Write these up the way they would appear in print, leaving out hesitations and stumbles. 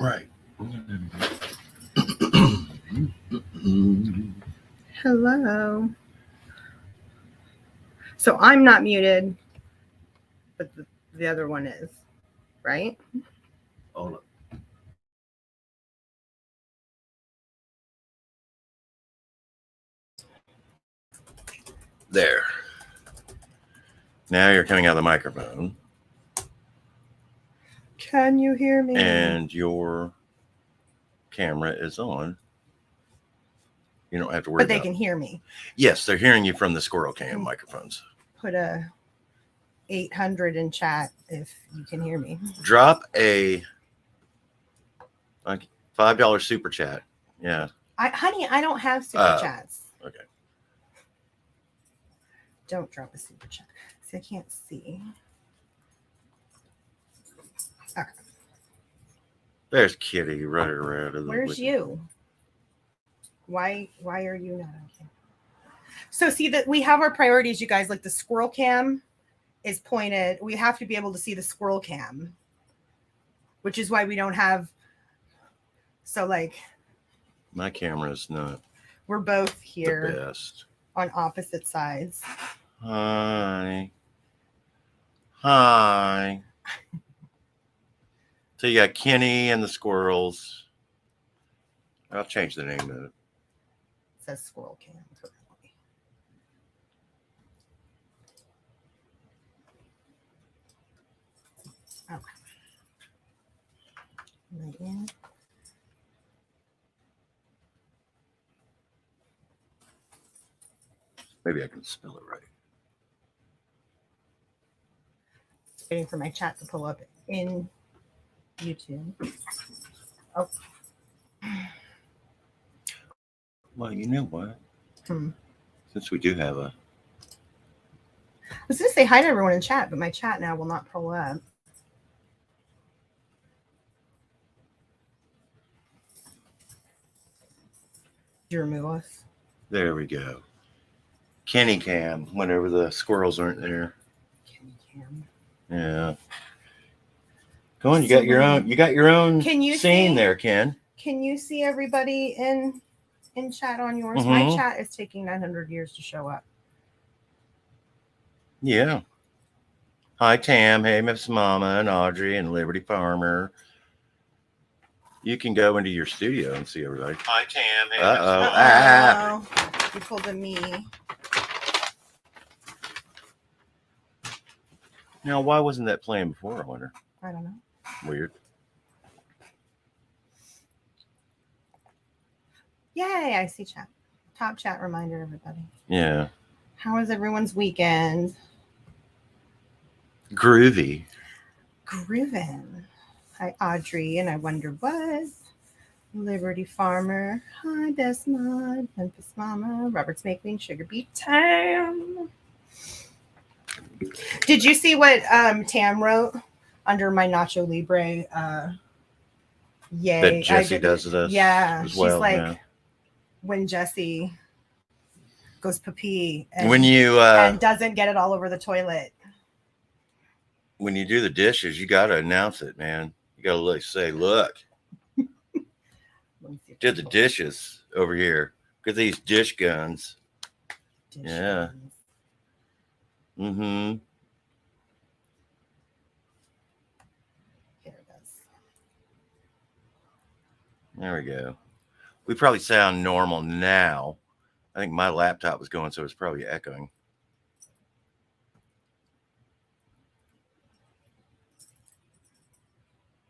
Right. Hello. So I'm not muted, but the other one is, right? Hold up. There. Now you're coming out of the microphone. Can you hear me? And your camera is on. You don't have to worry But they about can hear me. Yes, they're hearing you from the Squirrel Cam microphones. Put a 800 in chat if you can hear me. Drop a $5 super chat. Yeah. Honey, I don't have super chats. Okay. Don't drop a super chat. See, I can't see. Okay. There's Kitty running around. Where's you? Why are you not on camera? So see that we have our priorities, you guys. Like the squirrel cam is pointed. We have to be able to see the squirrel cam, which is why we don't have. So like, my camera's not. We're both here. The best. On opposite sides. Hi. Hi. So you got Kenny and the squirrels. I'll change the name of it. It says squirrel cam. Okay. Right in. Maybe I can spell it right. Just waiting for my chat to pull up in YouTube. Oh. Well, you know what? Since we do have a... I was going to say hi to everyone in chat, but my chat now will not pull up. Did you remove us? There we go. Kenny Cam, whenever the squirrels aren't there. Kenny Cam. Yeah. Go on, you got your own scene there, Ken. Can you see everybody in chat on yours? Mm-hmm. My chat is taking 900 years to show up. Yeah. Hi, Tam. Hey, Miss Mama and Audrey and Liberty Farmer. You can go into your studio and see everybody. Hi, Tam. Hey, You pulled a me. Now, why wasn't that playing before, I wonder? I don't know. Weird. Yay, I see chat. Top chat reminder, everybody. Yeah. How was everyone's weekend? Groovy. Groovin'. Hi, Audrey, and I wonder what. Liberty Farmer. Hi, Best Mod. Memphis Mama. Robert's making sugar beet Tam. Did you see what Tam wrote under my Nacho Libre? Yay. That Jesse does this. Yeah. She's like, when Jesse goes pee and, and doesn't get it all over the toilet. When you do the dishes, you got to announce it, man. You got to say, look, did the dishes over here. Look at these dish guns. Yeah. Mm-hmm. Here it is. There we go. We probably sound normal now. I think my laptop was going, so it's probably echoing.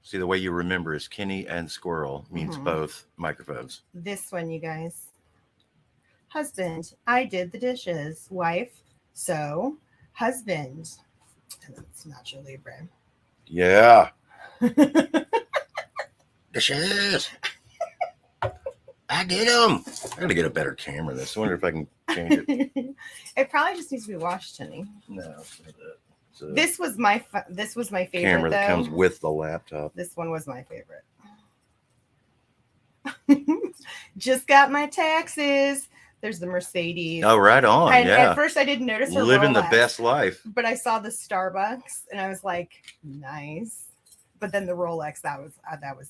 See, the way you remember is Kenny and Squirrel means both microphones. This one, you guys. Husband, I did the dishes. Wife, so husband. And it's Nacho Libre. Yeah. Dishes. I did them. I gotta get a better camera. I wonder if I can change it. It probably just needs to be washed, honey. No. This was my favorite camera that comes with the laptop. This one was my favorite. Just got my taxes. There's the Mercedes. Oh, right on. And yeah. At first, I didn't notice her living Rolex, the best life. But I saw the Starbucks, and I was like, nice. But then the Rolex, that was it. I was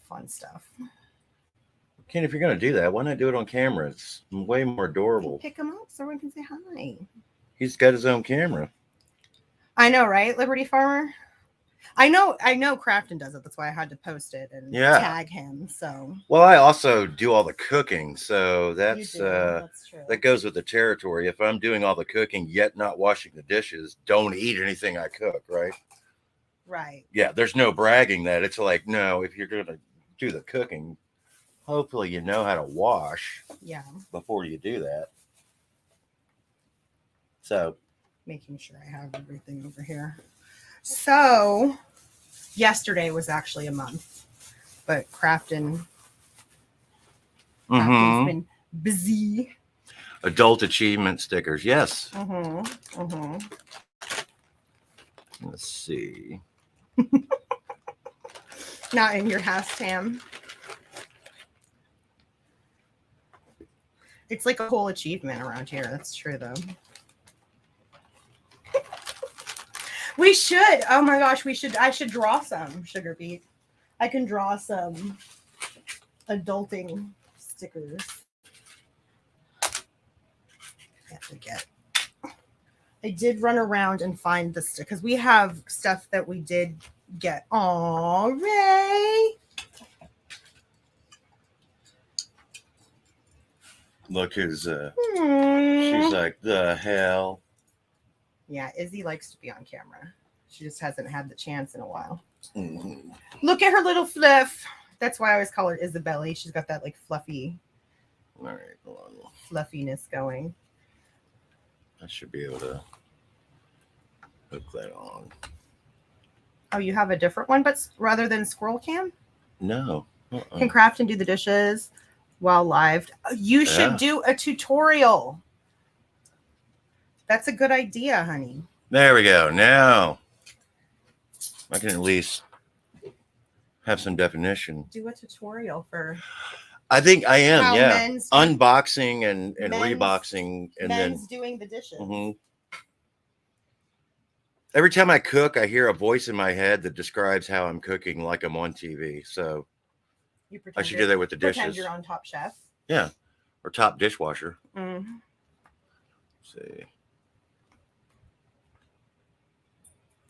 fun stuff. Ken, if you're going to do that, why not do it on camera? It's way more adorable. Pick him up so everyone can say hi. He's got his own camera. I know, right, Liberty Farmer? I know Crafton does it. That's why I had to post it and tag him. So well, I also do all the cooking, so that's true. That goes with the territory. If I'm doing all the cooking yet not washing the dishes, don't eat anything I cook, right? Right. Yeah, there's no bragging that. It's like, no, if you're gonna do the cooking, hopefully you know how to wash before you do that. So making sure I have everything over here. So yesterday was actually a month, but Crafton's been busy. Adult achievement stickers, yes. Let's see. Not in your house, Tam. It's like a whole achievement around here. That's true, though. We should. Oh my gosh, we should. I should draw some sugar beet. I can draw some adulting stickers. Can't forget. I did run around and find the stick because we have stuff that we did get. Aw, Ray. Look who's she's like, the hell. Yeah, Izzy likes to be on camera. She just hasn't had the chance in a while. Look at her little fluff. That's why I always call her Isabella. She's got that like fluffy, all right, hold on. Fluffiness going. I should be able to hook that on. Oh, you have a different one, but rather than scroll cam? No. Can Crafton do the dishes while live? You should do a tutorial. That's a good idea, honey. There we go. Now I can at least have some definition. Do a tutorial for. I think I am. Men's, unboxing and reboxing, and men's then doing the dishes. Every time I cook, I hear a voice in my head that describes how I'm cooking, like I'm on TV. So I should do that with the dishes. Pretend you're on Top Chef. Yeah, or Top Dishwasher. Let's see.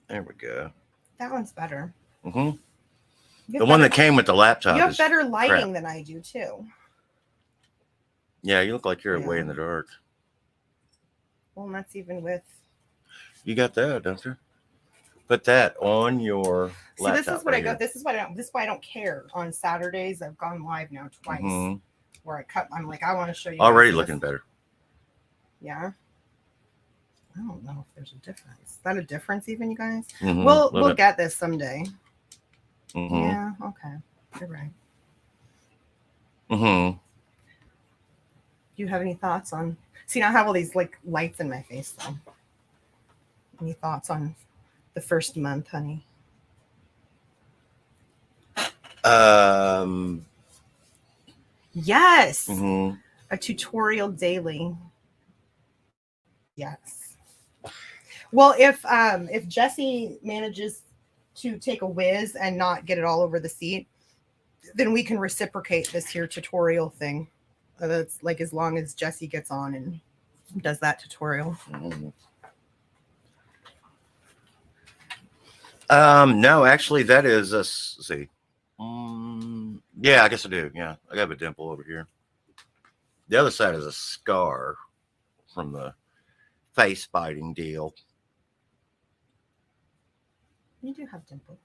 There we go. That one's better. The one that came with the laptop. You have better lighting than I do too. Yeah, you look like you're way in the dark. Well, that's even with. You got that, don't you? Put that on your laptop. This is what I got. This is why I don't care. On Saturdays, I've gone live now twice. Where I cut. I'm like, I want to show you. Already looking better. Yeah. I don't know if there's a difference. Is that a difference, even, you guys? We'll get this someday. Yeah. Okay. You're right. Do you have any thoughts on? See, now I have all these like lights in my face, though. Any thoughts on the first month, honey? Yes. A tutorial daily. Yes. Well, if Jesse manages to take a whiz and not get it all over the seat, then we can reciprocate this here tutorial thing. That's like as long as Jesse gets on and does that tutorial. No, actually, that is a. Let's see. Yeah, I guess I do. Yeah, I have a dimple over here. The other side is a scar from the face biting deal. You do have dimples.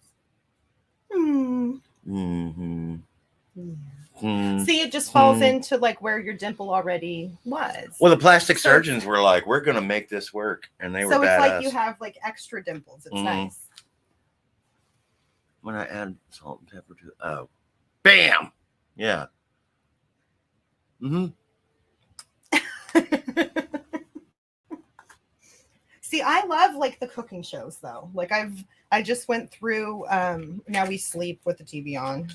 See, it just falls into like where your dimple already was. Well, the plastic surgeons were like, "We're gonna make this work," and they were. So it's like you have like extra dimples. It's nice. When I add salt and pepper to bam, yeah. See, I love like the cooking shows though. Like I just went through. Now we sleep with the TV on,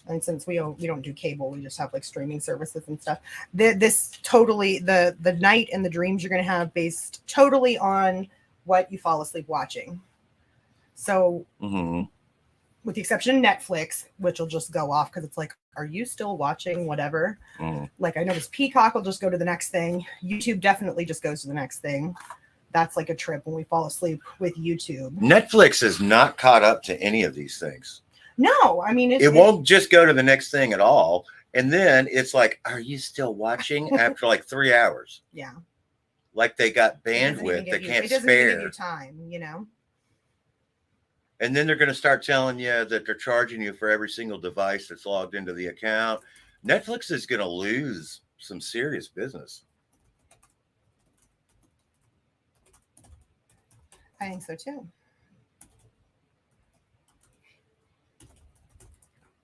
and since we don't do cable, we just have like streaming services and stuff. This totally the night and the dreams you're gonna have based totally on what you fall asleep watching. So with the exception of Netflix, which will just go off because it's like, are you still watching whatever? Like I noticed Peacock will just go to the next thing. YouTube definitely just goes to the next thing. That's like a trip when we fall asleep with YouTube. Netflix is not caught up to any of these things. No, I mean, it won't just go to the next thing at all. And then it's like, are you still watching after like 3 hours? Yeah. Like they got bandwidth they can't spare. It doesn't even give you time, you know? And then they're going to start telling you that they're charging you for every single device that's logged into the account. Netflix is going to lose some serious business. I think so too.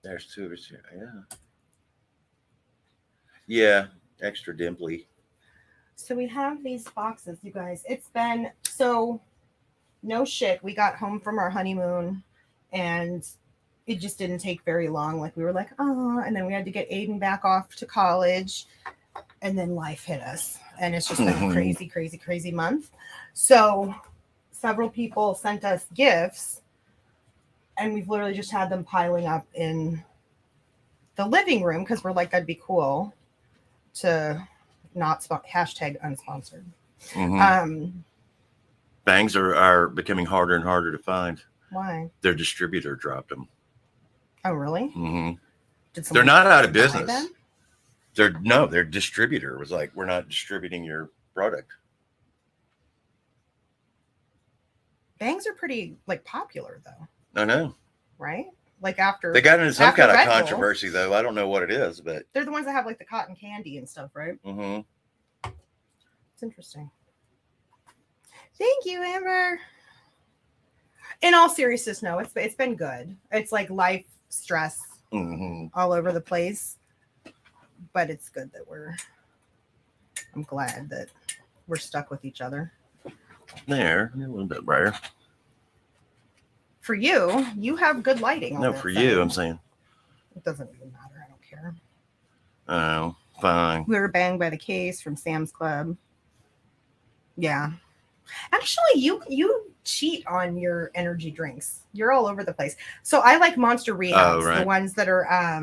There's two of us here. Yeah. Yeah. Extra dimply. So we have these boxes, you guys. It's been so no shit. We got home from our honeymoon and it just didn't take very long. Like we were like, oh, and then we had to get Aiden back off to college. And then life hit us. And it's just been a crazy, crazy, crazy month. So several people sent us gifts. And we've literally just had them piling up in the living room because we're like, that'd be cool to not hashtag unsponsored. Bangs are becoming harder and harder to find. Why? Their distributor dropped them. Oh, really? They're not out of business. Their distributor was like, we're not distributing your product. Bangs are pretty like popular though. I know. Right? Like after they got into some kind of Red Bull, controversy though. I don't know what it is, but they're the ones that have like the cotton candy and stuff, right? It's interesting. Thank you, Amber. In all seriousness, no, it's been good. It's like life stress all over the place. But it's good that I'm glad that we're stuck with each other. There, a little bit brighter. For you, you have good lighting. No, for you, I'm saying. It doesn't even matter. I don't care. Oh, fine. We were banged by the case from Sam's Club. Yeah. Actually, you cheat on your energy drinks. You're all over the place. So I like Monster Rehabs, the ones that are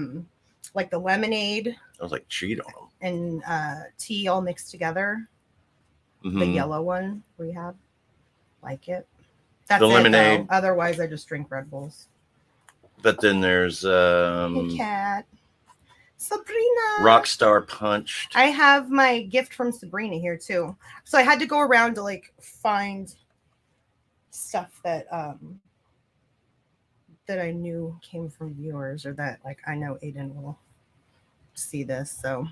like the lemonade. I was like, cheat on them. And tea all mixed together. The yellow one, Rehab. Like it. That's the lemonade. Otherwise, I just drink Red Bulls. But then there's hey, Cat. Sabrina. Rockstar Punch. I have my gift from Sabrina here too. So I had to go around to like find stuff that that I knew came from viewers or that like I know Aiden will see this. So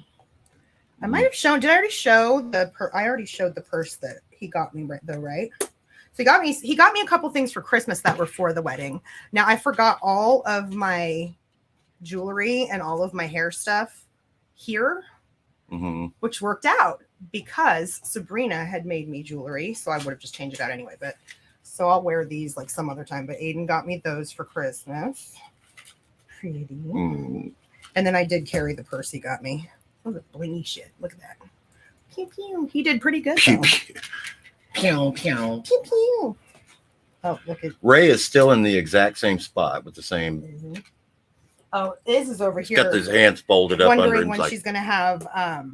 I might have shown. Did I already show the? I already showed the purse that he got me, right? So he got me a couple things for Christmas that were for the wedding. Now I forgot all of my jewelry and all of my hair stuff here, which worked out because Sabrina had made me jewelry, so I would have just changed it out anyway. But so I'll wear these like some other time. But Aiden got me those for Christmas. Pretty. And then I did carry the purse he got me. Oh, the blingy shit. Look at that. Pew pew. He did pretty good. Pew pew. Pew pew. Pew pew. Oh, look at Ray is still in the exact same spot with the same. Oh, Iz is over here. Got his hands folded up under. Wondering when she's going to have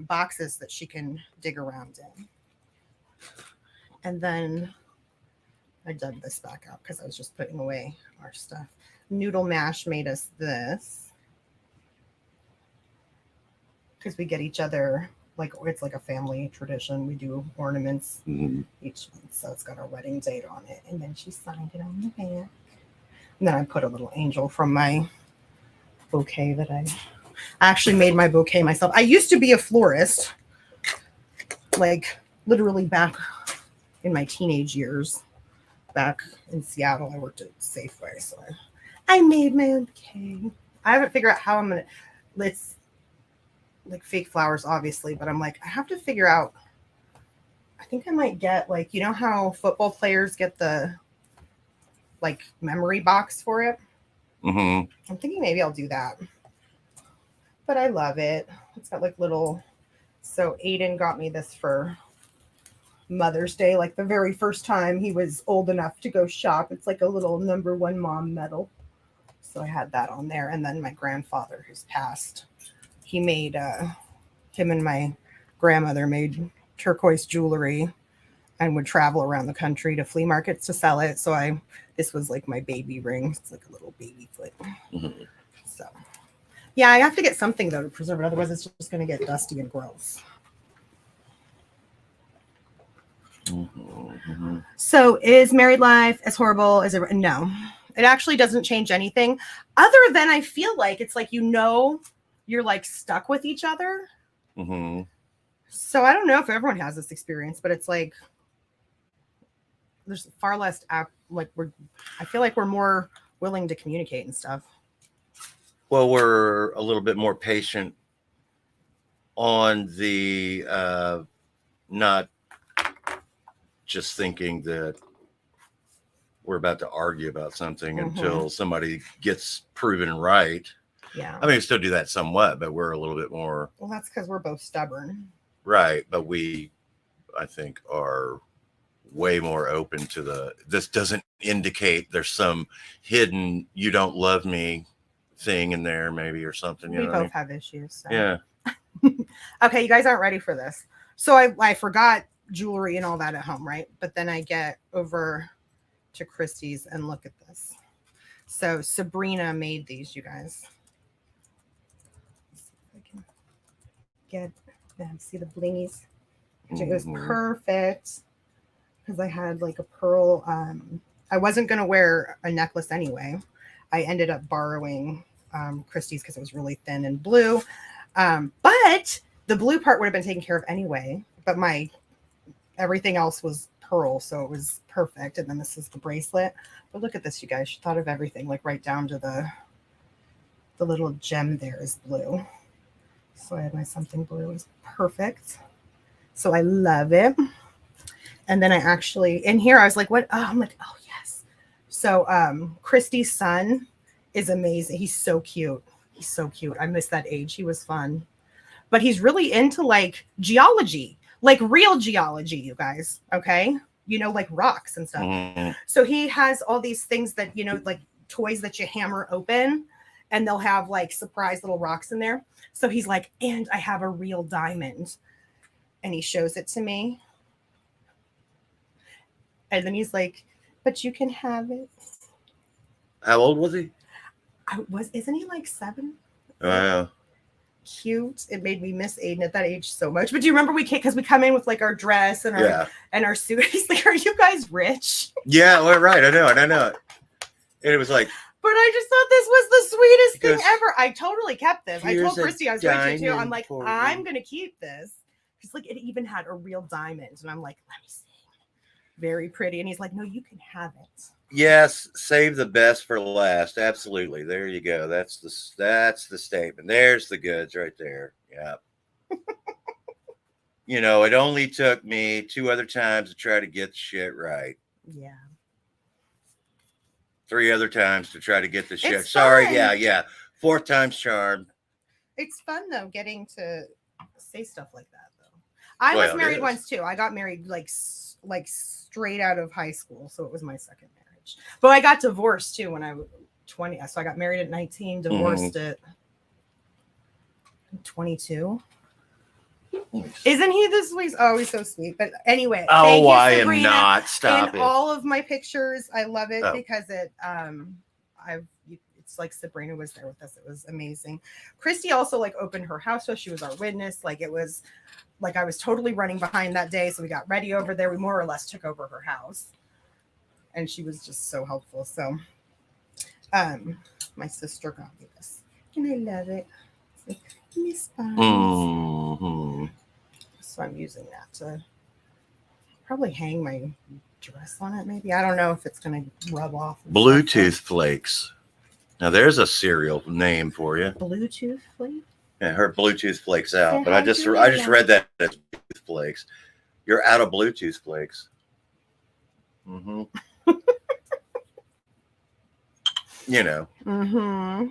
boxes that she can dig around in. And then I dug this back out because I was just putting away our stuff. Noodle Mash made us this. Because we get each other, like it's like a family tradition. We do ornaments each month. So it's got our wedding date on it. And then she signed it on the back. And then I put a little angel from my bouquet that I actually made my bouquet myself. I used to be a florist, like literally back in my teenage years. Back in Seattle, I worked at Safeway. So I made my own bouquet. I haven't figured out how I'm going to, let's, like fake flowers obviously, but I'm like I have to figure out. I think I might get like, you know how football players get the like memory box for it. I'm thinking maybe I'll do that, but I love it. It's got like little, so Aiden got me this for Mother's Day, like the very first time he was old enough to go shop. It's like a little #1 mom medal. So I had that on there. And then my grandfather, who's passed, he made, him and my grandmother made turquoise jewelry and would travel around the country to flea markets to sell it. So this was like my baby ring. It's like a little baby foot. Mm-hmm. So yeah, I have to get something though to preserve it. Otherwise it's just going to get dusty and gross. Mm-hmm. So is married life as horrible as it? No, it actually doesn't change anything other than I feel like it's like, you're like stuck with each other. Mm-hmm. So I don't know if everyone has this experience, but it's like there's far less I feel like we're more willing to communicate and stuff. Well, we're a little bit more patient on the not just thinking that we're about to argue about something until somebody gets proven right. Yeah. I mean, we still do that somewhat, but we're a little bit more. Well, that's because we're both stubborn. Right. But I think, are way more open to this doesn't indicate there's some hidden you don't love me thing in there maybe or something. We both have issues. So. Yeah. Okay, you guys aren't ready for this. So I forgot jewelry and all that at home, right? But then I get over to Christie's and look at this. So Sabrina made these, you guys. Let's see if I can get them. See the blingies? It was perfect because I had like a pearl. I wasn't going to wear a necklace anyway. I ended up borrowing Christie's because it was really thin and blue. But the blue part would have been taken care of anyway. But everything else was pearl, so it was perfect. And then this is the bracelet. But look at this, you guys. She thought of everything, like right down to the little gem there is blue. So I had my something blue. It was perfect. So I love it. And then I actually, in here, I was like, what? Oh, I'm like, oh, yes. So Christie's son is amazing. He's so cute. He's so cute. I miss that age. He was fun. But he's really into like geology, like real geology, you guys. Okay. Like rocks and stuff. Mm-hmm. So he has all these things that, like toys that you hammer open and they'll have like surprise little rocks in there. So he's like, and I have a real diamond. And he shows it to me. And then he's like, but you can have it. How old was he? Isn't he like 7? Oh, yeah. Cute. It made me miss Aiden at that age so much. But do you remember we come in with like our dress and our suit? He's like, are you guys rich? Yeah, well, right. I know. And it was like, but I just thought this was the sweetest thing ever. I totally kept this. I told Christy I was going to too. I'm like, I'm going to keep this. He's like, it even had a real diamond. And I'm like, let me see. Very pretty. And he's like, no, you can have it. Yes, save the best for last. Absolutely. There you go. That's the statement. There's the goods right there. Yeah. It only took me 2 other times to try to get the shit right. Yeah. 3 other times to try to get the shit. It's Sorry. fun. Yeah. 4th time's charm. It's fun though, getting to say stuff like that though. I was married once too. I got married like straight out of high school, so it was my second marriage. But I got divorced too when I was 20. So I got married at 19, divorced at 22. Isn't he the sweet? Oh, he's so sweet. But anyway, oh, I am not. Stop it. All of my pictures, I love it because it's like Sabrina was there with us. It was amazing. Christy also like opened her house, so she was our witness. Like it was like I was totally running behind that day, so we got ready over there. We more or less took over her house, and she was just so helpful. So, my sister got me this, and I love it. It's like Miss Bonds. Mm-hmm. So I'm using that to probably hang my dress on it. Maybe I don't know if it's gonna rub off. Bluetooth flakes. Now there's a cereal name for you. Bluetooth flakes. Yeah, her Bluetooth flakes out, but I just read that as Bluetooth flakes. You're out of Bluetooth flakes. Mm-hmm. Mm-hmm.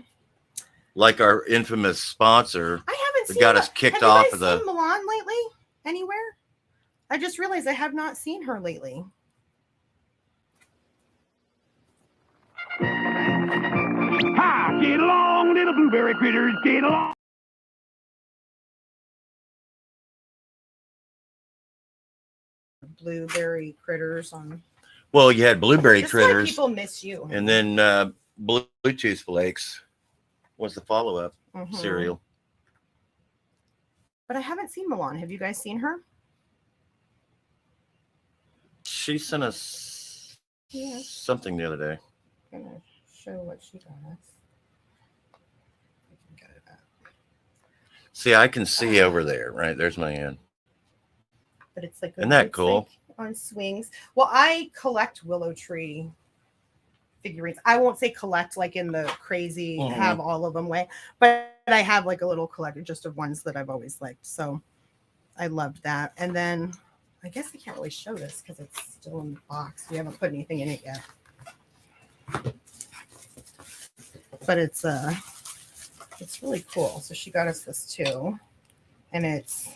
Like our infamous sponsor. I haven't seen got us kicked off of the. Have you guys seen Milan lately? Anywhere? I just realized I have not seen her lately. Ha! Get along, little blueberry critters, get along. Blueberry critters on. Well, you had blueberry Just critters. like people miss you. And then Bluetooth Flakes was the follow-up cereal. But I haven't seen Milan. Have you guys seen her? She sent us something the other day. I'm going to show what she got us. See, I can see over there, right? There's my hand. But it's like, isn't that cool? Like on swings. Well, I collect Willow Tree figurines. I won't say collect like in the crazy have all of them way, but I have like a little collection just of ones that I've always liked. So I loved that. And then I guess I can't really show this because it's still in the box. We haven't put anything in it yet. But it's really cool. So she got us this too. And it's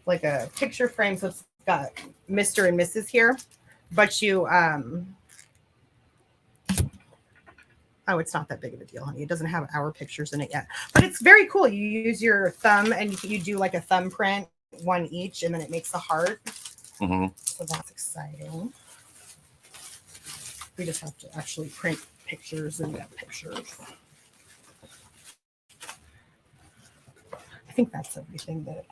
like a picture frame. So it's got Mr. and Mrs. here. But you oh, it's not that big of a deal, honey. It doesn't have our pictures in it yet. But it's very cool. You use your thumb and you do like a thumbprint, one each, and then it makes the heart. So that's exciting. We just have to actually print pictures and get pictures. I think that's everything that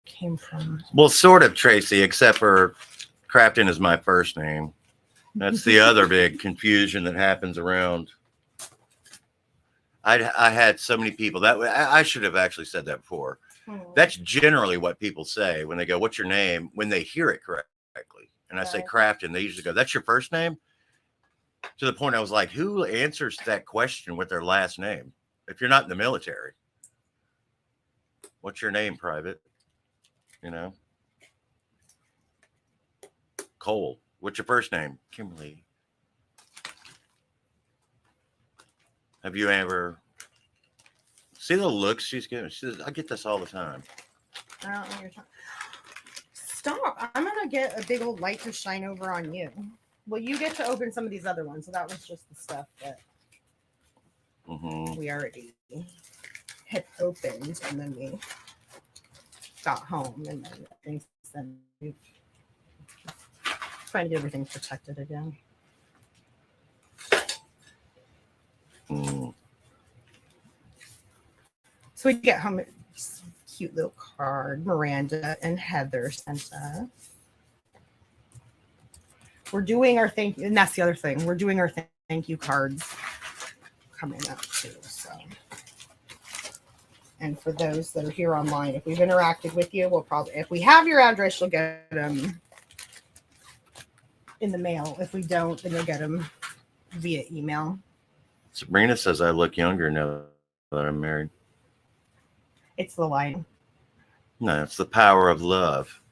came from. Well, sort of, Tracy, except for Crafton is my first name. That's the other big confusion that happens around. I had so many people that I should have actually said that before. That's generally what people say when they go, "What's your name?" When they hear it correctly, and I say Crafton, they usually go, "That's your first name?" To the point I was like, "Who answers that question with their last name? If you're not in the military, what's your name, Private? You know, Cole. What's your first name? Kimberly. Have you ever see the looks she's giving? She says, I get this all the time. I don't know your time. Stop. I'm going to get a big old light to shine over on you. Well, you get to open some of these other ones. So that was just the stuff that we already had opened. And then we got home. And then things then we trying to get everything protected again. So we get home, cute little card. Miranda and Heather sent us. We're doing our thank you, and that's the other thing. We're doing our thank you cards coming up too. So, and for those that are here online, if we've interacted with you, we'll probably, if we have your address, you'll get them in the mail. If we don't, then you'll get them via email. Sabrina says I look younger now that I'm married. It's the line. No, it's the power of love.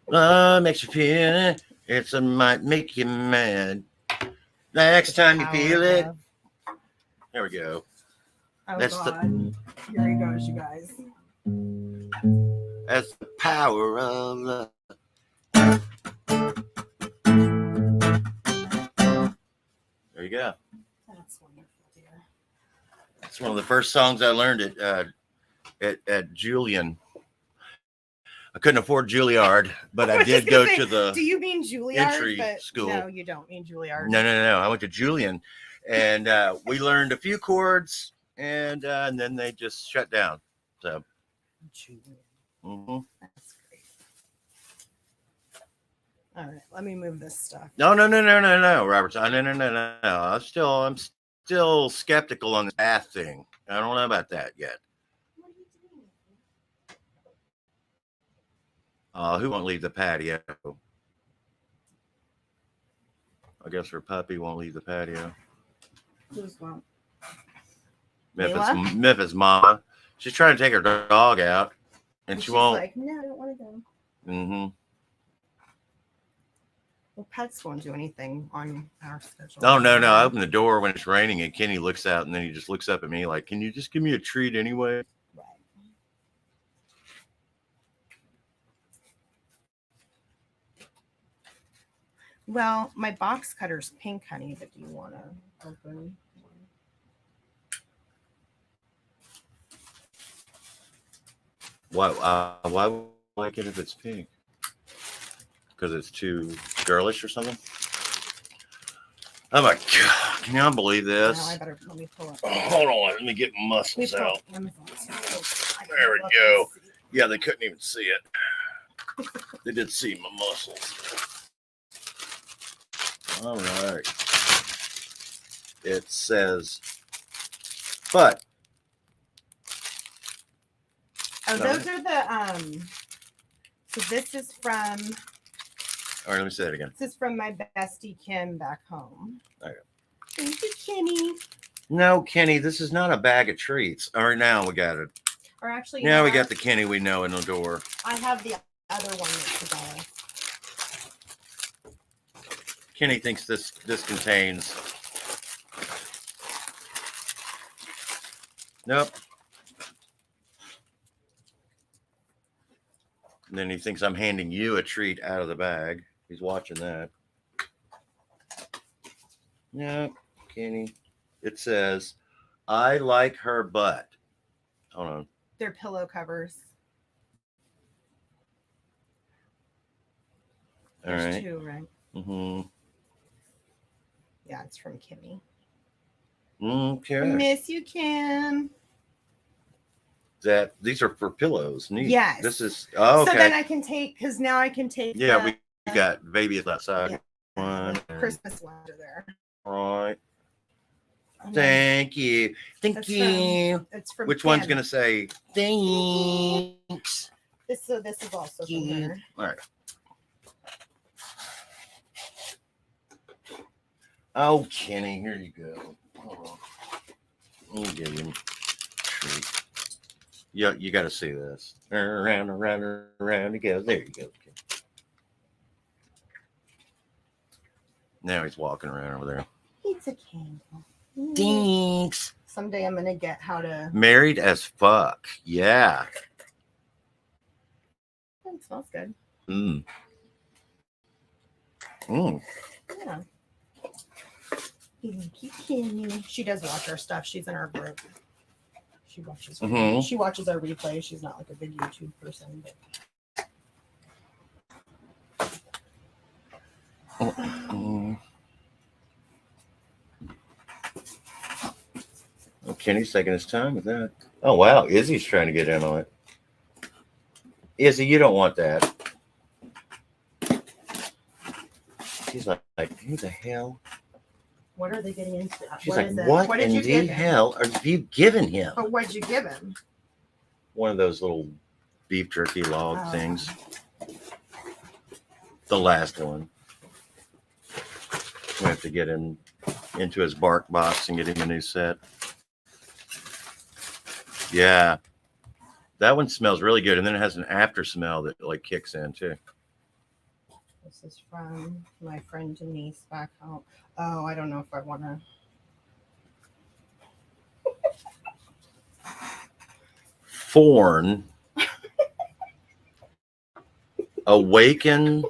Love makes you feel it. It's a might make you mad. Next time you feel it. There we go. Oh, that's God. Here he goes, you guys. That's the power of love. There you go. That's wonderful, dear. It's one of the first songs I learned at Juilliard. I couldn't afford Juilliard, but I did go to the. Do you mean Juilliard? Entry school. No, you don't mean Juilliard. No. I went to Juilliard, and we learned a few chords, and then they just shut down. So. That's great. All right, let me move this stuff. No, Robert. No. I'm still skeptical on the bath thing. I don't know about that yet. Who won't leave the patio? I guess her puppy won't leave the patio. Who's won't? Memphis mama. She's trying to take her dog out, and she won't. Like, no, I don't want to go. Well, pets won't do anything on our schedule. No. I open the door when it's raining, and Kenny looks out, and then he just looks up at me like, "Can you just give me a treat anyway?" Right. Well, my box cutter's pink, honey, but do you want to open? Why would I like it if it's pink? Because it's too girlish or something? Oh my God. Can y'all believe No, this? I better let me pull it. Oh, hold on. Let me get my muscles out. There we go. Yeah, they couldn't even see it. They did see my muscles. All right. It says, but. Oh, those are the so this is from. All right, let me say that again. This is from my bestie Kim back home. Okay. Thank you, Kenny. No, Kenny, this is not a bag of treats. All right, now we got it. Or actually, Now we got the Kenny we know in the door. I have the other one that's together. Kenny thinks this contains. Nope. And then he thinks I'm handing you a treat out of the bag. He's watching that. Nope, Kenny. It says, I like her butt. Hold on. They're pillow covers. All There's right. 2, right? Mm-hmm. Yeah, it's from Kimmy. Okay. Miss you, Kim. These are for pillows. Neat. Yes. This is okay. So then I can take, because now I can take. Yeah, we got babies outside. Yeah. One. Christmas ones are there. All right. And then Thank you. Thank you. it's from Which Kim. one's gonna say thanks? This is also from her. All right. Oh, Kenny, here you go. Hold on. Let me give him a treat. Yeah, you got to see this. Around he goes. There you go. Now he's walking around over there. It's a candle. Thanks. Someday I'm gonna get how to. Married as fuck. Yeah. Oh, it smells good. Mm. Mm. Yeah. Thank you, Kimmy. She does watch our stuff. She's in our group. She watches. Mhm. She watches our replays. She's not like a big YouTube person, but. Mm. Oh, Kenny's taking his time with that. Oh wow, Izzy's trying to get in on it. Izzy, you don't want that. She's like, who the hell? What are they getting into? She's What like, is it? what What did in you the give him? hell have you given him? But what'd you give him? One of those little beef jerky log Oh. things. The last one. We have to get him into his bark box and get him a new set. Yeah. That one smells really good. And then it has an after smell that like kicks in too. This is from my friend Denise back home. Oh, I don't know if I want to. Forn. Awaken.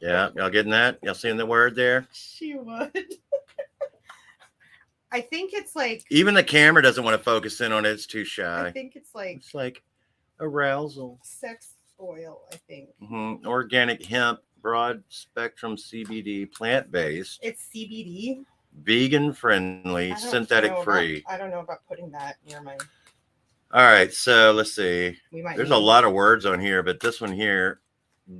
Yeah, y'all getting that? Y'all seeing the word there? She would. I think it's like. Even the camera doesn't want to focus in on it. It's too I shy. think it's like It's like arousal. sex oil. I think Organic hemp, broad spectrum CBD, plant based, it's CBD. vegan friendly, I don't synthetic know free. I don't know about putting that near my. All right, so let's see. We might. There's need- a lot of words on here, but this one here,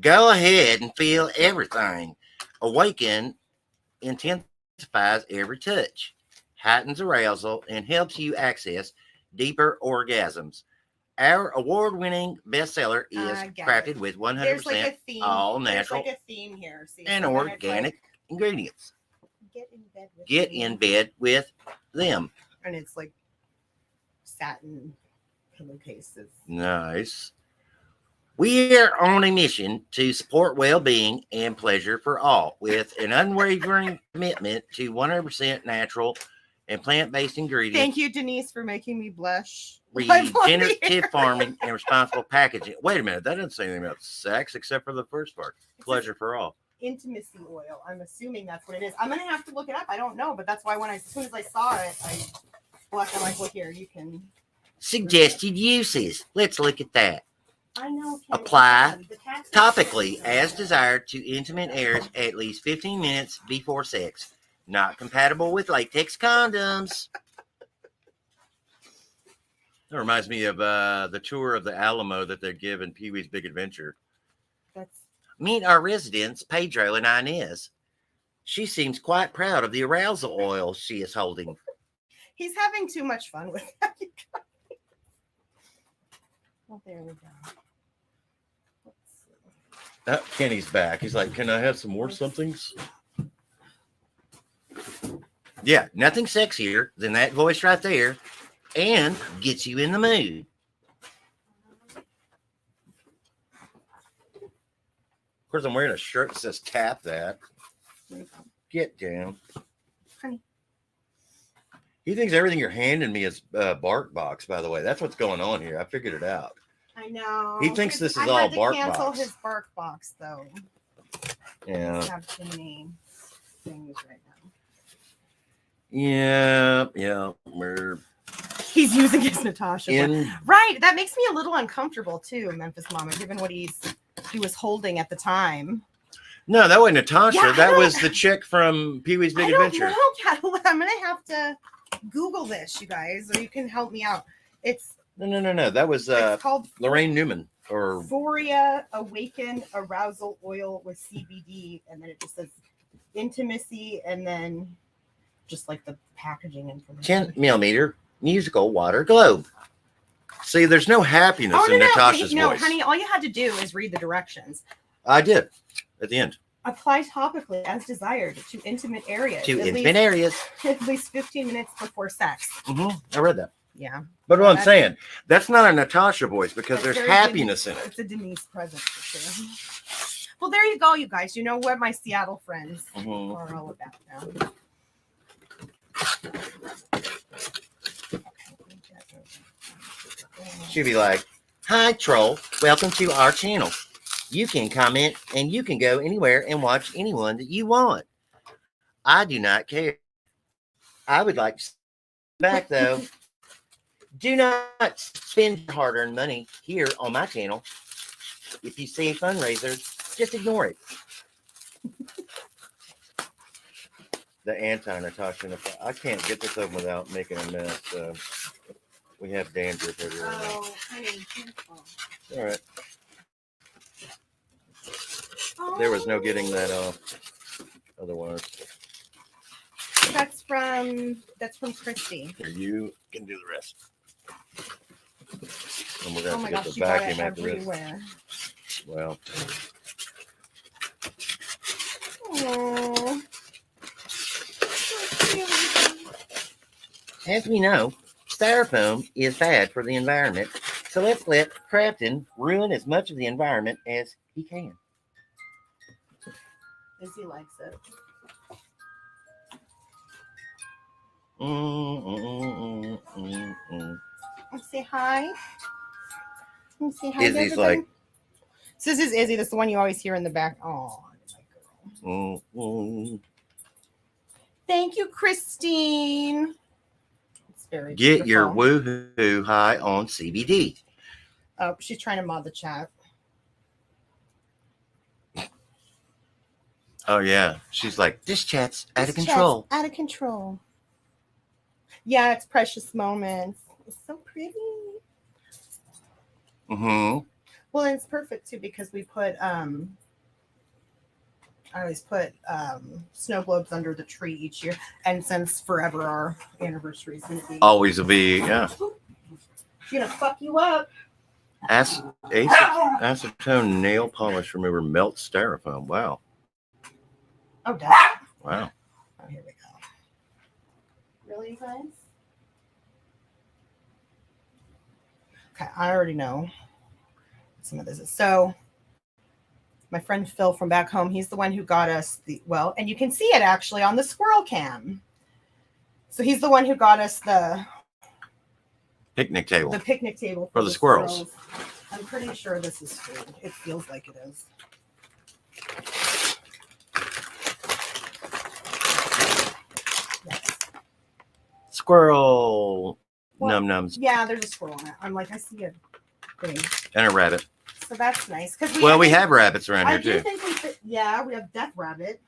go ahead and feel everything. Awaken intensifies every touch, heightens arousal, and helps you access deeper orgasms. Our award-winning bestseller is I get crafted it. with There's 100% like a theme. all There's natural like a theme here. See, and so then it's organic like, ingredients. get in bed with Get me. in bed with them. And it's like satin pillowcases. Nice. We're on a mission to support well-being and pleasure for all with an unwavering commitment to 100% natural and plant-based ingredients. Thank you, Denise, for making me blush. regenerative farming, and responsible packaging. Wait a minute, that doesn't say anything about sex except for the first part. Pleasure for all. Intimacy oil. I'm assuming that's what it is. I'm gonna have to look it up. I don't know, but that's why as soon as I saw it, I'm like, well, here you can. Suggested uses. Let's look at that. I know. Apply topically as desired to intimate areas at least 15 minutes before sex. Not compatible with latex condoms. That reminds me of the tour of the Alamo that they give in Pee-wee's Big Adventure. Meet our residents, Pedro and Inez. She seems quite proud of the arousal oil she is holding. He's having too much fun with that. Well, there we go. Kenny's back. He's like, can I have some more somethings? Yeah, nothing sexier than that voice right there and gets you in the mood. Of course, I'm wearing a shirt that says tap that. Get down. Honey. He thinks everything you're handing me is Bark Box, by the way. That's what's going on here. I figured it out. I know. He thinks this is all Bark Box. Cancel Box. his Bark Box, though. Yeah. I have too many things right now. Yeah. He's using his Natasha. Right. That makes me a little uncomfortable, too, Memphis Mama, given what he was holding at the time. No, that wasn't Natasha. Yeah, that was the chick from Pee-wee's Big Adventure. No, I'm going to have to Google this, you guys, or you can help me out. It's No. That was called Lorraine Newman. Or Euphoria Awaken Arousal Oil with CBD. And then it just says intimacy and then just like the packaging information. 10 millimeter musical water globe. See, there's no happiness in Natasha's voice. No, honey, all you had to do is read the directions. I did at the end. Apply topically as desired to intimate areas. At least 15 minutes before sex. I read that. Yeah. But what I'm saying, that's not a Natasha voice because there's happiness in it. It's a Denise present for sure. Well, there you go, you guys. You know what my Seattle friends are all about now. She'd be like, hi, troll. Welcome to our channel. You can comment and you can go anywhere and watch anyone that you want. I do not care. I would like to back though. Do not spend your hard-earned money here on my channel. If you see a fundraiser, just ignore it. The anti-Natasha. I can't get this open without making a mess. We have dandruff everywhere. Oh, honey, careful. All right. There was no getting that off. Otherwise. That's from Christy. Here, you can do the rest. And we're Oh going my to gosh, get the you got vacuum it after this. everywhere. Well. Aww. As we know, styrofoam is bad for the environment, so let's let Crafton ruin as much of the environment as he can. Izzy likes it. Say hi. Say hi. Izzy's like. So this is Izzy. This is the one you always hear in the back. Oh, my girl. Thank you, Christine. It's very Get beautiful. your woohoo high on CBD. Oh, she's trying to mod the chat. Oh yeah, she's like, this chat's out of control. Out of control. Yeah, it's precious moments. It's so pretty. Well, and it's perfect too because we put I always put snow globes under the tree each year, and since forever our anniversary is gonna be Always will be, yeah. She's gonna fuck you up. Acetone nail polish remover melt styrofoam. Wow. Oh, definitely. Wow. Oh, here we go. Really, you guys? Okay, I already know some of this is. So, my friend Phil from back home, he's the one who got us and you can see it actually on the squirrel cam. So, he's the one who got us the Picnic table. The picnic table For the squirrels. I'm pretty sure this is food. It feels like it is. Yes. Squirrel Well, num-nums. Yeah, there's a squirrel on it. I'm like, I see a thing. And a rabbit. So that's nice. Because We have rabbits around I here do too. think we have Death Rabbit.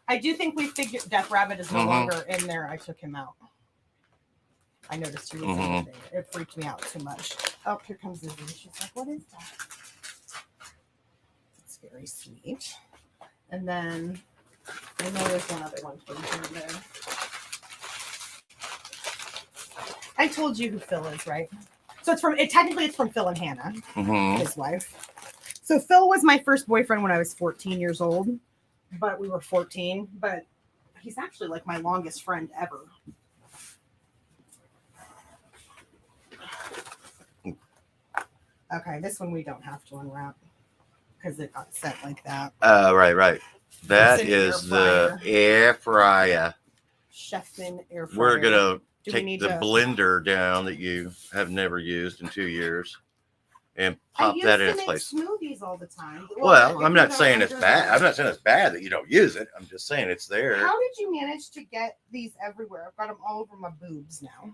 I do think we figured Death Rabbit is no Mhm. longer in there. I took him out. I noticed he was in Mhm. there. It freaked me out too much. Oh, here comes Izzy. She's like, what is that? It's very sweet. And then I know there's one other one for you in there. I told you who Phil is, right? So technically it's from Phil and Hannah, Mhm. his wife. So Phil was my first boyfriend when I was 14 years old, but we were 14. But he's actually like my longest friend ever. Okay, this one we don't have to unwrap because it got set like that. Right. That It's an is air the air fryer. Chefman air fryer. We're gonna Do we take need the to- blender down that you have never used in 2 years and I pop used that in to its make place. smoothies all the time. Well, if I'm you not don't saying it's bad. understand- I'm not saying it's bad that you don't use it. I'm just saying it's there. How did you manage to get these everywhere? I've got them all over my boobs now.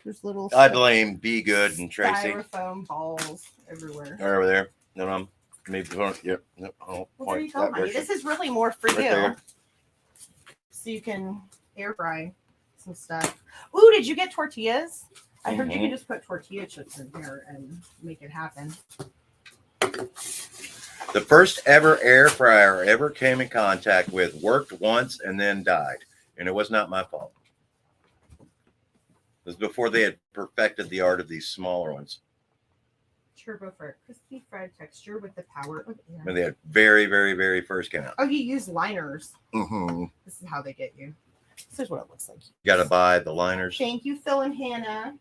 There's little I blame Be Good and Tracy. styrofoam balls everywhere. They're over there. No, maybe yep. No, Well, there you go, honey. This is really more for Right you. there. So you can air fry some stuff. Ooh, did you get tortillas? I heard you Mhm. could just put tortilla chips in here and make it happen. The first ever air fryer I ever came in contact with worked once and then died. And it was not my fault. It was before they had perfected the art of these smaller ones. Turbo for crispy fried texture with the power of air. When they had very, very, very first came out. Oh, you use liners. Mm-hmm. This is how they get you. This is what it looks like. You got to buy the liners. Thank you, Phil and Hannah.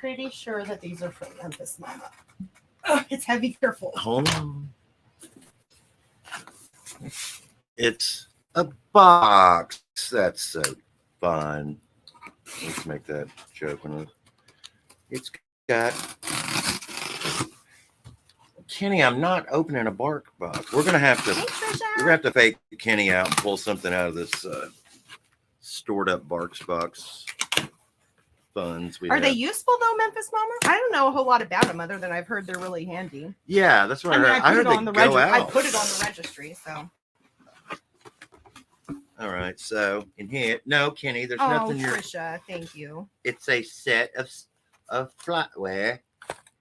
Pretty sure that these are from Memphis Mama. Oh, it's heavy. Careful. Hold on. It's a box. That's so fun. Let's make that joke one. It's got Kenny. I'm not opening a bark box. We're gonna have to. Thanks, Trisha. We're gonna have to fake Kenny out and pull something out of this stored up barks box funds. Are they useful though, Memphis Mama? I don't know a whole lot about them other than I've heard they're really handy. Yeah, that's what I heard. I heard they go out. I put it on the registry, so. All right, so in here, no, Kenny, there's Oh, nothing. Trisha, thank you. It's a set of flatware.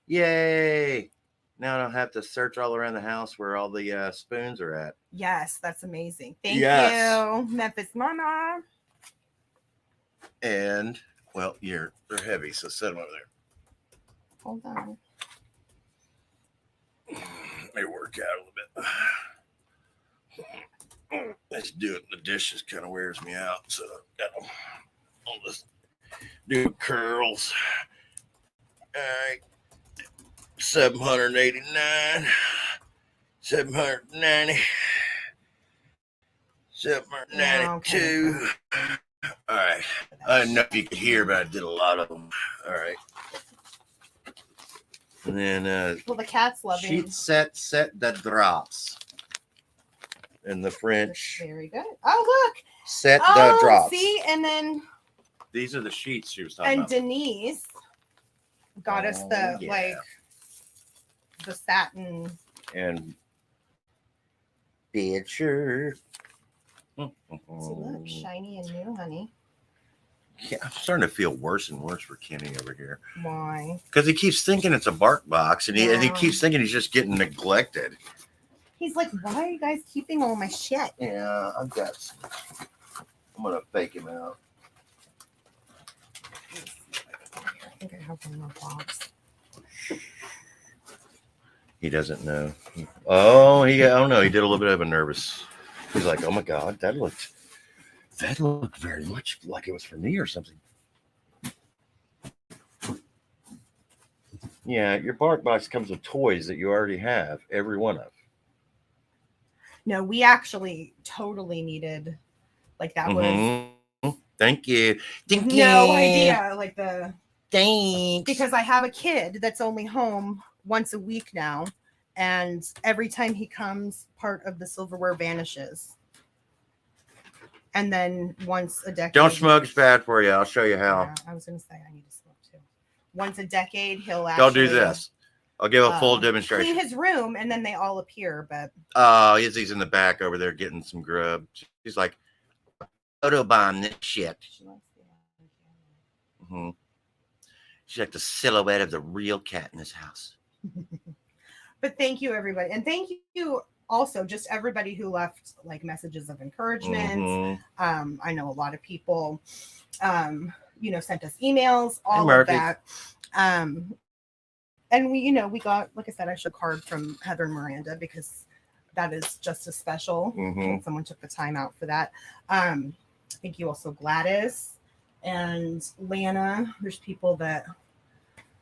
Yay! Now I don't have to search all around the house where all the spoons are at. Yes, that's amazing. Thank Yes. you, Memphis Mama. And well, they're heavy, so set them over there. Hold on. May work out a little bit. Let's do it. The dishes kind of wears me out, so I'll just do curls. All right, 789, 790, 792. All right. I don't know if you could hear, but I did a lot of them. All right. And then Well, the cat's loving. sheet set that drops. In the French, Very good. Oh, look. set the drops. See, and then These are the sheets she was talking and about. Denise got us the yeah. like the satin. And bed shirt. See, look, shiny and new, honey. Yeah, I'm starting to feel worse and worse for Kenny over here Why? because he keeps thinking it's a bark box, and he Yeah. keeps thinking he's just getting neglected. He's like, why are you guys keeping all my shit? Yeah, I've got some. I'm gonna fake him out. I think I have one more box. He doesn't know. Oh, I don't know. He did a little bit of a nervous. He's like, oh my god, that looked very much like it was for me or something. Yeah, your bark box comes with toys that you already have, every one of. No, we actually totally needed, like, that was Thank you. Thank no you. idea. Like, Thanks. because I have a kid that's only home once a week now, and every time he comes, part of the silverware vanishes. And then once a decade. Don't smoke, it's bad for you. I'll show you how. Yeah, I was going to say I need to smoke too. Once a decade, he'll Don't actually do this. I'll give a full demonstration. clean his room, and then they all appear. But Izzy's in the back over there getting some grub. She's like, photobomb this shit. She's like the silhouette of the real cat in this house. But thank you, everybody, and thank you also just everybody who left like messages of encouragement. I know a lot of people, sent us emails, all of that. And we got, like I said, I showed a card from Heather and Miranda because that is just as special. Someone took the time out for that. Thank you also, Gladys and Lana. There's people that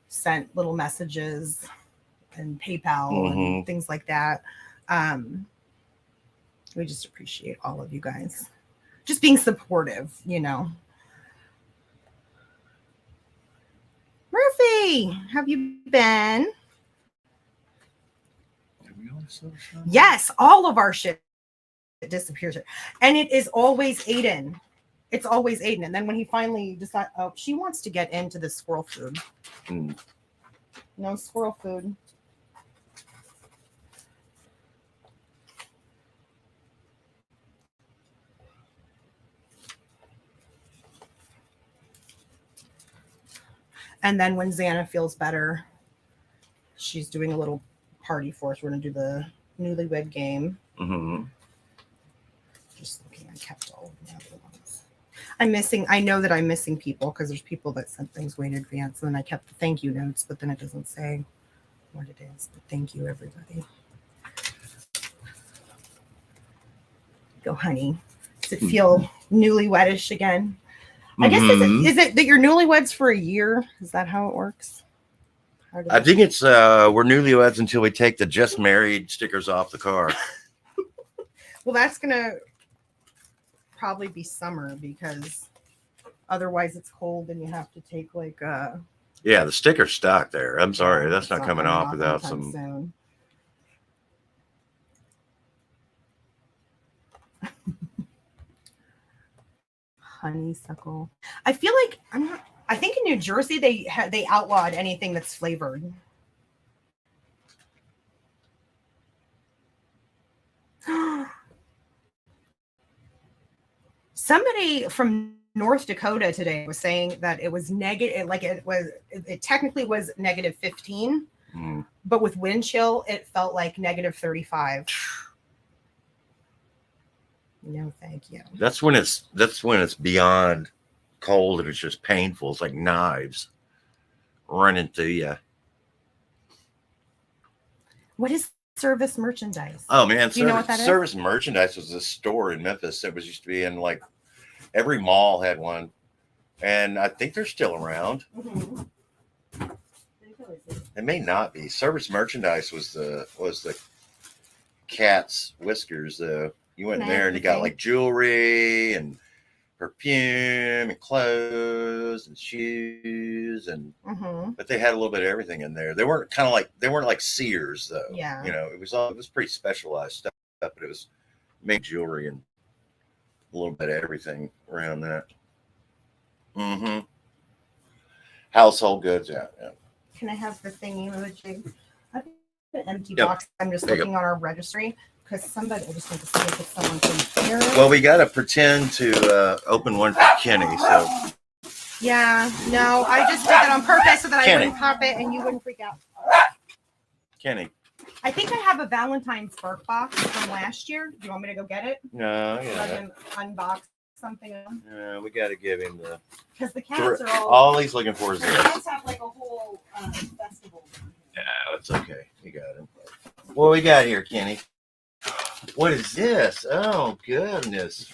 sent little messages and PayPal and things like that. We just appreciate all of you guys just being supportive, Murphy, have you been? Yes, all of our shit disappears. And it is always Aiden. It's always Aiden. And then when he finally decides, she wants to get into the squirrel food. No squirrel food. And then when Xana feels better, she's doing a little party for us. We're going to do the newlywed game. Just looking, I kept all of the other ones. I know that I'm missing people because there's people that sent things way in advance. And then I kept the thank you notes, but then it doesn't say what it is. But thank you, everybody. Go, honey. Does it feel newlywedish again? I guess is it that you're newlyweds for a year? Is that how it works? I think it's we're newlyweds until we take the just married stickers off the car. Well, that's gonna probably be summer because otherwise it's cold and you have to take like yeah, the sticker's stuck there. I'm sorry, that's not coming off without some soon. Honeysuckle. I feel like I think in New Jersey they outlawed anything that's flavored. Somebody from North Dakota today was saying that it was negative, like it technically was negative 15, but with wind chill it felt like negative 35. No, thank you. That's when it's beyond cold and it's just painful. It's like knives running through you. What is service merchandise? Oh man, Do you know what that is? Service merchandise was a store in Memphis that was used to be in like every mall had one, and I think they're still around. It may not be. Service merchandise was the cat's whiskers. You went in there and you got like jewelry and perfume and clothes and shoes and but they had a little bit of everything in there. They weren't like Sears though. Yeah. It was pretty specialized stuff, but it was made jewelry and a little bit of everything around that. Household goods, yeah. Can I have the thingy with you? I have an empty box. I'm just looking on our registry. Because somebody, I just want to see if it's someone from here. Well, we got to pretend to open one for Kenny. So. Yeah, no, I just did that on purpose so that I wouldn't pop it and you wouldn't freak out. Kenny. I think I have a Valentine's spark box from last year. Do you want me to go get it? No, yeah. So I can unbox something. Yeah, we got to give him the. Because the cats are all he's looking for is the this. cats have like a whole festival. Yeah, that's okay. You got him. What we got here, Kenny? What is this? Oh goodness!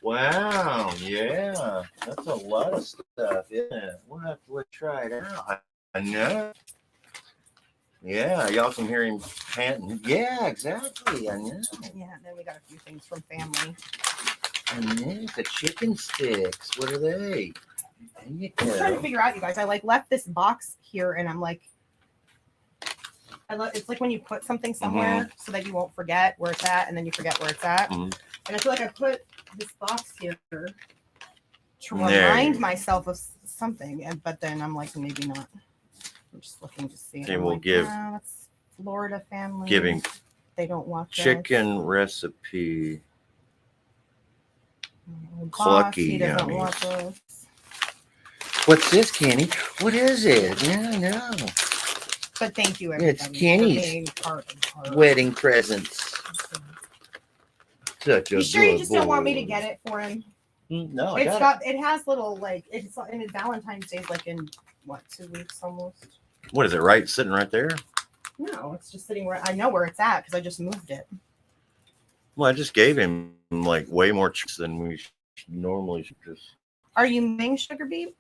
Wow! Yeah, that's a lot of stuff, isn't it? We'll have to try it out. I know. Yeah, y'all can hear him panting. Yeah, exactly. I know. Yeah, and then we got a few things from family. And then the chicken sticks. What are they? There you I'm trying to go. figure out, you guys. I like left this box here, and I'm like, it's like when you put something somewhere so that you won't forget where it's at, and then you forget where it's at. Mhm. And I feel like I put this box here to There remind you- myself of something, but then I'm like, maybe not. I'm just looking to see. Okay, I'm we'll like, give- no, that's Florida family. Giving They don't watch chicken us. recipe. Boss, he Clucky doesn't yummies. watch us. What's this, Kenny? What is it? Yeah, I know. But thank you, It's everybody, Kenny's for being part of our wedding presents. Such a You sure you good just don't want me to boy. get it for him? No, I It's got got it has little like it's in Valentine's Day's like in what 2 weeks almost. it. What is it? Right, sitting right there. No, it's just sitting where I know where it's at because I just moved it. Well, I just gave him like way more chicks than we normally should just. Are you Ming Sugar Beet?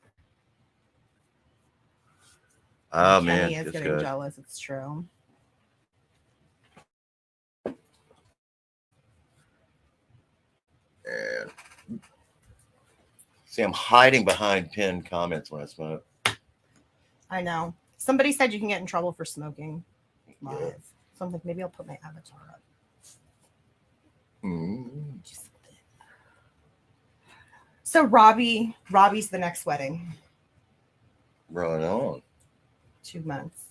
Oh Kenny man, is it's getting good. jealous. It's true. And see, I'm hiding behind pinned comments when I smoke. I know. Somebody said you can get in trouble for smoking live. Yeah. So I'm like, maybe I'll put my avatar up. Mm. So Robbie's the next wedding. Right on. 2 months.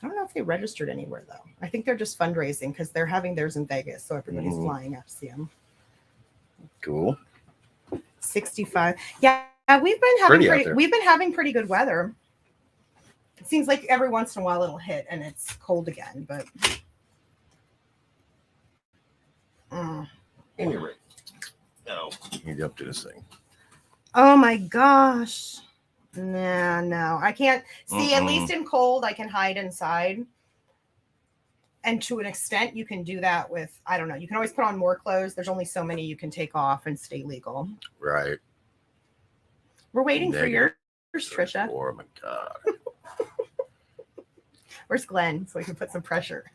I don't know if they registered anywhere though. I think they're just fundraising because they're having theirs in Vegas, so everybody's flying out to see them. Cool. 65. Yeah, we've been having pretty good weather. It seems like every once in a while it'll hit and it's cold again, but Anyway, no, you jumped to this thing. oh my gosh. No, I can't see. At least in cold, I can hide inside. And to an extent, you can do that with, I don't know, you can always put on more clothes. There's only so many you can take off and stay legal. Right. We're waiting for yours, Trisha. Oh my God. Where's Glenn? So we can put some pressure.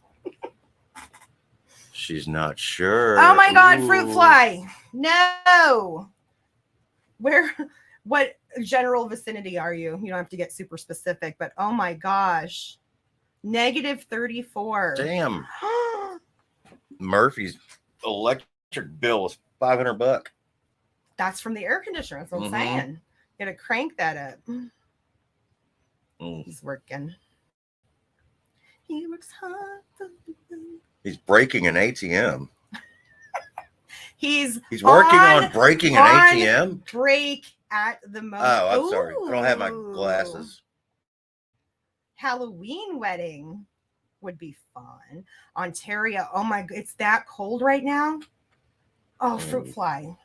She's not sure. Oh my God, Ooh. fruit fly. No. What general vicinity are you? You don't have to get super specific, but oh my gosh. -34. Damn. Murphy's electric bill is $500. That's from the air conditioner. That's what I'm saying. Gotta crank that up. He's working. He works hard. He's breaking an ATM. He's working on breaking an ATM. Break at the moment. Oh, I'm sorry. I don't have my glasses. Halloween wedding would be fun. Ontario. Oh my, it's that cold right now. Oh, fruit fly.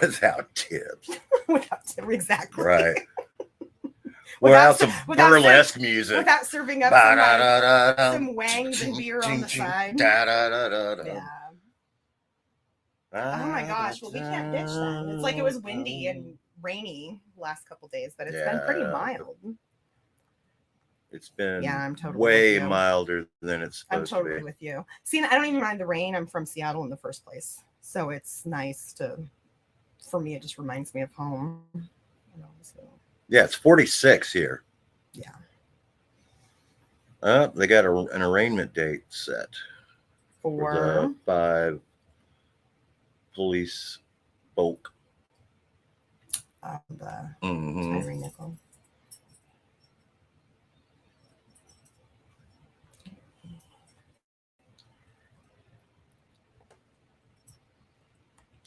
Without tips. Without tips, exactly. Right. Without some burlesque music. Without serving up some wangs and beer on the side. Yeah. Oh my gosh. Well, we can't ditch then. It's like it was windy and rainy last couple days, but it's been pretty mild. It's been I'm totally way milder than it's supposed to be. I'm totally with you. See, I don't even mind the rain. I'm from Seattle in the first place. So it's nice for me, it just reminds me of home. Yeah, it's 46 here. Yeah. They got an arraignment date set for the 5 police folk. Tyree Nickel.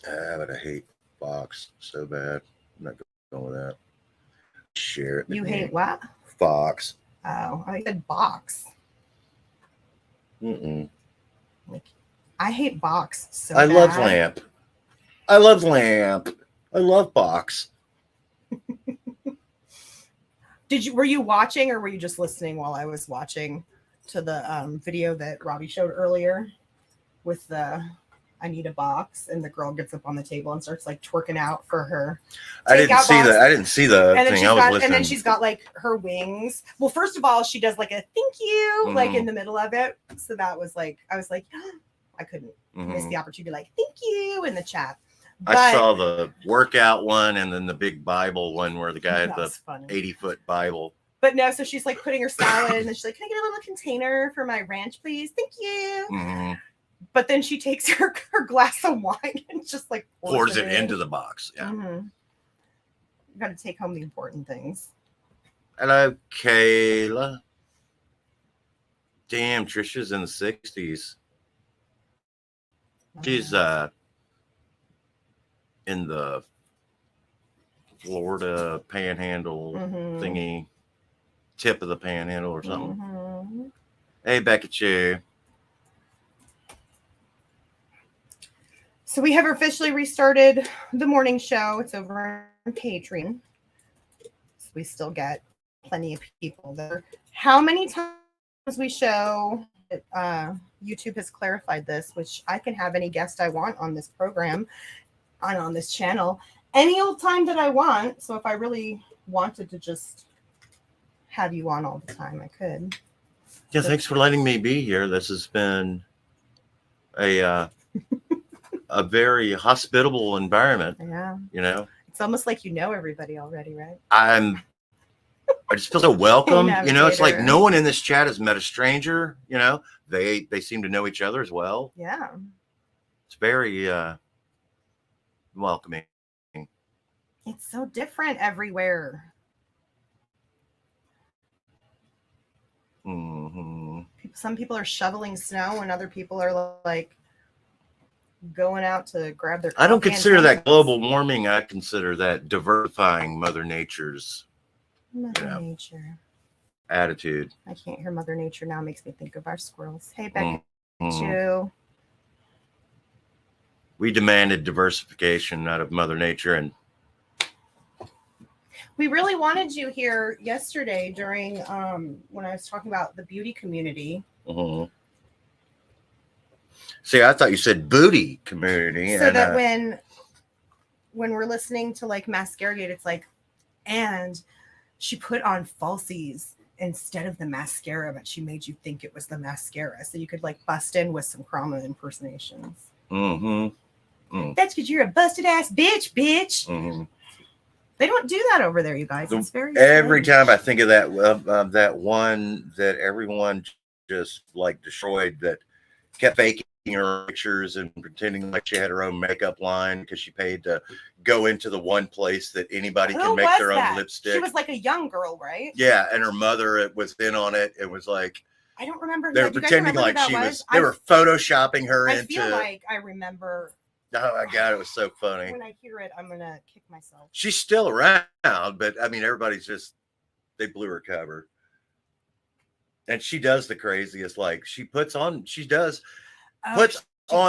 But I hate Fox so bad. I'm not going with that. Share it. You hate what? Fox. Oh, I said box. Mm-mm. I hate box so I bad. love Lamp. I love Lamp. I love Box. Were you watching or were you just listening while I was watching to the video that Robbie showed earlier with the I need a box. And the girl gets up on the table and starts like twerking out for her. I didn't see box. that. I didn't see the And then thing. she's I was got, listening. and then she's got like her wings. Well, first of all, she does like a thank you, like in the middle of it. So that was like, I was like, I couldn't miss the opportunity to be like, thank you in the chat. But I saw the workout one and then the big Bible one where the guy had the funny. 80-foot Bible. But no, so she's like putting her salad and then she's like, can I get a little container for my ranch, please? Thank you. But then she takes her glass of wine and just like pours it into the box. Yeah. You got to take home the important things. Hello, Kayla. Damn, Trisha's in the 60s. She's in the Florida panhandle thingy, tip of the panhandle or something. Hey, back at you. So we have officially restarted the morning show. It's over on Patreon. So we still get plenty of people there. How many times we show? YouTube has clarified this, which I can have any guest I want on this program, on this channel, any old time that I want. So if I really wanted to just have you on all the time, I could. Yeah, thanks for letting me be here. This has been a very hospitable environment. Yeah. You know, it's almost like you know everybody already, right? I just feel so welcome. You know, it's like no one in this chat has met a stranger. You know, they seem to know each other as well. Yeah. It's very welcoming. It's so different everywhere. Some people are shoveling snow and other people are like going out to grab their I don't consider that global warming. I consider that diversifying Mother Nature's nature attitude. I can't hear Mother Nature now. Makes me think of our squirrels. Hey, back at you. We demanded diversification out of Mother Nature, and we really wanted you here yesterday during when I was talking about the beauty community. See, I thought you said booty community. So that when we're listening to like Mascaragate, it's like, and she put on falsies instead of the mascara, but she made you think it was the mascara. So you could like bust in with some Krama impersonations. That's because you're a busted ass bitch. They don't do that over there, you guys. It's very every strange. time I think of that that one that everyone just like destroyed, that kept faking her pictures and pretending like she had her own makeup line because she paid to go into the one place that anybody can make their own lipstick. She was like a young girl, right? Yeah, and her mother was in on it. It was like, I don't remember. They were pretending like she was. They were photoshopping her into. I feel like I remember. Oh my God, it was so funny. When I hear it, I'm gonna kick myself. She's still around, but I mean, everybody's just, they blew her cover. And she does the craziest, like puts on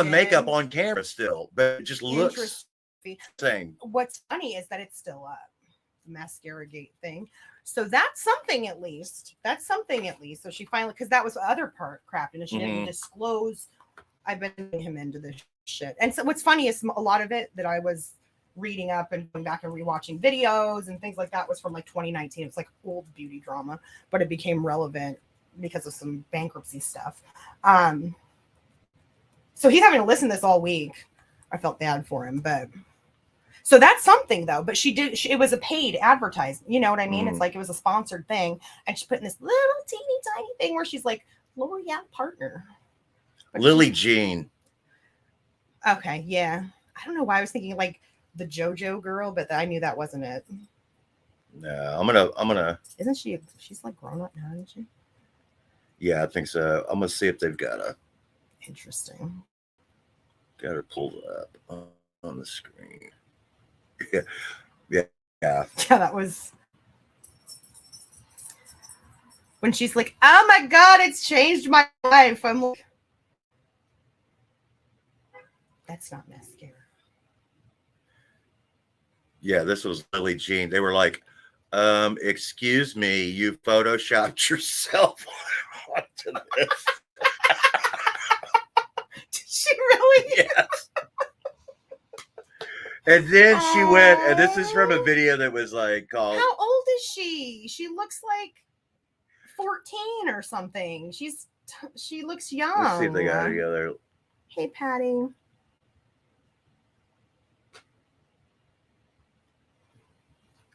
makeup on camera still, but it just looks same. What's funny is that it's still up, the mascara gate thing. So that's something at least. So she finally, because that was the other part crap, and she didn't disclose. I've been getting him into this shit. And so what's funny is a lot of it that I was reading up and going back and rewatching videos and things like that was from like 2019. It's like old beauty drama, but it became relevant because of some bankruptcy stuff. So he's having to listen to this all week. I felt bad for him, but so that's something though. But it was a paid advertisement. You know what I mean? It's like it was a sponsored thing, and she's putting this little teeny tiny thing where she's like L'Oreal partner. But Lily Jean. Okay, yeah. I don't know why I was thinking like the JoJo girl, but I knew that wasn't it. No, I'm gonna. Isn't she? She's like grown up now, isn't she? Yeah, I think so. I'm gonna see if they've got a. Interesting. Got her pulled up on the screen. Yeah. Yeah, that was when she's like, "Oh my God, it's changed my life." I'm like, that's not mascara. Yeah, this was Lily Jean. They were like, excuse me, you photoshopped yourself onto this. Did She really? Yes. And then she went, and this is from a video that was like called. How old is she? She looks like 14 or something. She looks young. Let's see if they got it together. Hey, Patty.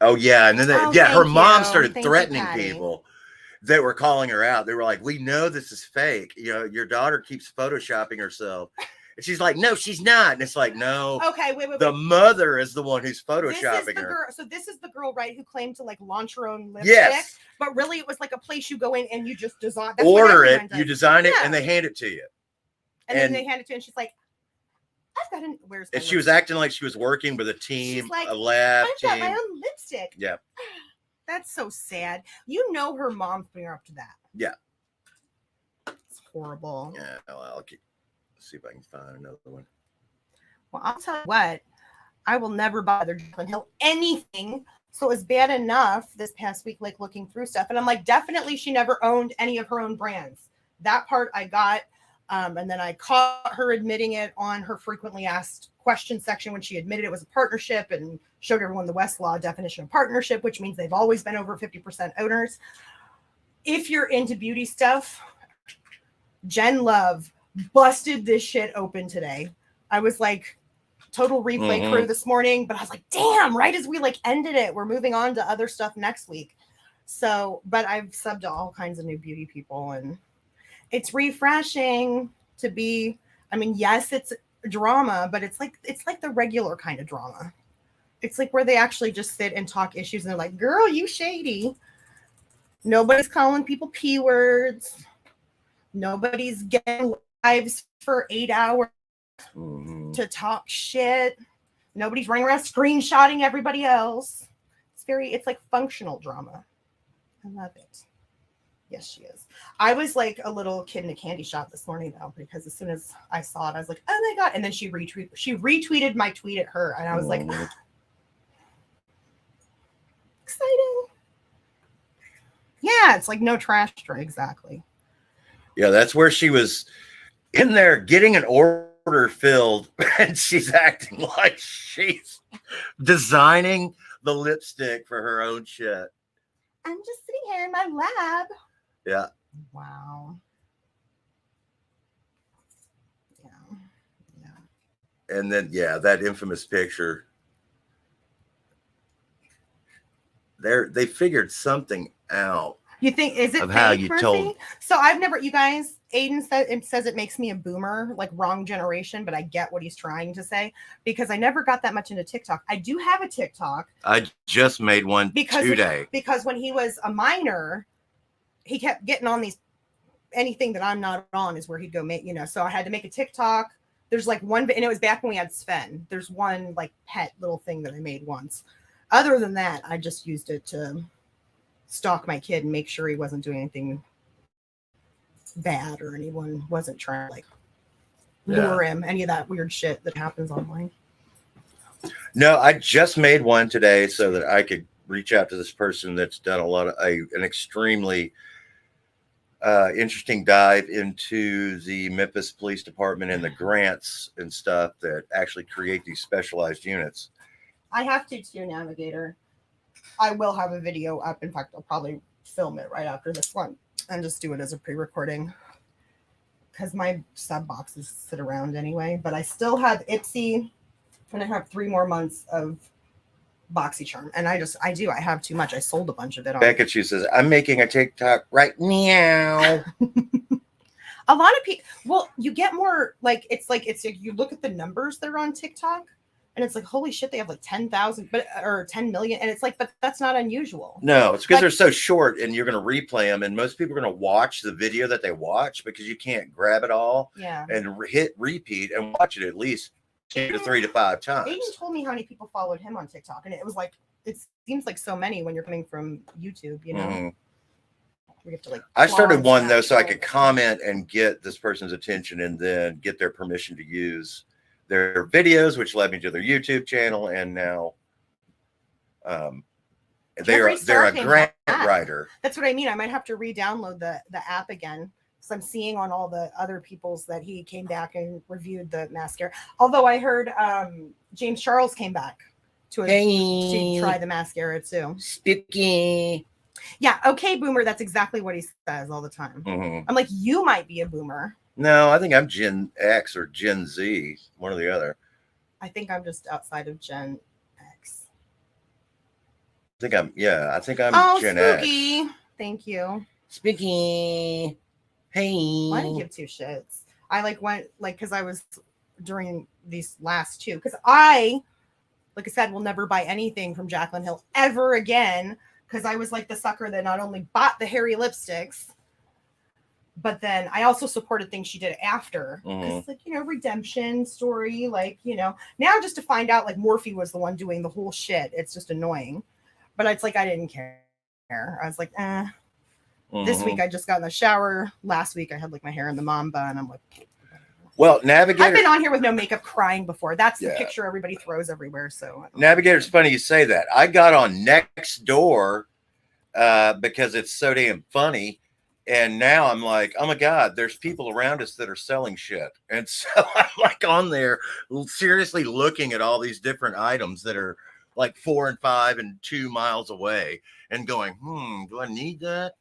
Oh yeah, and then her thank mom you. started Thank you, threatening Patty. people that were calling her out. They were like, "We know this is fake. You know, your daughter keeps photoshopping herself." And she's like, "No, she's not." And it's like, "No, Okay, wait. the mother is the one who's photoshopping This is the her." girl. So this is the girl, right, who claimed to like launch her own lipstick. Yes. But really, it was like a place you go in and you just design. That's Order it, does. you design it, Yeah. and they hand it to you. And then they hand it to her, and she's like, "I've got an where's my And she was acting like she was working with a team, like, a lab I've team. got my own lipstick." Yeah. That's so sad. You know her mom putting her up to that. Yeah. It's horrible. Yeah. Well, I'll see if I can find another one. Well, I'll tell you what, I will never bother Jaclyn Hill anything. So it was bad enough this past week, like looking through stuff. And I'm like, definitely she never owned any of her own brands. That part I got. And then I caught her admitting it on her frequently asked questions section when she admitted it was a partnership and showed everyone the Westlaw definition of partnership, which means they've always been over 50% owners. If you're into beauty stuff, Jen Love busted this shit open today. I was like, total replay crew this morning, but I was like, damn, right as we like ended it, we're moving on to other stuff next week. So, but I've subbed to all kinds of new beauty people, and it's refreshing to be, I mean, yes, it's drama, but it's like the regular kind of drama. It's like where they actually just sit and talk issues and they're like, girl, you shady. Nobody's calling people P words. Nobody's getting lives for 8 hours to talk shit. Nobody's running around screenshotting everybody else. It's like functional drama. I love it. Yes, she is. I was like a little kid in a candy shop this morning though, because as soon as I saw it, I was like, oh my God. And then she retweeted my tweet at her. And I was like, exciting. Yeah, it's like no trash tray. Exactly. Yeah, that's where she was in there getting an order filled, and she's acting like she's designing the lipstick for her own shit. I'm just sitting here in my lab. Yeah. Wow. Yeah. And then, that infamous picture. They figured something out. You think, is it of fake, how you Murphy? told? So I've never, you guys, Aiden says it makes me a boomer, like wrong generation, but I get what he's trying to say because I never got that much into TikTok. I do have a TikTok. I just made one today. Because when he was a minor, he kept getting on these, anything that I'm not on is where he'd go make, so I had to make a TikTok. There's like one, and it was back when we had Sven. There's one like pet little thing that I made once. Other than that, I just used it to stalk my kid and make sure he wasn't doing anything bad or anyone wasn't trying to like lure him, any of that weird shit that happens online. No, I just made one today so that I could reach out to this person that's done a lot of an extremely interesting dive into the Memphis Police Department and the grants and stuff that actually create these specialized units. I have to too, Navigator. I will have a video up. In fact, I'll probably film it right after this one and just do it as a pre-recording because my sub boxes sit around anyway. But I still have Ipsy and I have 3 more months of BoxyCharm. And I have too much. I sold a bunch of it. Becca, she says, I'm making a TikTok right now. A lot of people, well, you get more like you look at the numbers that are on TikTok. And it's like, holy shit, they have like 10,000, or 10 million. And it's like, but that's not unusual. No, it's because they're so short and you're going to replay them. And most people are going to watch the video that they watch because you can't grab it all and hit repeat and watch it at least 2 to 3 to 5 times. Aiden told me how many people followed him on TikTok. And it was like, it seems like so many when you're coming from YouTube, We have to like. I started one though, so I could comment and get this person's attention and then get their permission to use their videos, which led me to their YouTube channel, and now they're a grant writer. That's what I mean. I might have to re-download the app again So I'm seeing on all the other people's that he came back and reviewed the mascara. Although I heard James Charles came back to try the mascara too. Spooky. Yeah, okay, boomer. That's exactly what he says all the time. Mm-hmm. I'm like, you might be a boomer. No, I think I'm Gen X or Gen Z, one or the other. I think I'm just outside of Gen X. I think I'm Gen spooky. X. Thank you. Spooky. Hey. Well, I didn't give two shits. I went because I was during these last two because like I said, will never buy anything from Jaclyn Hill ever again because I was like the sucker that not only bought the hairy lipsticks, but then I also supported things she did after. Because redemption story, now just to find out Morphe was the one doing the whole shit. It's just annoying. But it's I didn't care. I was like, eh. This week I just got in the shower. Last week I had my hair in the mom bun. I'm like, well, Navigator. I've been on here with no makeup crying before. That's the picture everybody throws everywhere. So Navigator's funny you say that. I got on Nextdoor because it's so damn funny. And now I'm like, oh my God, there's people around us that are selling shit. And so I'm on there seriously looking at all these different items that are 4 and 5 and 2 miles away and going, do I need that?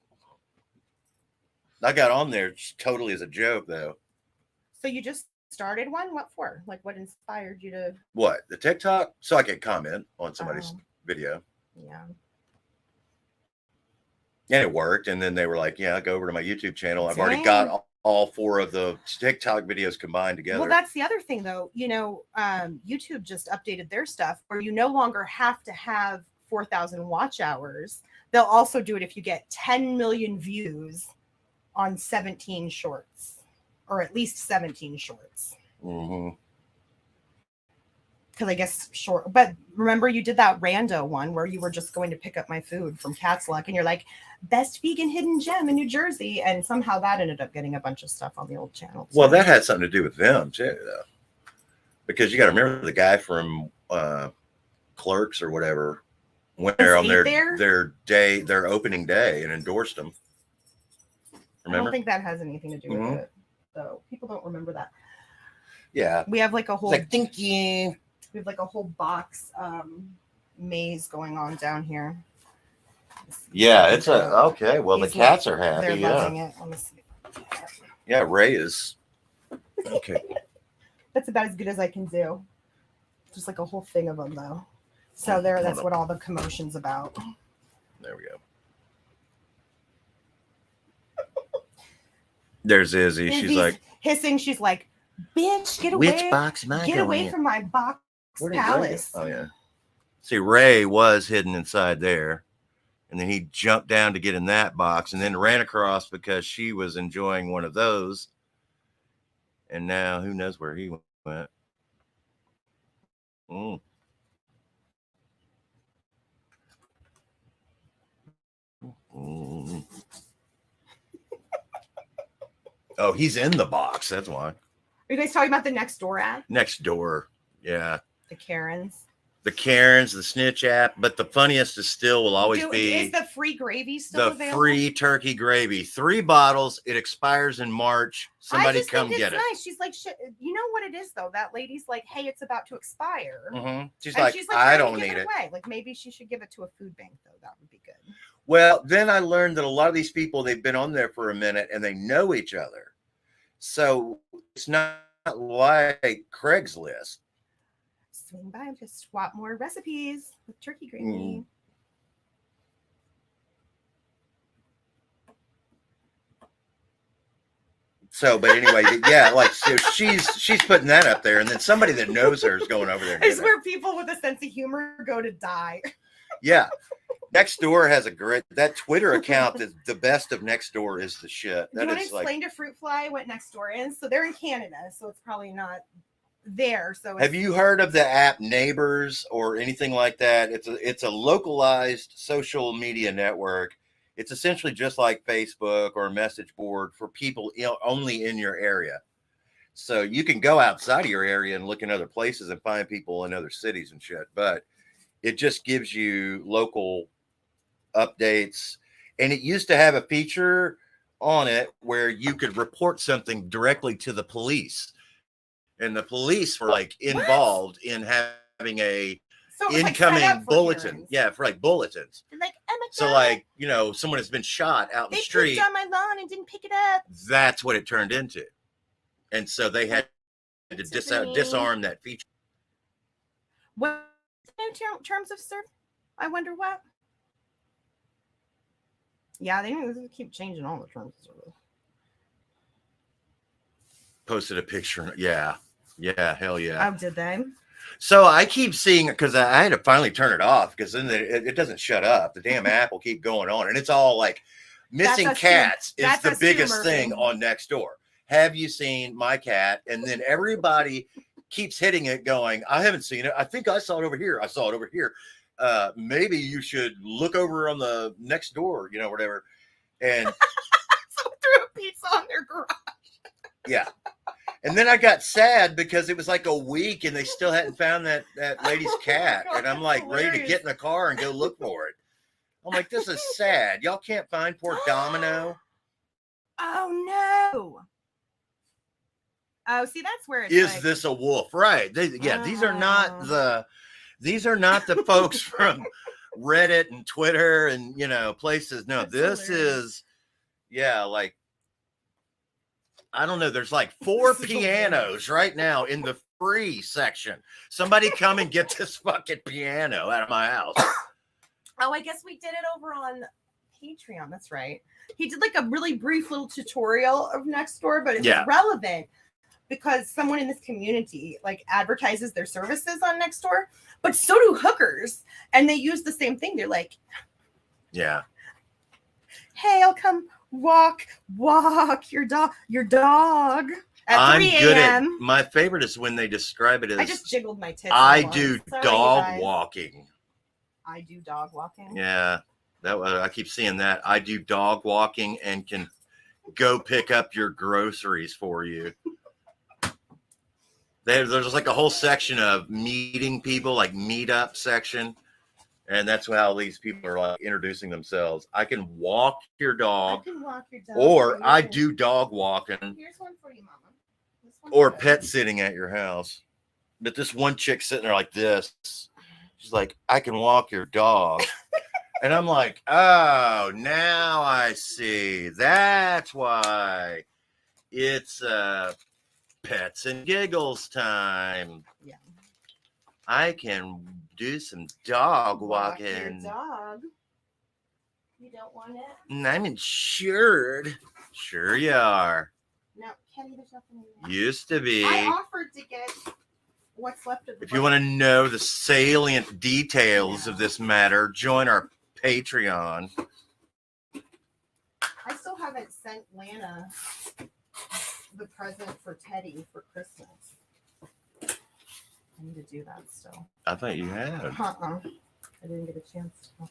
I got on there totally as a joke though. So you just started one? What for? What inspired you to? What? The TikTok? So I could comment on somebody's video. Yeah. And it worked. And then they were like, yeah, go over to my YouTube channel. I've already got all 4 of the TikTok videos combined together. Well, that's the other thing though. YouTube just updated their stuff where you no longer have to have 4,000 watch hours. They'll also do it if you get 10 million views on 17 shorts. Or at least 17 shorts. Because I guess short. But remember, you did that rando one where you were just going to pick up my food from Cat's Luck, and you're like, best vegan hidden gem in New Jersey, and somehow that ended up getting a bunch of stuff on the old channel. Well, that had something to do with them too, though, because you got to remember the guy from Clerks or whatever went there on their opening day and endorsed them. Remember? I don't think that has anything to do with it. So people don't remember that. Yeah. We have a whole thank you. We have a whole box maze going on down here. Yeah, it's okay. Well, the cats are happy. They're loving it. Let me see. Yeah, Ray is okay. That's about as good as I can do. Just a whole thing of them though. So that's what all the commotion's about. There we go. There's Izzy. She's hissing. She's like, bitch, get away. Which box am I Get away from my box palace. Oh, yeah. See, Ray was hidden inside there. And then he jumped down to get in that box and then ran across because she was enjoying one of those. And now who knows where he went. Oh, he's in the box. That's why. Are you guys talking about the Nextdoor app? Nextdoor. Yeah. The Karens. The Karens, the snitch app. But the funniest will always be. Is the free gravy still available? The free turkey gravy. 3 bottles. It expires in March. Somebody come get it. Nice. She's like, shit. You know what it is, though? That lady's like, hey, it's about to expire. She's like, I don't need it. Maybe she should give it to a food bank, though. That would be good. Well, then I learned that a lot of these people, they've been on there for a minute and they know each other. So it's not like Craigslist. Swing by and just swap more recipes with turkey gravy. So, but anyway, yeah, so she's putting that up there, and then somebody that knows her is going over there. It's where people with a sense of humor go to die. Yeah. Nextdoor has that Twitter account is the best of Nextdoor is the shit. Do you want to explain to Fruit Fly what Nextdoor is? So they're in Canada, so it's probably not there. So have you heard of the app Neighbors or anything like that? It's a localized social media network. It's essentially just like Facebook or a message board for people only in your area. So you can go outside of your area and look in other places and find people in other cities and shit. But it just gives you local updates. And it used to have a feature on it where you could report something directly to the police, and the police were like involved in having a So it was like set incoming up for bulletin. hearings. Yeah, for like bulletins. They're like, oh my So God, like, you know, someone has been shot out in they the street. pooped on my lawn and didn't pick it up. That's what it turned into. And so they had to disarm that feature. What new terms of service? I wonder what. Yeah, they keep changing all the terms of service. Posted a picture. Yeah. Yeah. Hell yeah. Oh, did they? So I keep seeing, because I had to finally turn it off because then it doesn't shut up. The damn app will keep going on. And it's all like missing cats is the biggest thing on Nextdoor. Have you seen my cat? And then everybody keeps hitting it going, I haven't seen it. I think I saw it over here. I saw it over here. Maybe you should look over on the next door, you know, whatever. And someone threw a pizza on their garage. Yeah. And then I got sad because it was like a week and they still hadn't found that lady's cat. God, and I'm like ready to hilarious. get in the car and go look for it. I'm like, this is sad. Y'all can't find poor Domino. Oh no. Oh, see, that's where it's Is like, this a wolf? Right. These are not the folks from Reddit and Twitter and, you know, places. No, That's this hilarious. is, like, I don't know. There's like 4 This is pianos right now in the free section. Somebody come and get this fucking piano out of my house. Oh, I guess we did it over on Patreon. That's right. He did like a really brief little tutorial of Nextdoor, but it was relevant because someone in this community like advertises their services on Nextdoor, but so do hookers, and they use the same thing. They're like, Yeah. "Hey, I'll come walk your dog at I'm 3 good at, a.m." my favorite is when they describe it as I just jiggled my tits. I once. do Sorry, dog you guys. walking. I do dog walking. Yeah. That I keep seeing that. I do dog walking and can go pick up your groceries for you. There's like a whole section of meeting people, like meetup section. And that's how these people are like introducing themselves. I can walk your dog, I can walk your dog. or I do dog walking, Here's one for you, Mama. This one's or good. pet sitting at your house. But this one chick sitting there like this, she's like, I can walk your dog. And I'm like, oh, now I see. That's why it's pets and giggles time. Yeah. I can do some dog Walk your walking. dog. You don't want it? And I'm insured. Sure you are. No, Kenny, there's nothing in there. Used to be. I offered to get what's left of the If you want to know the salient details of this matter, join our Patreon. I still haven't sent Lana the present for Teddy for Christmas. I need to do that still. I thought you had. I didn't get a chance to.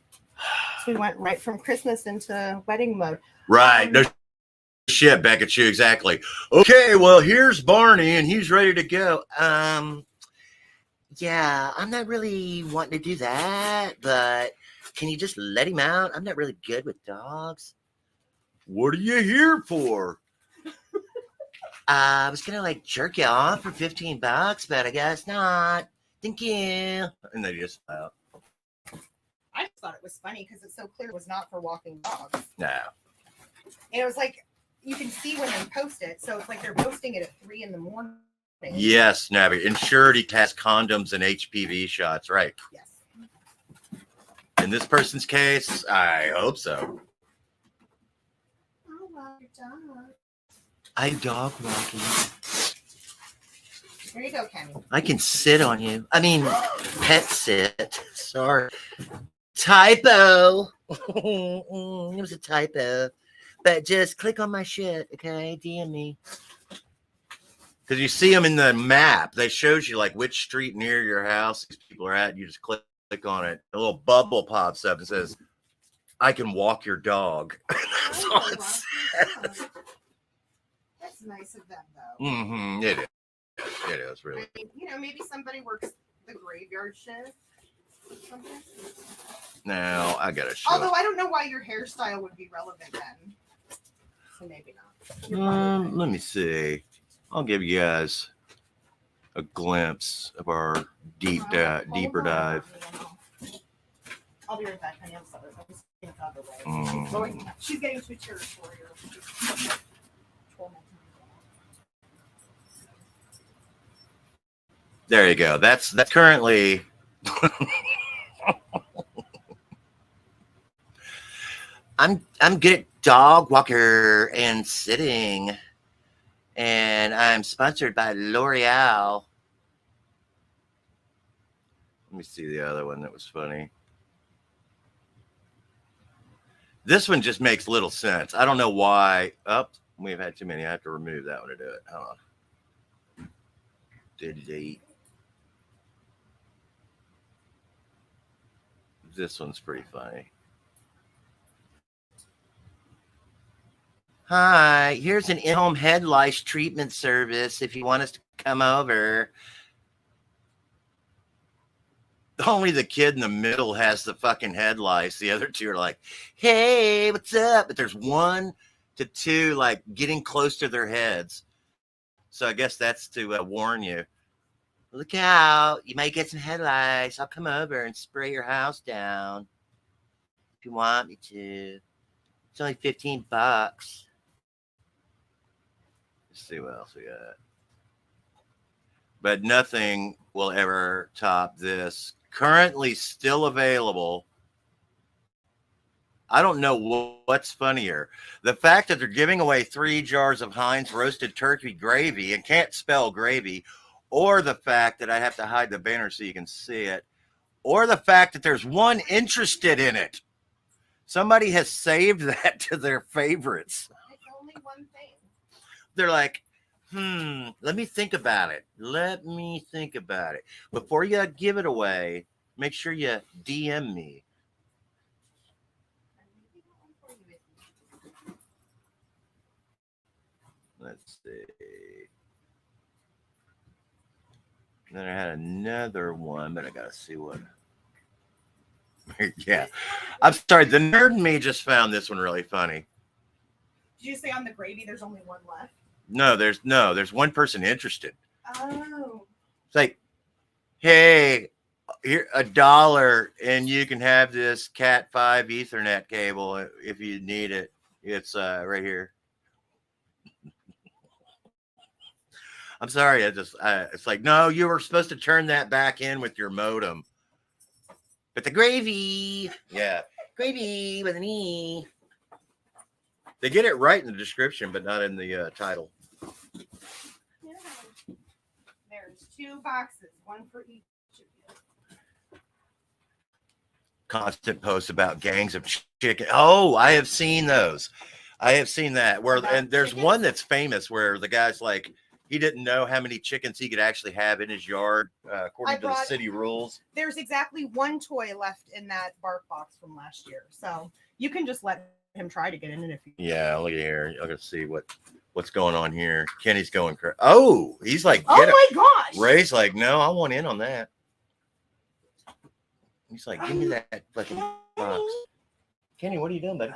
So we went right from Christmas into wedding mode. Right. No shit, back at you. Exactly. Okay, well, here's Barney, and he's ready to go. Yeah, I'm not really wanting to do that, but can you just let him out? I'm not really good with dogs. What are you here for? I was gonna like jerk you off for $15, but I guess not. Thank you. And they just out. I just thought it was funny because it's so clear it was not for walking dogs. No. And it was like, you can see when they post it. So it's like they're posting it at 3 a.m. Yes, Nabby. Insured has condoms and HPV shots, right? Yes. In this person's case, I hope so. Oh, wow, your dog. I dog walking. There you go, Kenny. I can sit on you. I mean, pet sit. Sorry. Typo. It was a typo. But just click on my shit, okay? DM me. Because you see them in the map. They shows you like which street near your house these people are at. You just click on it. A little bubble pops up and says, I can walk your dog. That's all it says. That's nice of them, though. Mm-hmm. It is. It is, really. I mean, you know, maybe somebody works the graveyard shift or something. Now, I got to show. Although I don't know why your hairstyle would be relevant then. so maybe not. You're probably right. Let me see. I'll give you guys a glimpse of our deeper Hold on. dive. I'll be right back, honey. I'm sorry. I'm just getting the other way. She's getting 2 chairs for you. There you go. That's currently. I'm good at dog walker and sitting, and I'm sponsored by L'Oreal. Let me see the other one that was funny. This one just makes little sense. I don't know why. We've had too many. I have to remove that one to do it. Hold on. Delete. This one's pretty funny. Hi, here's an in-home head lice treatment service if you want us to come over. Only the kid in the middle has the fucking head lice. The other two are like, hey, what's up? But there's 1 to 2 like getting close to their heads. So I guess that's to warn you. Look out, you might get some head lice. I'll come over and spray your house down if you want me to. It's only $15. Let's see what else we got. But nothing will ever top this. Currently still available. I don't know what's funnier. The fact that they're giving away 3 jars of Heinz roasted turkey gravy and can't spell gravy, or the fact that I have to hide the banner so you can see it, or the fact that there's one interested in it. Somebody has saved that to their favorites. It's only one thing. They're like, let me think about it. Let me think about it. Before you give it away, make sure you DM me. Let's see. Then I had another one, but I got to see what. Yeah. I'm sorry. The nerd in me just found this one really funny. Did you say on the gravy there's only one left? No, there's one person interested. Oh. It's like, hey, here $1 and you can have this Cat 5 Ethernet cable if you need it. It's right here. I'm sorry, it's like, no, you were supposed to turn that back in with your modem. But the gravy, yeah, gravy with an E. They get it right in the description, but not in the title. Yeah. There's 2 boxes, 1 for each of you. Constant posts about gangs of chicken. Oh, I have seen those. I have seen that. And there's chickens? One that's famous where the guy's like, he didn't know how many chickens he could actually have in his yard, according to the city rules. There's exactly 1 toy left in that bark box from last year. So you can just let him try to get in it if you. Yeah, look at here. I'm gonna see what's going on here. Kenny's going crazy. Oh, he's like, oh my gosh. Ray's like, no, I want in on that. He's like, give me that fucking box. Kenny, what are you doing, buddy?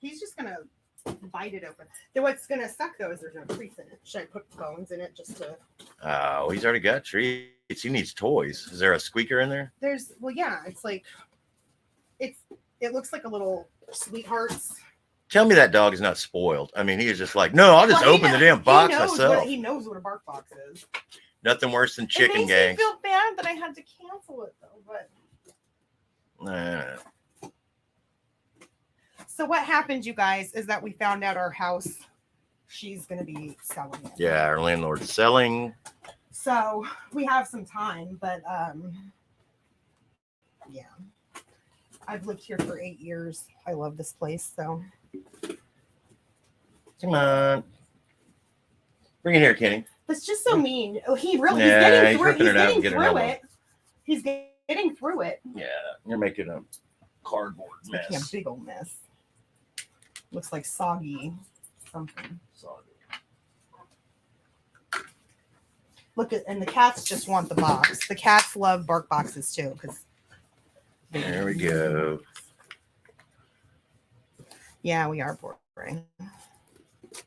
He's just gonna bite it open. Then what's gonna suck though is there's no treats in it. Should I put bones in it just to? Oh, he's already got treats. He needs toys. Is there a squeaker in there? Well, yeah. It's like, it looks like a little sweethearts. Tell me that dog is not spoiled. I mean, he is just like, no, I'll just open the damn box myself. He knows what a bark box is. Nothing worse than chicken gangs. It makes me feel bad that I had to cancel it though, but. So what happened, you guys, is that we found out our house, she's going to be selling it. Yeah, our landlord's selling. So we have some time, but yeah. I've lived here for 8 years. I love this place, so. Come on. Bring it here, Kenny. That's just so mean. Oh, he's getting through it. He's getting through it. Yeah, you're making a cardboard mess. Making a big old mess. Looks like soggy something. Soggy. Look at, and the cats just want the box. The cats love bark boxes too, because there we go. Yeah, we are boring.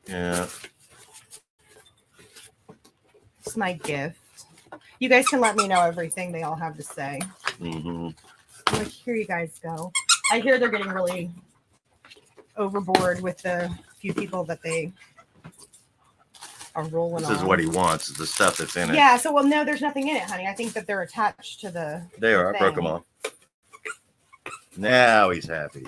Yeah. It's my gift. You guys can let me know everything they all have to say. Mm-hmm. I'm like, here you guys go. I hear they're getting really overboard with the few people that they are rolling This on. is what he wants. Is the stuff that's in it. Yeah. So, well, no, there's nothing in it, honey. I think that they're attached to the. They are. I broke thing. them off. Now he's happy.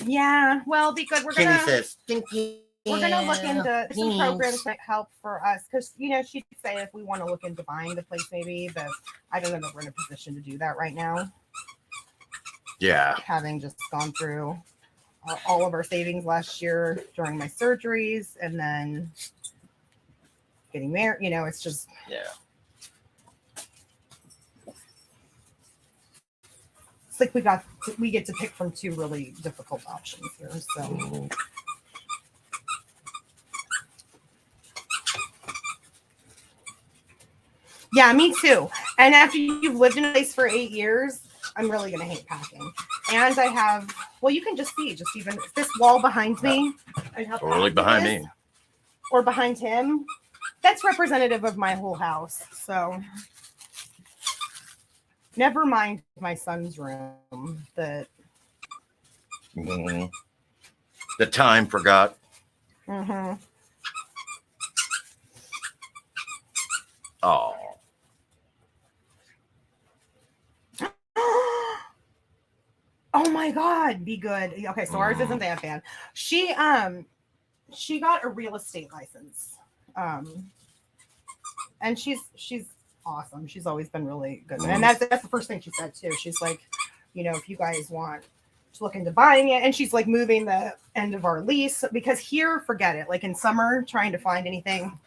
Yeah. Well, because we're Kenny gonna. says, "Stinky." We're gonna look into some Thanks. programs that help for us because she'd say if we want to look into buying the place, maybe, but I don't know that we're in a position to do that right now. Yeah. Having just gone through all of our savings last year during my surgeries and then getting married, it's just Yeah. it's like we get to pick from two really difficult options here. So. Mm-hmm. Yeah, me too. And after you've lived in a place for 8 years, I'm really gonna hate packing. And I have, well, you can just see, just even this wall behind me, and how Totally packed it behind is, me. or behind him. That's representative of my whole house. So, never mind my son's room. That. Mm-hmm. The time forgot. Mm-hmm. Oh. Oh my God, be good. Okay, so ours isn't that bad. She got a real estate license. And she's awesome. She's always been really good. And that's the first thing she said too. She's like, if you guys want to look into buying it, and she's like moving the end of our lease because here, forget it. Like in summer, trying to find anything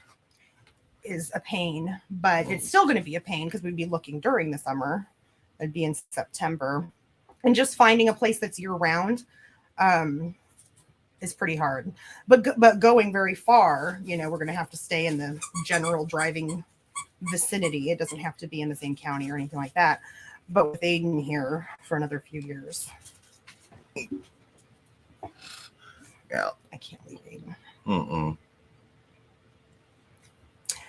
is a pain, but it's still going to be a pain because we'd be looking during the summer. It'd be in September. And just finding a place that's year round is pretty hard. But going very far, we're going to have to stay in the general driving vicinity. It doesn't have to be in the same county or anything like that. But with Aiden here for another few years. Yeah. I can't leave Aiden. Mm-mm.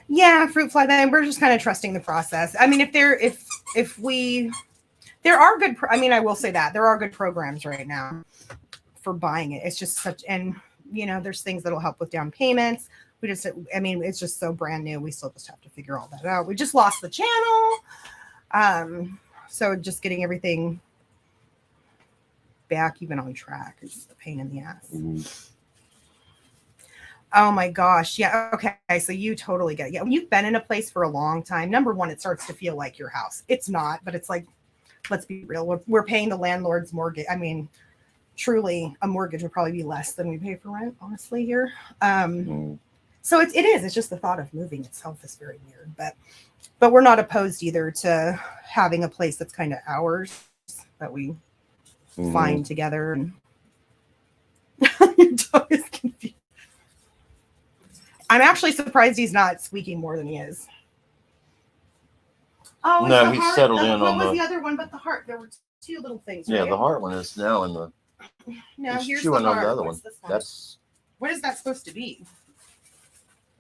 Yeah, fruit fly. Then we're just kind of trusting the process. I mean, there are good. I will say that there are good programs right now for buying it. It's just and there's things that'll help with down payments. It's just so brand new. We still just have to figure all that out. We just lost the channel, so just getting everything back even on track is just a pain in the ass. Mm-hmm. Oh my gosh. Yeah. Okay. So you totally get it. Yeah. When you've been in a place for a long time, number one, it starts to feel like your house. It's not, but it's like, let's be real. We're paying the landlord's mortgage. Truly a mortgage would probably be less than we pay for rent, honestly, here. So it is. It's just the thought of moving itself is very weird, but we're not opposed either to having a place that's kind of ours that we find together. And your dog is confused. I'm actually surprised he's not squeaking more than he is. Oh no, he's settled in what on was the other one but the heart? There were two little things. Yeah, right? the heart one is now in the. No, he's here's chewing the on heart. the other What's one. this one. That's. What is that supposed to be?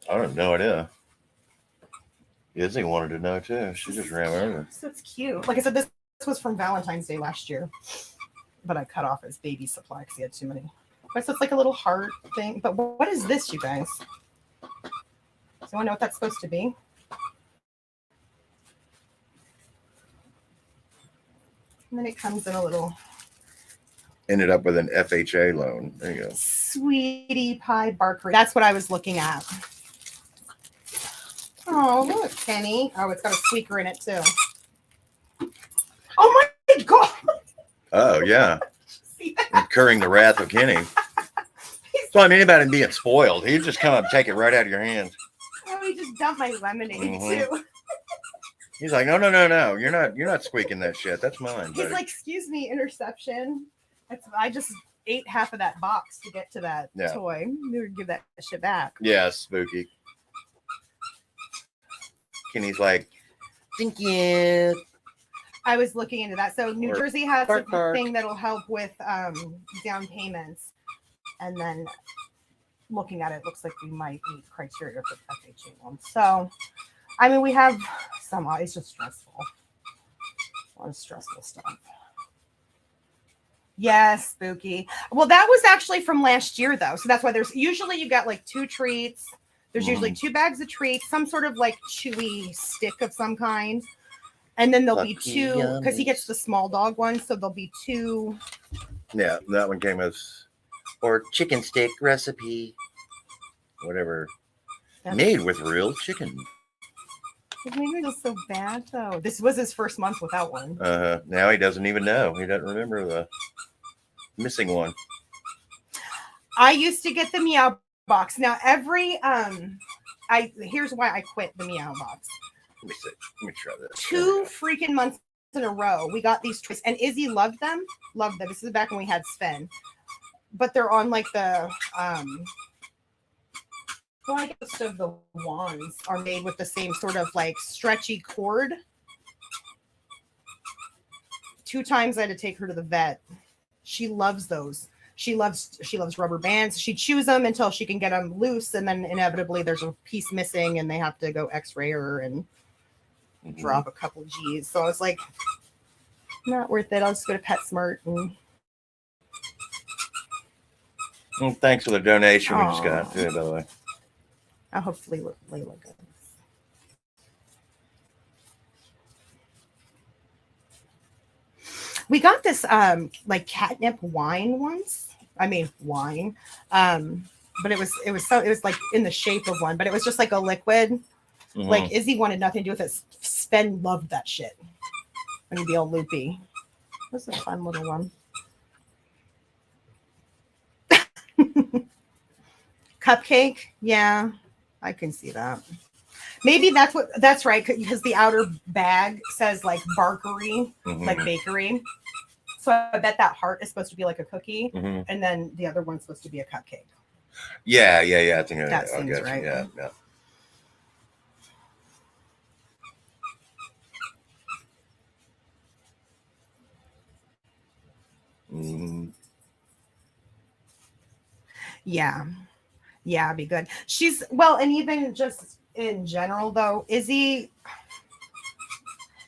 I have no idea. Izzy wanted to know too. She just ran over. So it's cute. Like I said, this was from Valentine's Day last year, but I cut off his baby supply because he had too many. But so it's like a little heart thing. But what is this, you guys? Does anyone know what that's supposed to be? And then it comes in a little. Ended up with an FHA loan. There you go. Sweetie pie barker. That's what I was looking at. Oh, look, Kenny. Oh, it's got a squeaker in it too. Oh my God. Oh yeah. See that? Incurring the wrath of Kenny. So about him being spoiled. He'd just come up and take it right out of your hands. Oh, he just dumped my lemonade too. He's like, no. You're not squeaking that shit. That's mine. He's buddy. like, excuse me, interception. I just ate half of that box to get to that toy. We would give that shit back. Yeah, spooky. Kenny's like, thank you. I was looking into that. So New Jersey has a Bark. thing that'll help with down payments, and then looking at it, looks like we might meet criteria for the FHA one. So, I mean, we have some. It's just stressful. A lot of stressful stuff. Yes, spooky. Well, that was actually from last year, though. So that's why there's usually you got like 2 treats. There's usually 2 bags of treats, some sort of like chewy stick of some kind. And then there'll be 2, because he gets the small dog one. So there'll be 2. Yeah, that one came as, or chicken stick recipe, whatever, made with real chicken. It made me feel so bad, though. This was his first month without one. Now he doesn't even know. He doesn't remember the missing one. I used to get the Meow box. Now every here's why I quit the Meow box. Let me see. Let me try this. 2 freaking months in a row, we got these treats, and Izzy loved them. Loved them. This is back when we had Sven, but they're on like the well, I guess most of the wands are made with the same sort of like stretchy cord. 2 times I had to take her to the vet. She loves those. She loves rubber bands. She chews them until she can get them loose, and then inevitably there's a piece missing, and they have to go X-ray her and drop a couple G's. So I was like, not worth it. I'll just go to PetSmart. And Well, thanks for the donation we just got, too, by the way. I'll hopefully Layla goes. We got this like catnip wine once. I mean wine. But it was like in the shape of one, but it was just like a liquid. Mm-hmm. Like Izzy wanted nothing to do with it. Sven loved that shit. And he'd be all loopy. This is a fun little one. Cupcake, yeah, I can see that. Maybe that's right, because the outer bag says like barkery, like bakery. So I bet that heart is supposed to be like a cookie, and then the other one's supposed to be a cupcake. Yeah. I think that seems right. Yeah. Mm-hmm. Yeah, it'd be good. She's well, and even just in general though, Izzy,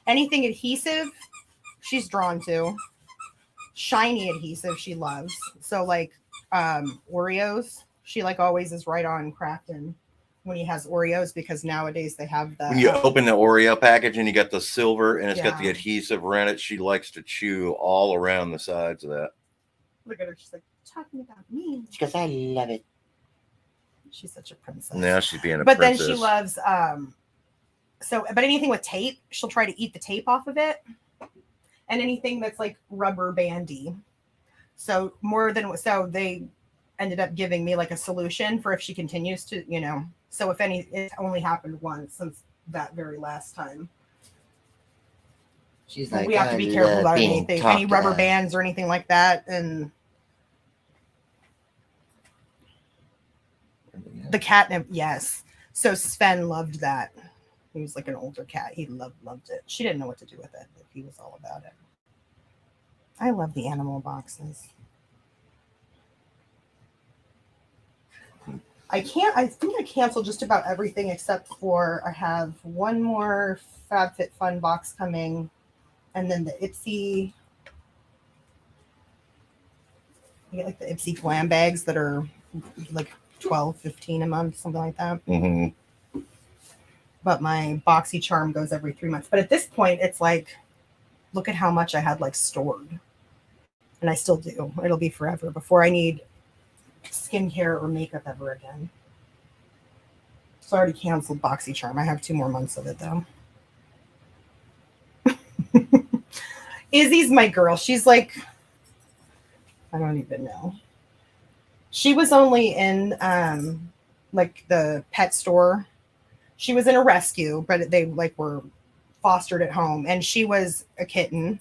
anything adhesive, she's drawn to. Shiny adhesive, she loves. So like Oreos, she like always is right on Crafton when he has Oreos, because nowadays they have the when you open the Oreo package and you got the silver and it's got the Yeah. adhesive around it, she likes to chew all around the sides of that. Look at her, she's like talking about me. Because I love it. She's such a princess. Now she's being a but princess. then she loves but anything with tape, she'll try to eat the tape off of it. And anything that's like rubber bandy. So they ended up giving me like a solution for if she continues to, so if it only happened once since that very last time. She's like, we have to be careful about anything, any rubber bands or anything like that. And the catnip, yes. So Sven loved that. He was like an older cat. He loved it. She didn't know what to do with it, but he was all about it. I love the animal boxes. I think I canceled just about everything except for I have one more FabFitFun box coming, and then the Ipsy. I get like the Ipsy glam bags that are like $12-15 a month, something like that. Mm-hmm. But my BoxyCharm goes every 3 months. But at this point, it's like, look at how much I had like stored. And I still do. It'll be forever before I need skincare or makeup ever again. So I already canceled BoxyCharm. I have 2 more months of it though. Izzy's my girl. She's like, I don't even know. She was only in like the pet store. She was in a rescue, but they like were fostered at home, and she was a kitten.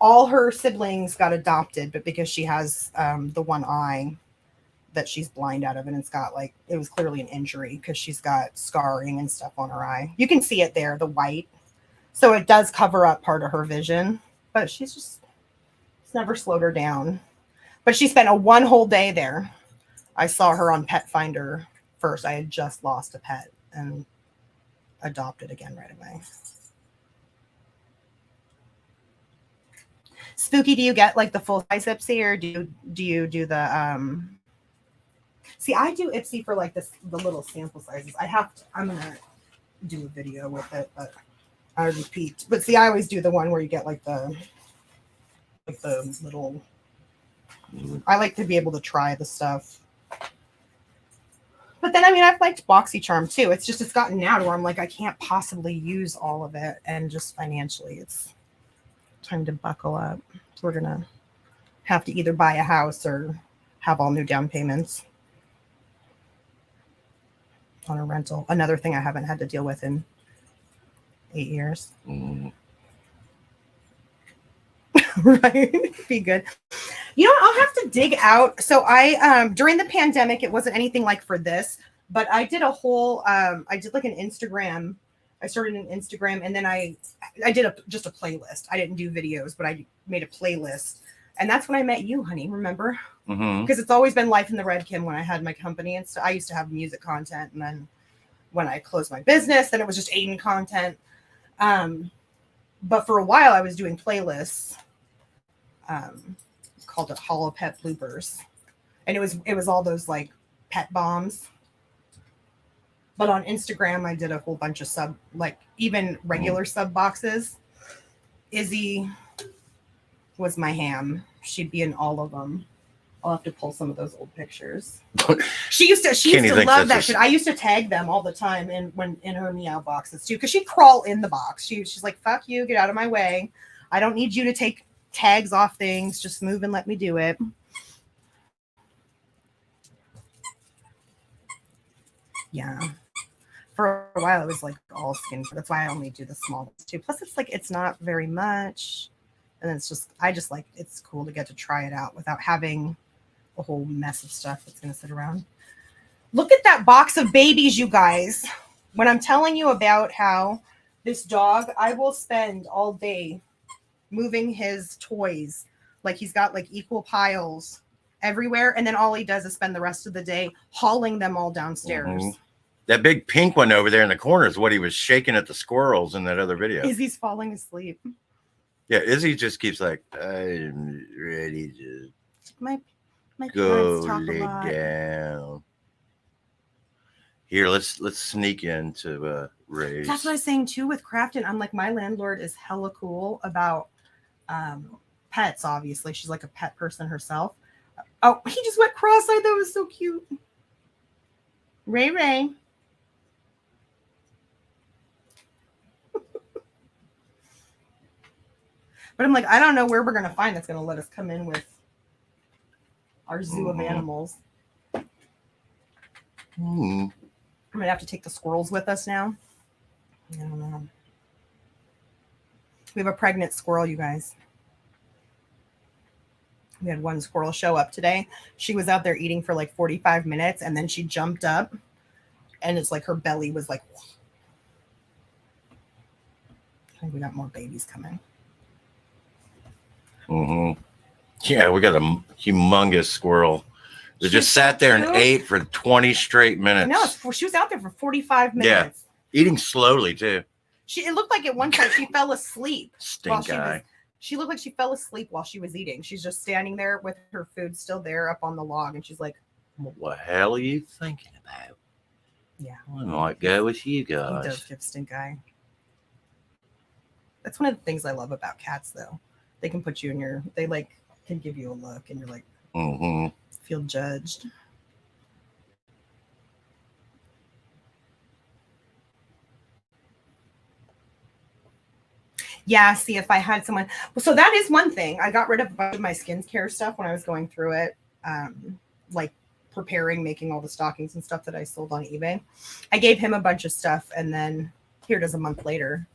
All her siblings got adopted, but because she has the one eye that she's blind out of, and it's got like, it was clearly an injury because she's got scarring and stuff on her eye. You can see it there, the white. So it does cover up part of her vision, but it's never slowed her down. But she spent one whole day there. I saw her on Pet Finder first. I had just lost a pet and adopted again right away. Spooky, do you get like the full size Ipsy, or do you do the See, I do Ipsy for like the little sample sizes. I'm gonna do a video with it, but I already peeked. But see, I always do the one where you get like the little. I like to be able to try the stuff. But then, I mean, I've liked BoxyCharm too. It's gotten now to where I'm like, I can't possibly use all of it, and just financially, it's time to buckle up. So we're gonna have to either buy a house or have all new down payments on a rental. Another thing I haven't had to deal with in 8 years. Right? Be good. You know, I'll have to dig out. So I during the pandemic, it wasn't anything like for this, but I did a whole I did like an Instagram. I started an Instagram, and then I did just a playlist. I didn't do videos, but I made a playlist. And that's when I met you, honey, remember? Because it's always been LifeInTheRedKim when I had my company. And so I used to have music content. And then when I closed my business, then it was just Aiden content. But for a while, I was doing playlists. Called it Hollow Pet Bloopers. And it was all those like pet bombs. But on Instagram, I did a whole bunch of even regular sub boxes. Izzy was my ham. She'd be in all of them. I'll have to pull some of those old pictures. She used to love that shit. I used to tag them all the time in her meow boxes too, because she'd crawl in the box. She's like, "Fuck you, get out of my way. I don't need you to take tags off things. Just move and let me do it." Yeah. For a while, it was like all skin. That's why I only do the small ones too. Plus, it's not very much. And it's cool to get to try it out without having a whole mess of stuff that's going to sit around. Look at that box of babies, you guys. When I'm telling you about how this dog, I will spend all day moving his toys. Like he's got like equal piles everywhere. And then all he does is spend the rest of the day hauling them all downstairs. That big pink one over there in the corner is what he was shaking at the squirrels in that other video. Izzy's falling asleep. Yeah, Izzy just keeps like, I'm ready to my go lay down. Here, let's sneak into Ray's. That's what I was saying too with Crafton. I'm like, my landlord is hella cool about pets. Obviously, she's like a pet person herself. Oh, he just went cross-eyed. That was so cute. Ray. But I'm like, I don't know where we're going to find that's going to let us come in with our zoo of animals. I'm going to have to take the squirrels with us now. I don't know. We have a pregnant squirrel, you guys. We had one squirrel show up today. She was out there eating for like 45 minutes, and then she jumped up, and it's like her belly was like, I think we got more babies coming. Yeah, we got a humongous squirrel that just sat there and ate for 20 straight minutes. No, she was out there for 45 minutes. Yeah, eating slowly too. It looked like at one time she fell asleep. Stink eye. She looked like she fell asleep while she was eating. She's just standing there with her food still there up on the log, and she's like, "What the hell are you thinking about?" Yeah, I might go with you guys. He does give stink eye. That's one of the things I love about cats, though. They can put you in they can give you a look, and you're like, feel judged. Yeah, see, if I had someone. So that is one thing. I got rid of a bunch of my skincare stuff when I was going through it, like making all the stockings and stuff that I sold on eBay. I gave him a bunch of stuff, and then here it is a month later.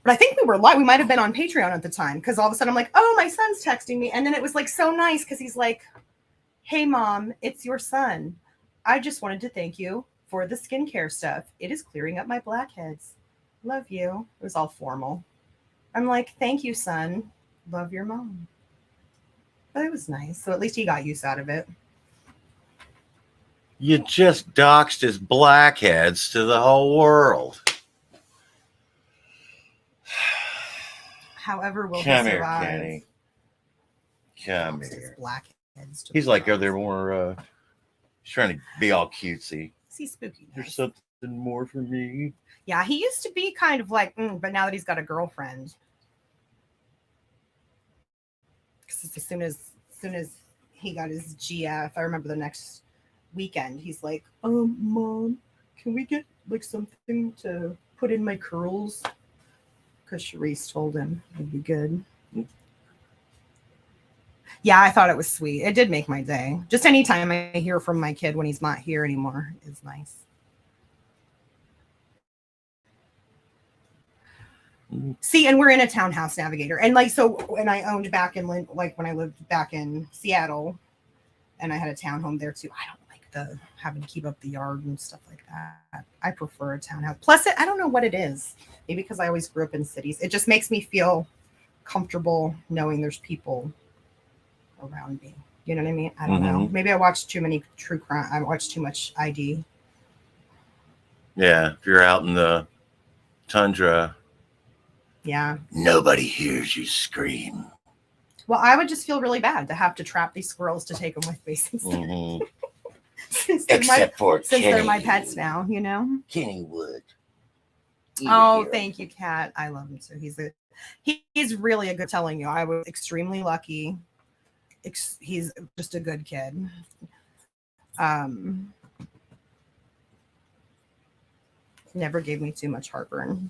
But I think we might have been on Patreon at the time, because all of a sudden I'm like, oh, my son's texting me. And then it was like so nice, because he's like, hey, Mom, it's your son. I just wanted to thank you for the skincare stuff. It is clearing up my blackheads. Love you. It was all formal. I'm like, thank you, son. Love your mom. But it was nice. So at least he got use out of it. You just doxed his blackheads to the whole world. However, will Come he here, survive? Kenny. Come His here. blackheads to He's the like, world. are there more? He's trying to be all cutesy. See, spooky. There's something more for me. Yeah, he used to be kind of like, but now that he's got a girlfriend, because as soon as he got his GF, I remember the next weekend, he's like, Mom, can we get like something to put in my curls? Because Charisse told him it'd be good. Yeah, I thought it was sweet. It did make my day. Just anytime I hear from my kid when he's not here anymore is nice. See, and we're in a townhouse navigator. And like, so when I owned back in, like when I lived back in Seattle and I had a townhome there too, I don't like the having to keep up the yard and stuff like that. I prefer a townhouse. Plus, I don't know what it is. Maybe because I always grew up in cities. It just makes me feel comfortable knowing there's people around me. You know what I mean? I don't know. Maybe I watched too many true crime. I watched too much ID. Yeah, if you're out in the tundra, Yeah. nobody hears you scream. Well, I would just feel really bad to have to trap these squirrels to take them with me since they're my pets now, you know? Kenny would. Oh, thank you, Kat. I love him too. He's really a good, telling you. I was extremely lucky. He's just a good kid. Never gave me too much heartburn.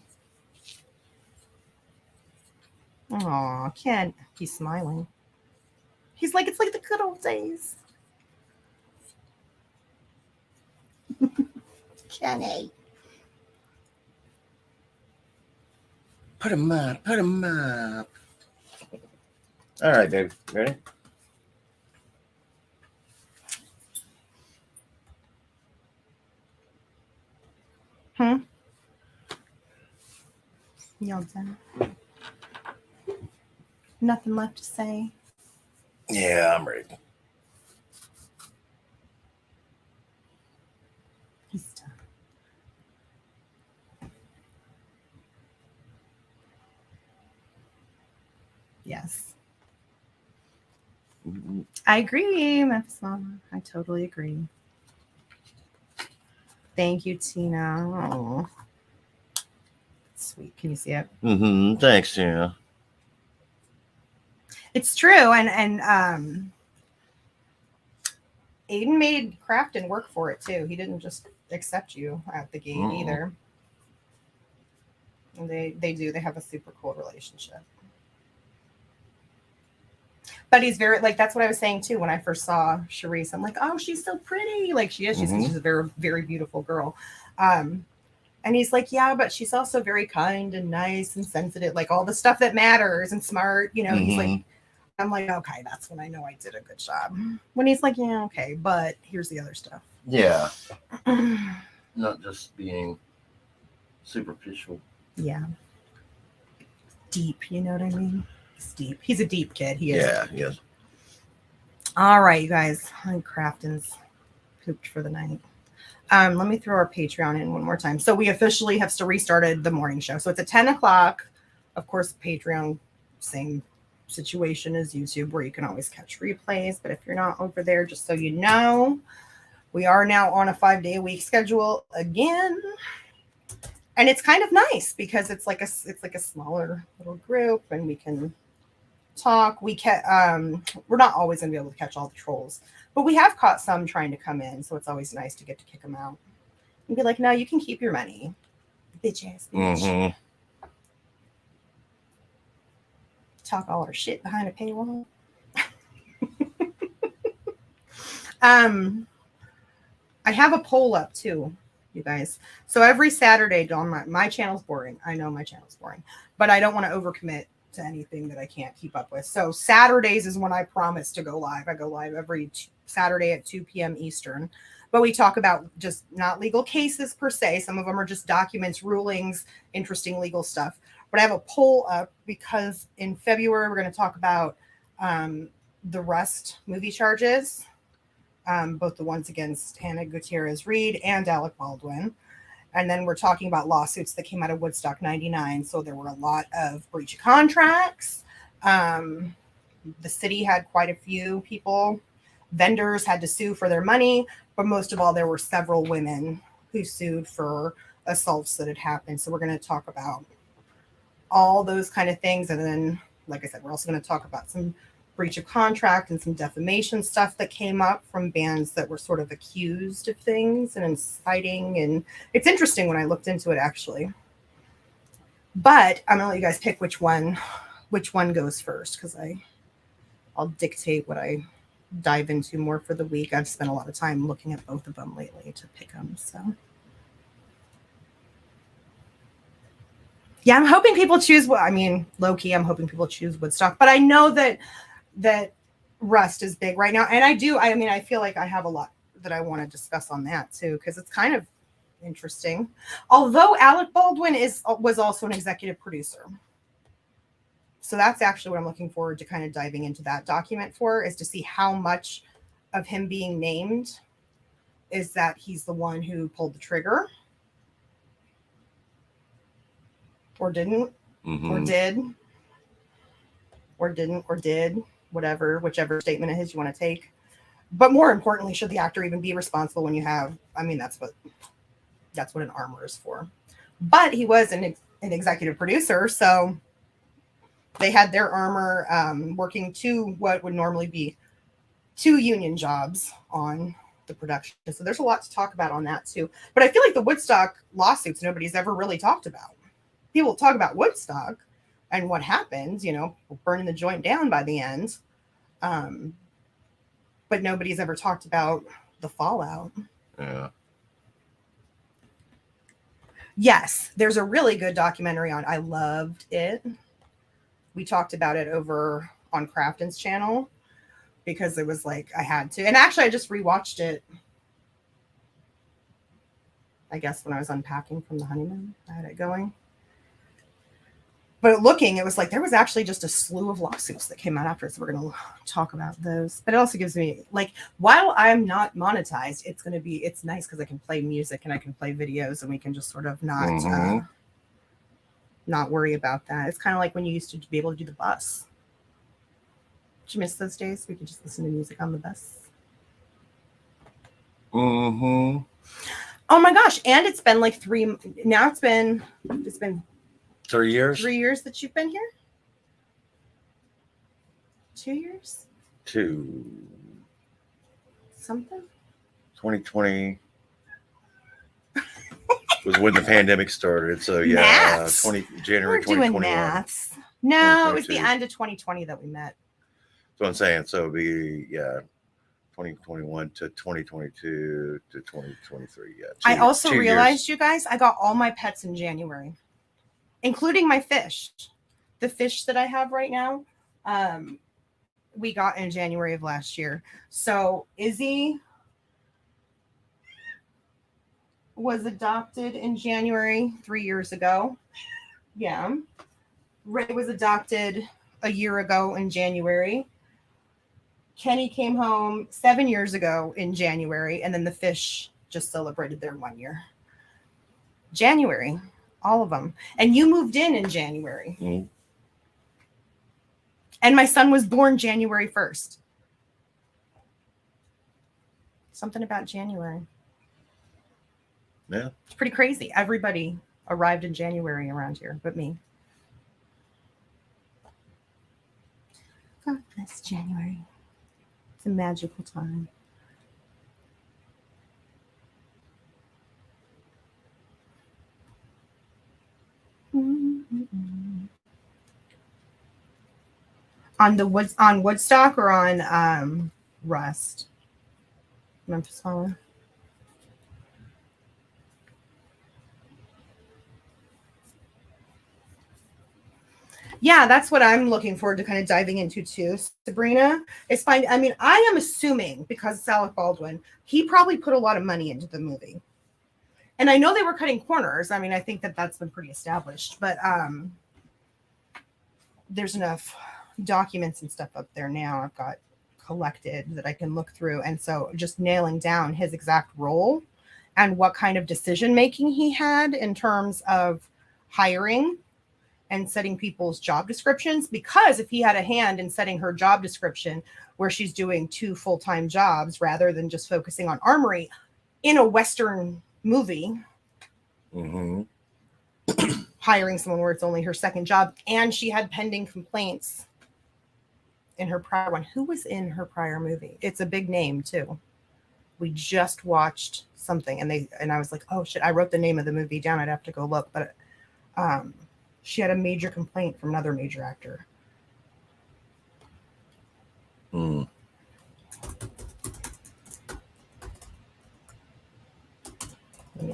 Aw, Ken. He's smiling. He's like, it's like the good old days. Kenny. Put him up. Put him up. All right, baby. Ready? Y'all done? Nothing left to say. Yeah, I'm ready. He's done. Yes. I agree, Memphis Mama. I totally agree. Thank you, Tina. Oh, sweet. Can you see it? Thanks, Tina. It's true, and Aiden made Crafton work for it too. He didn't just accept you at the gate either. And they do. They have a super cool relationship. But he's very, like, that's what I was saying too when I first saw Charisse. I'm like, oh, she's so pretty. Like she is. She's a very, very beautiful girl. And he's like, yeah, but she's also very kind and nice and sensitive, like all the stuff that matters, and smart. You know, he's like, I'm like, okay, that's when I know I did a good job. When he's like, yeah, okay, but here's the other stuff. Yeah. Not just being superficial. Yeah. Deep, you know what I mean? He's deep. He's a deep kid. He is. Yeah, yes. All right, you guys. I think Crafton's pooped for the night. Let me throw our Patreon in one more time. So we officially have restarted the morning show. So it's at 10 o'clock. Of course, Patreon, same situation as YouTube, where you can always catch replays. But if you're not over there, just so you know, we are now on a 5-day-a-week schedule again. And it's kind of nice because it's like a smaller little group, and we can talk. We're not always going to be able to catch all the trolls, but we have caught some trying to come in, so it's always nice to get to kick them out and be like, no, you can keep your money, bitch ass bitch. Talk all our shit behind a paywall. I have a poll up too, you guys. So every Saturday, on my channel's boring. I know my channel's boring, but I don't want to overcommit to anything that I can't keep up with. So Saturdays is when I promise to go live. I go live every Saturday at 2 p.m. Eastern. but we talk about just not legal cases per se. Some of them are just documents, rulings, interesting legal stuff. But I have a poll up because in February we're going to talk about the Rust movie charges, both the ones against Hannah Gutierrez Reed and Alec Baldwin. And then we're talking about lawsuits that came out of Woodstock 99. So there were a lot of breach of contracts. The city had quite a few people. Vendors had to sue for their money. But most of all, there were several women who sued for assaults that had happened. So we're going to talk about all those kind of things. And then, like I said, we're also going to talk about some breach of contract and some defamation stuff that came up from bands that were sort of accused of things and inciting. And it's interesting when I looked into it, actually. But I'm gonna let you guys pick which one goes first, because I'll dictate what I dive into more for the week. I've spent a lot of time looking at both of them lately to pick them. So yeah, I'm hoping people choose low key, I'm hoping people choose Woodstock, but I know that Rust is big right now. And I feel like I have a lot that I want to discuss on that too, because it's kind of interesting. Although Alec Baldwin was also an executive producer. So that's actually what I'm looking forward to kind of diving into that document for, is to see how much of him being named is that he's the one who pulled the trigger or didn't, or did, or didn't, or did. Whatever, whichever statement it is you want to take. But more importantly, should the actor even be responsible when you have, that's what an armor is for. But he was an executive producer, so they had their armor working what would normally be 2 union jobs on the production. So there's a lot to talk about on that too. But I feel like the Woodstock lawsuits nobody's ever really talked about. People talk about Woodstock and what happened, burning the joint down by the end. But nobody's ever talked about the fallout. Yeah. Yes, there's a really good documentary on. I loved it. We talked about it over on Crafton's channel because it was like I had to. And actually, I just rewatched it, I guess, when I was unpacking from the honeymoon. I had it going. But it was like there was actually just a slew of lawsuits that came out after it. So we're going to talk about those. But it also gives me, while I'm not monetized, it's nice because I can play music and I can play videos and we can just sort of not worry about that. It's kind of like when you used to be able to do the bus. Did you miss those days? We could just listen to music on the bus. Mm-hmm. Oh my gosh. And it's been like it's been 3 years? 3 years that you've been here? 2 years? 2. Something? 2020 was when the pandemic started. So yeah, Maths. January We're doing 2021. maths. No, it was the 2022. end of 2020 that we met. That's what I'm saying. So it'd be 2021 to 2022 to 2023. Yeah. I also 2 realized, you guys, I got all my pets in January, including my fish. The fish that I have right now, we got in January of last year. So Izzy was adopted in January 3 years ago. Yeah. Ray was adopted a year ago in January. Kenny came home 7 years ago in January, and then the fish just celebrated their 1 year. January, all of them. And you moved in January. Mm-hmm. And my son was born January 1st. Something about January. Yeah. It's pretty crazy. Everybody arrived in January around here, but me. God bless January. It's a magical time. Mm-hmm. On Woodstock or on Rust? Memphis Hall. Yeah, that's what I'm looking forward to kind of diving into too. Sabrina is fine. I mean, I am assuming because it's Alec Baldwin, he probably put a lot of money into the movie. And I know they were cutting corners. I mean, I think that that's been pretty established, but there's enough documents and stuff up there now I've got collected that I can look through. And so just nailing down his exact role and what kind of decision making he had in terms of hiring and setting people's job descriptions, because if he had a hand in setting her job description where she's doing 2 full-time jobs rather than just focusing on armory in a Western movie, hiring someone where it's only her second job, and she had pending complaints in her prior one. Who was in her prior movie? It's a big name too. We just watched something and I was like, oh shit, I wrote the name of the movie down. I'd have to go look, but she had a major complaint from another major actor. Let me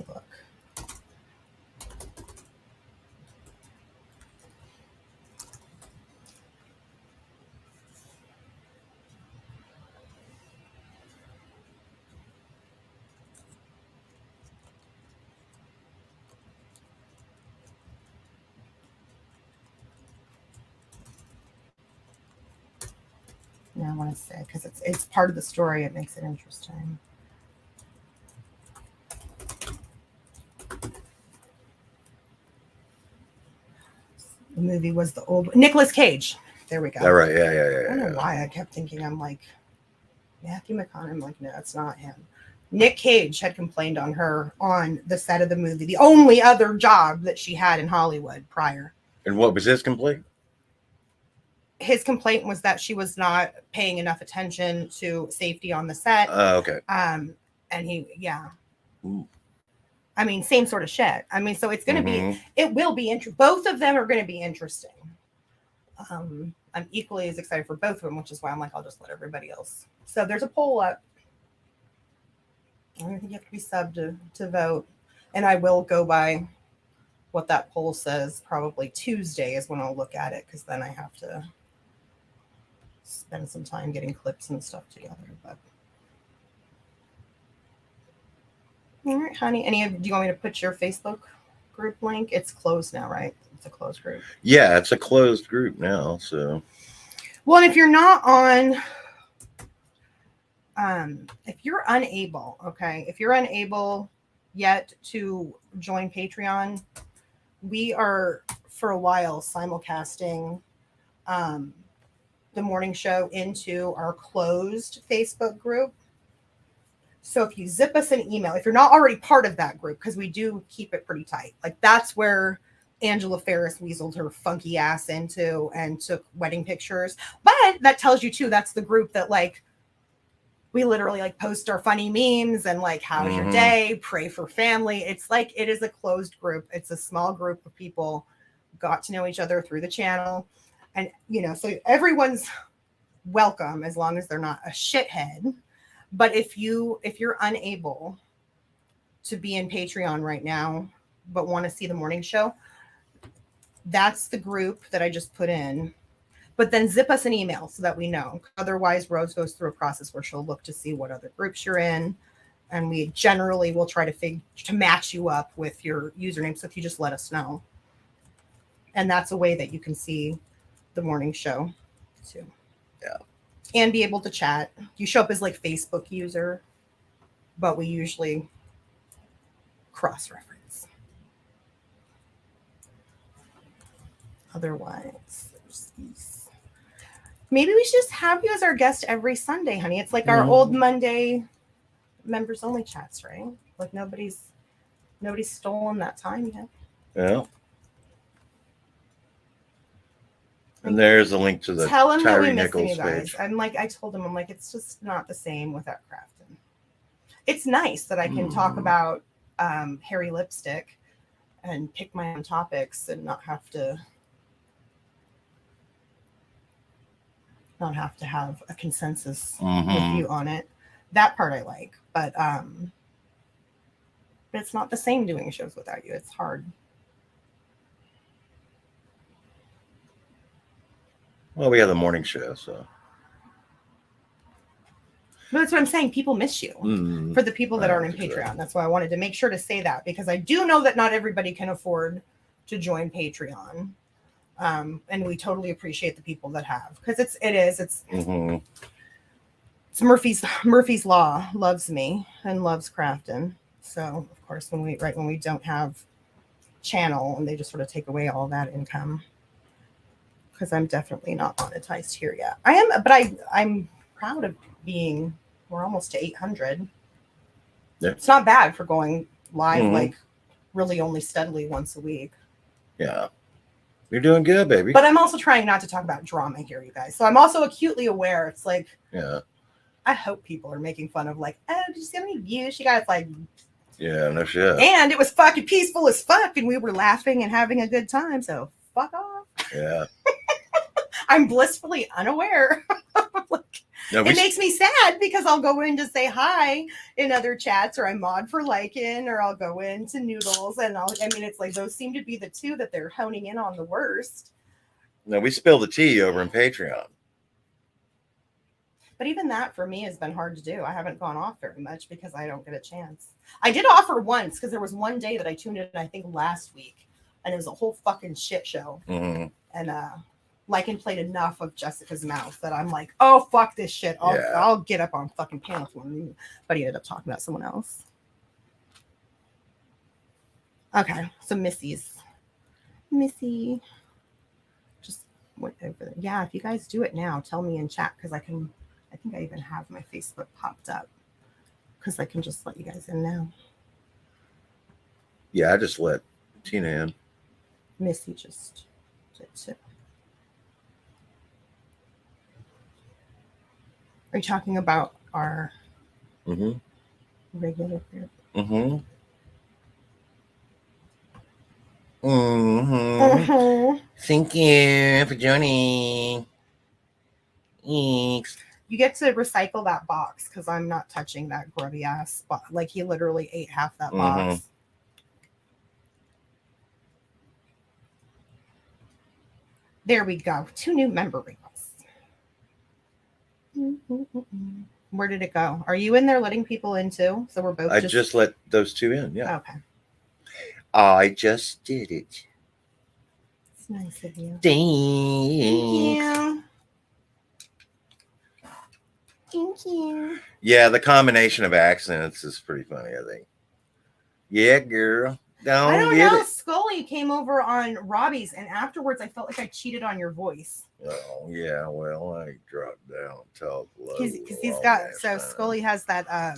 look. I want to say because it's part of the story. It makes it interesting. The movie was the old Nicolas Cage. There we go. All right. Yeah. I don't know why I kept thinking I'm like Matthew McConaughey. I'm like, no, it's not him. Nick Cage had complained on her on the set of the movie, the only other job that she had in Hollywood prior. And what was his complaint? His complaint was that she was not paying enough attention to safety on the set. Okay. And he, yeah. Ooh. I mean, same sort of shit. I mean, so it's going to be, it will be interesting. Both of them are going to be interesting. I'm equally as excited for both of them, which is why I'm like, I'll just let everybody else. So there's a poll up. I don't think you have to be subbed to vote. And I will go by what that poll says. Probably Tuesday is when I'll look at it, because then I have to spend some time getting clips and stuff together. But all right, honey. Do you want me to put your Facebook group link? It's closed now, right? It's a closed group. Yeah, it's a closed group now. So, well, if you're not on, if you're unable, okay, if you're unable yet to join Patreon, we are for a while simulcasting the morning show into our closed Facebook group. So if you zip us an email, if you're not already part of that group, because we do keep it pretty tight, like that's where Angela Ferris weaseled her funky ass into and took wedding pictures. But that tells you too, that's the group that like, we literally like post our funny memes and like, how's your day? Pray for family. It's like, it is a closed group. It's a small group of people got to know each other through the channel. And, you know, so everyone's welcome as long as they're not a shithead. But if you're unable to be in Patreon right now, but want to see the morning show, that's the group that I just put in. But then zip us an email so that we know. Otherwise, Rose goes through a process where she'll look to see what other groups you're in. And we generally will try to match you up with your username. So if you just let us know. And that's a way that you can see the morning show too. Yeah. And be able to chat. You show up as like Facebook user, but we usually cross-reference. Otherwise, there's these. Maybe we should just have you as our guest every Sunday, honey. It's like our old Monday members only chats, right? Like nobody's stolen that time yet. Yeah. And there's a link to the Tell him that we Tyree miss him, Nichols you guys. page. I told him, I'm like, it's just not the same without Crafton. It's nice that I can talk about hairy lipstick and pick my own topics and not have to have a consensus with you on it. That part I like, but it's not the same doing shows without you. It's hard. Well, we have the morning show, so. But that's what I'm saying. People miss you. For the people that aren't in exactly. Patreon. That's why I wanted to make sure to say that, because I do know that not everybody can afford to join Patreon. And we totally appreciate the people that have, because it's Murphy's Law loves me and loves Crafton. So of course when we don't have channel and they just sort of take away all that income, because I'm definitely not monetized here yet. I am, but I'm proud of being. We're almost to 800. Yeah. It's not bad for going live like really only steadily once a week. Yeah. You're doing good, baby. But I'm also trying not to talk about drama here, you guys. So I'm also acutely aware. It's like, yeah. I hope people are making fun of like, oh, did you see how many views she got? It's like, yeah, no shit. And it was fucking peaceful as fuck, and we were laughing and having a good time. So fuck off. Yeah. I'm blissfully unaware. No, it makes me sad because I'll go in to say hi in other chats, or I mod for Lycan, or I'll go into Noodles, and it's like those seem to be the two that they're honing in on the worst. No, we spill the tea over in Patreon. But even that for me has been hard to do. I haven't gone off very much because I don't get a chance. I did offer once because there was one day that I tuned in, I think last week, and it was a whole fucking shit show. And Lycan played enough of Jessica's mouth that I'm like, oh fuck this shit. I'll get up on fucking panel for him. But he ended up talking about someone else. Okay, so Missy just went over there. Yeah, if you guys do it now, tell me in chat, because I think I even have my Facebook popped up, because I can just let you guys in now. Yeah, I just let Tina in. Missy just did too. Are you talking about our regular group? Thank you for joining. Thanks. You get to recycle that box, because I'm not touching that grubby ass spot. Like, he literally ate half that box. There we go. 2 new member requests. Where did it go? Are you in there letting people in too? So we're both. I just let those 2 in. Yeah. Okay. I just did it. It's nice of you. Thanks. Thank you. Yeah, the combination of accents is pretty funny, I think. Yeah, girl. I don't know. Scully came over on Robbie's, and afterwards I felt like I cheated on your voice. Oh, yeah. Well, I dropped down and talk low. Because he's got, so Scully has that I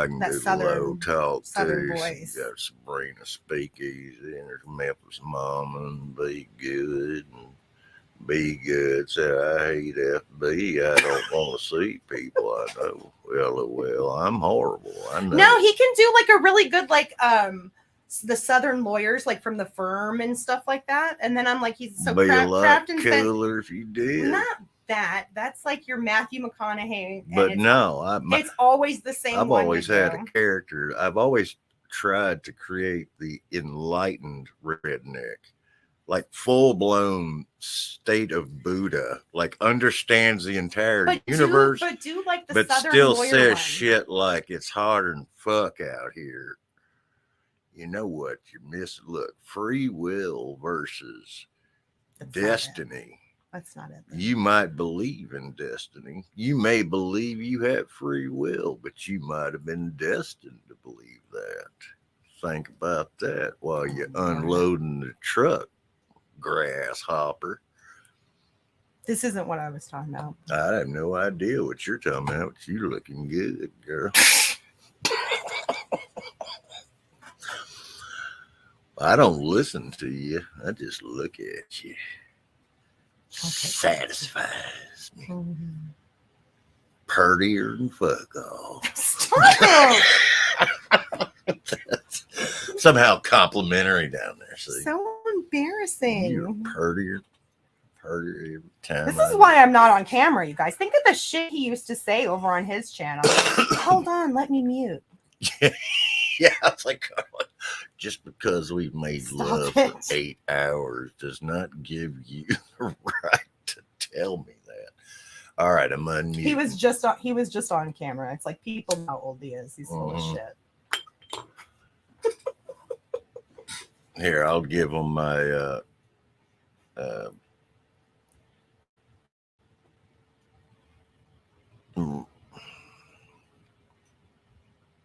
can that do southern low talk southern too. voice. You got Sabrina Speakeasy, and there's Memphis Mama, and Be Good, and Be Good said, I hate FB. I don't want to see people I know. Well, I'm horrible. I know. No, he can do like a really good, like, the Southern lawyers, like from the firm and stuff like that. And then I'm like, he's so be a lot Crafton's cooler if you did. Not that. That's like your Matthew McConaughey. But no, it's always the same. I've always had a character. I've always tried to create the enlightened redneck, like full blown state of Buddha, like understands the entire universe, but like the but Southern still lawyer says one. shit like it's harder than fuck out here. You know what you're missing? Look, free will versus destiny. That's not it. You might believe in destiny. You may believe you have free will, but you might have been destined to believe that. Think about that while you're unloading the truck, grasshopper. This isn't what I was talking about. I have no idea what you're talking about. You're looking good, girl. I don't listen to you. I just look at you. Okay. Satisfies me. Purtier than fuck off. Stop. Somehow complimentary down there. See? So embarrassing. You're purtier every time. This is why I'm not on camera, you guys. Think of the shit he used to say over on his channel. Hold on, let me mute. Yeah, it's like, just because we've made love for 8 hours does not give you the right to tell me that. All right, I'm unmuting. He was just on camera. It's like people know how old he is. He's full of shit. Here, I'll give him my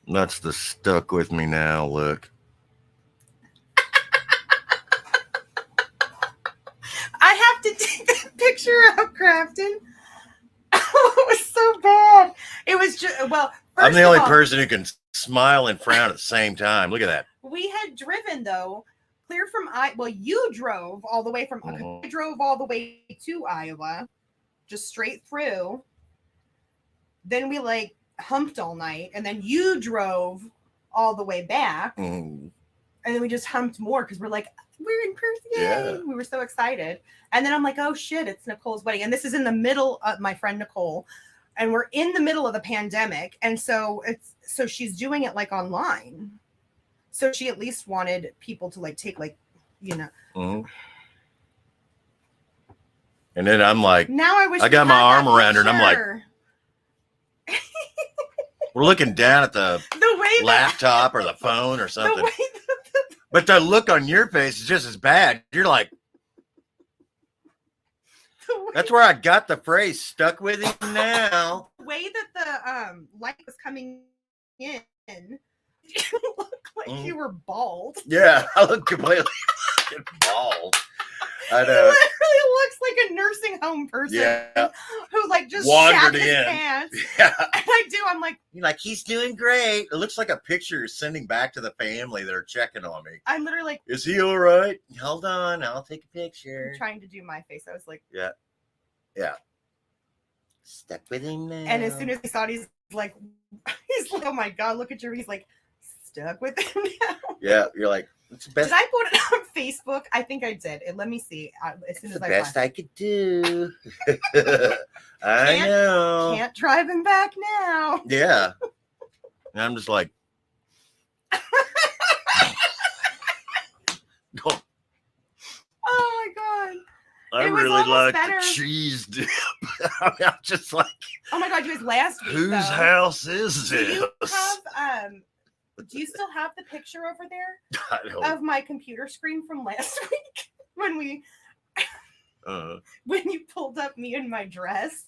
that's the stuck with me now look. I have to take that picture of Crafton. Oh, it was so bad. It was just I'm the only person who can smile and frown at the same time. Look at that. We had driven though, clear from you drove all the way from I drove all the way to Iowa, just straight through. Then we like humped all night, and then you drove all the way back, and then we just humped more because we're like, we're in person. Yeah. We were so excited. And then I'm like, oh shit, it's Nicole's wedding. And this is in the middle of my friend Nicole. And we're in the middle of the pandemic. And so she's doing it like online. So she at least wanted people to like take like, you know. Mm-hmm. And then I'm like, now I wish I got my arm around her and I'm like, we're looking down at the laptop or the phone or something. But the look on your face is just as bad. You're like, that's where I got the phrase stuck with him now. The way that the light was coming in, you look like you were bald. Yeah, I look completely bald. I know. He literally looks like a nursing home person who like just wandered his in. Pants. Yeah. And I'm like, you're like, he's doing great. It looks like a picture you're sending back to the family that are checking on me. I'm literally like, is he all right? Hold on, I'll take a picture. I'm trying to do my face. I was like, yeah. Stuck with him now. And as soon as he saw it, he's like, oh my God, look at you. He's like, stuck with him now. Yeah, you're like, it's the best. Did I put it on Facebook? I think I did. And let me see. As soon as the best I could do. I know. Can't drive him back now. Yeah. And I'm just like, oh my God. I really like the cheese dip. I'm just like, oh my God, you guys, last week. Whose house is this? Do you still have the picture over there I don't. of my computer screen from last week when you pulled up me in my dress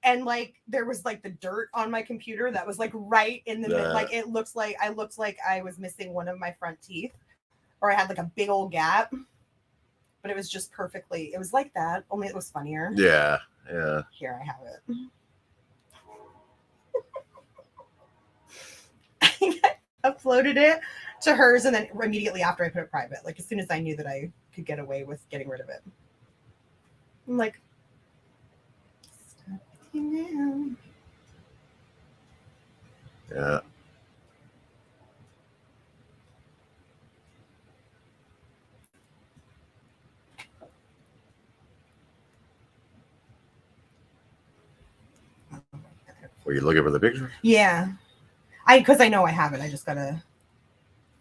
and like there was like the dirt on my computer that was like right in the middle, like it looks like I looked like I was missing one of my front teeth or I had like a big old gap, but it was just perfectly. It was like that, only it was funnier. Yeah. Here I have it. I uploaded it to hers, and then immediately after I put it private, like as soon as I knew that I could get away with getting rid of it. I'm like, stop it now. Yeah. Were you looking for the picture? Yeah. Because I know I have it. I just gotta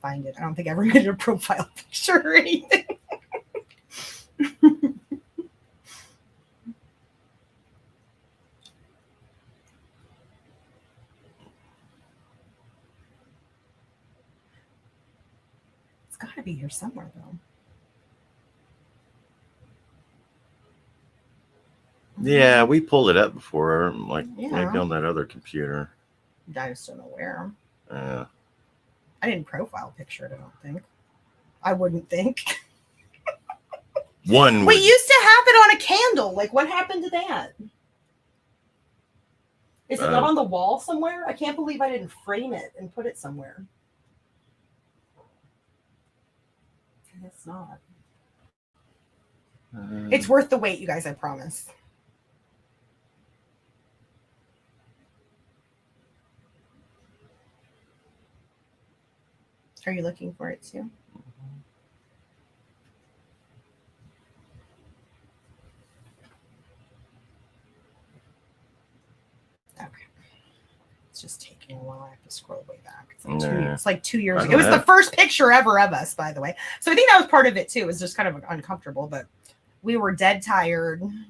find it. I don't think I ever made a profile picture or anything. It's gotta be here somewhere though. Yeah, we pulled it up before, like maybe on that other computer. I just don't know where. Yeah. I didn't profile picture it, I don't think. I wouldn't think. We used to have it on a candle. Like, what happened to that? Is it not on the wall somewhere? I can't believe I didn't frame it and put it somewhere. It's not. It's worth the wait, you guys, I promise. Are you looking for it too? Okay. It's just taking a while. I have to scroll way back. It's like 2 years ago. It was the first picture ever of us, by the way. So I think that was part of it too. It was just kind of uncomfortable, but we were dead tired. And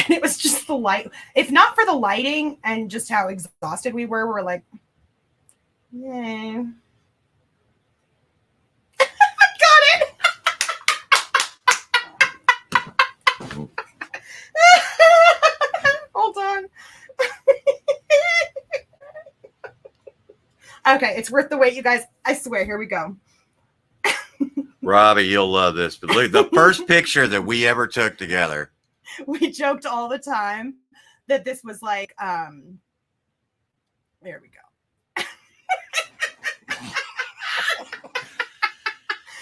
And it was just the light. If not for the lighting and just how exhausted we were like, yay. Got it. Hold on. Okay, it's worth the wait, you guys. I swear. Here we go. Robbie, you'll love this. But look, the first picture that we ever took together. We joked all the time that this was like, there we go.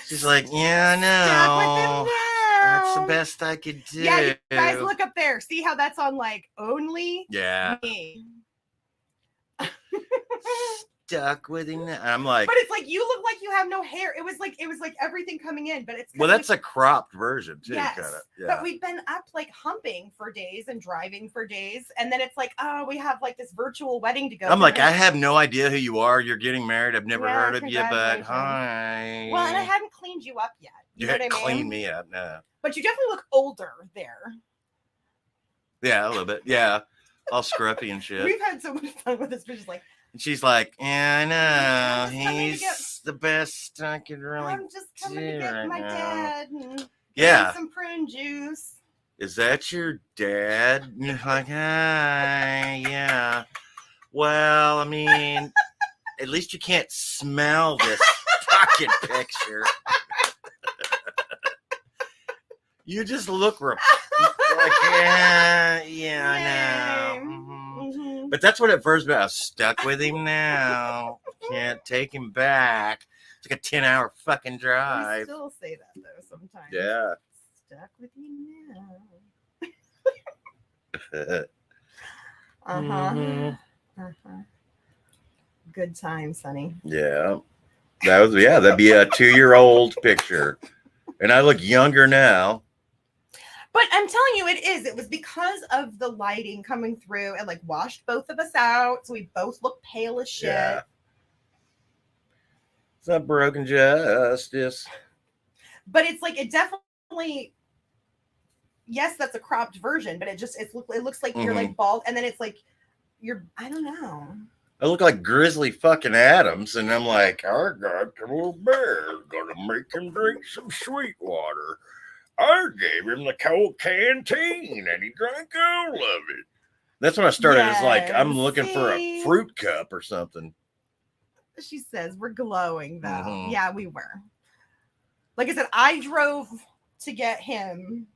She's like, yeah, I know. That's the best I could do. Yeah, you guys look up there. See how that's on like only yeah. me. Stuck with him. I'm like, but it's like you look like you have no hair. It was like everything coming in, but it's well, that's a cropped version too. Yes, kind of. Yeah. But we've been up like humping for days and driving for days, and then it's like, oh, we have like this virtual wedding to go. I'm like, I have no idea who you are. You're getting married. I've never heard of you, but congratulations. hi. Well, and I hadn't cleaned you up yet. You know hadn't what I mean? cleaned me up, no. But you definitely look older there. Yeah, a little bit. Yeah, all scruffy and shit. We've had so much fun with this bitch. Like, And she's like, yeah, I know. I'm just coming to He's the best I could really I'm just coming to do get right my now. dad and get Yeah. him some prune juice. Is that your dad? And you're like, hi, yeah. Well, I mean, at least you can't smell this fucking picture. You just look like, yeah, I know. Mhm. But that's what at first I was stuck with him now. Can't take him back. It's like a 10-hour fucking We drive. still say that though sometimes. Yeah. Stuck with you now. Uh-huh. Mhm. Uh-huh. Good time, Sonny. Yeah. That'd be a 2-year-old picture. And I look younger now. But I'm telling you, it was because of the lighting coming through and like washed both of us out. So we both look pale as shit. Yeah. It's not broken justice. But it's like, it definitely, yes, that's a cropped version, but it looks like you're like bald. And then it's like, I don't know. I look like Grizzly fucking Adams. And I'm like, I got the little bear. Gonna make him drink some sweet water. I gave him the cold canteen and he drank all of it. That's when I started. It's like, I'm looking for a fruit cup or something. She says, we're glowing though. Mhm. Yeah, we were. Like I said, I drove to get him.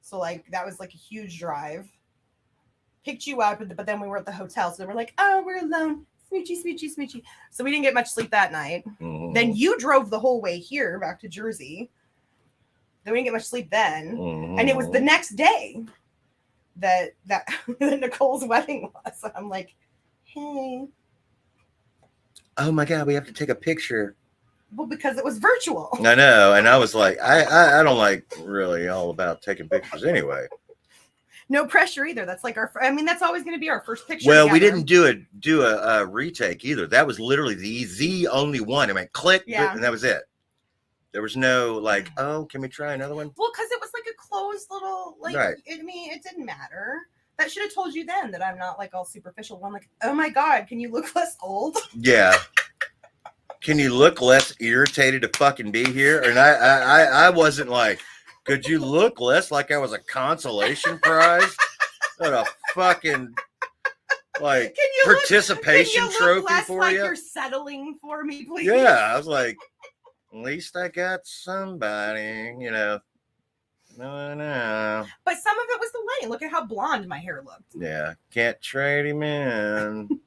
So like, that was like a huge drive. Picked you up, but then we were at the hotel. So we're like, oh, we're alone. Smoochy, smoochy, smoochy. So we didn't get much sleep that night. Mhm. Then you drove the whole way here back to Jersey. Then we didn't get much sleep then. Mhm. And it was the next day that Nicole's wedding was. So I'm like, hey. Oh my God, we have to take a picture. Well, because it was virtual. I know. And I was like, I don't like really all about taking pictures anyway. No pressure either. That's like that's always going to be our first picture. Well, we together. didn't do a retake either. That was literally the only one. I mean, click, Yeah. and that was it. There was no like, oh, can we try another one? Well, because it was like a closed little, like, Right. I mean, it didn't matter. That should have told you then that I'm not like all superficial. I'm like, oh my God, can you look less old? Yeah. Can you look less irritated to fucking be here? And I wasn't like, could you look less like I was a consolation prize? What a fucking like participation trophy for like you. You're settling for me, please. Yeah, I was like, at least I got somebody, you know. No. But some of it was the lighting. Look at how blonde my hair looked. Yeah, can't trade him in.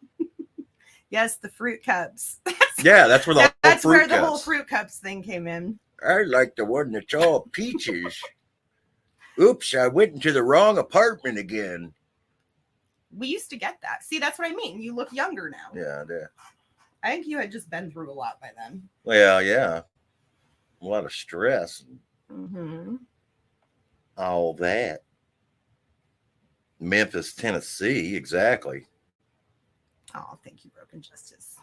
Yes, the fruit cups. Yeah, that's where That's where the cups. whole fruit cups thing came in. I like the one that's all peaches. Oops, I went into the wrong apartment again. We used to get that. See, that's what I mean. You look younger now. Yeah, I do. I think you had just been through a lot by then. Well, yeah. A lot of stress. Mm-hmm. All that. Memphis, Tennessee, exactly. Oh, thank you, Broken Justice.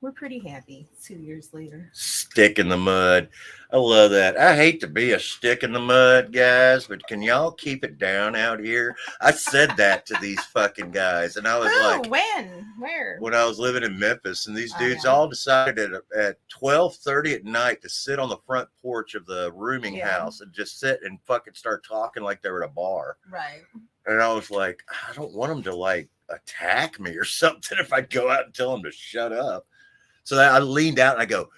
We're pretty happy 2 years later. Stick in the mud. I love that. I hate to be a stick in the mud, guys, but can y'all keep it down out here? I said that to these fucking guys, and I was like, when? Where? when I was living in Memphis, and these dudes yeah. all decided at 12:30 at night to sit on the front porch of the rooming house and just sit and fucking start talking like they were at a bar. Right. And I was like, I don't want them to like attack me or something if I go out and tell them to shut up. So I leaned out and I go,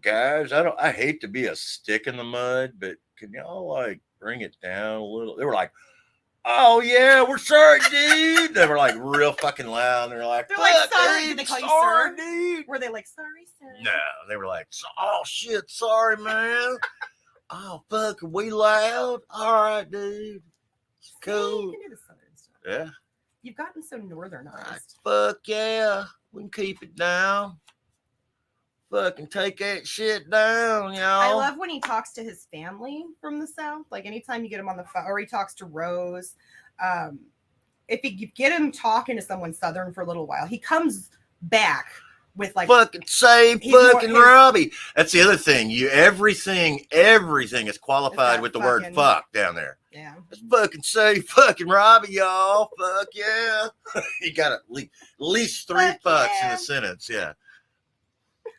guys, I hate to be a stick in the mud, but can y'all like bring it down a little? They were like, oh yeah, we're sorry, dude. They were like real fucking loud. They're like, sorry. Dude, Did they call you sorry, sir? dude. Were they like, sorry, sir? No, they were like, oh shit, sorry, man. Oh fuck, are we loud? All right, dude. It's cool. You can do the southern stuff. Yeah. You've gotten so northernized. Fuck yeah, we can keep it down. Fucking take that shit down, y'all. I love when he talks to his family from the South. Like anytime you get him on the phone, or he talks to Rose. If you get him talking to someone Southern for a little while, he comes back with like fucking say fucking Robbie. That's the other thing. Everything is qualified with the word fuck down there. Yeah. Let's fucking say fucking Robbie, y'all. Fuck yeah. You got at least three fucks in a sentence. Yeah.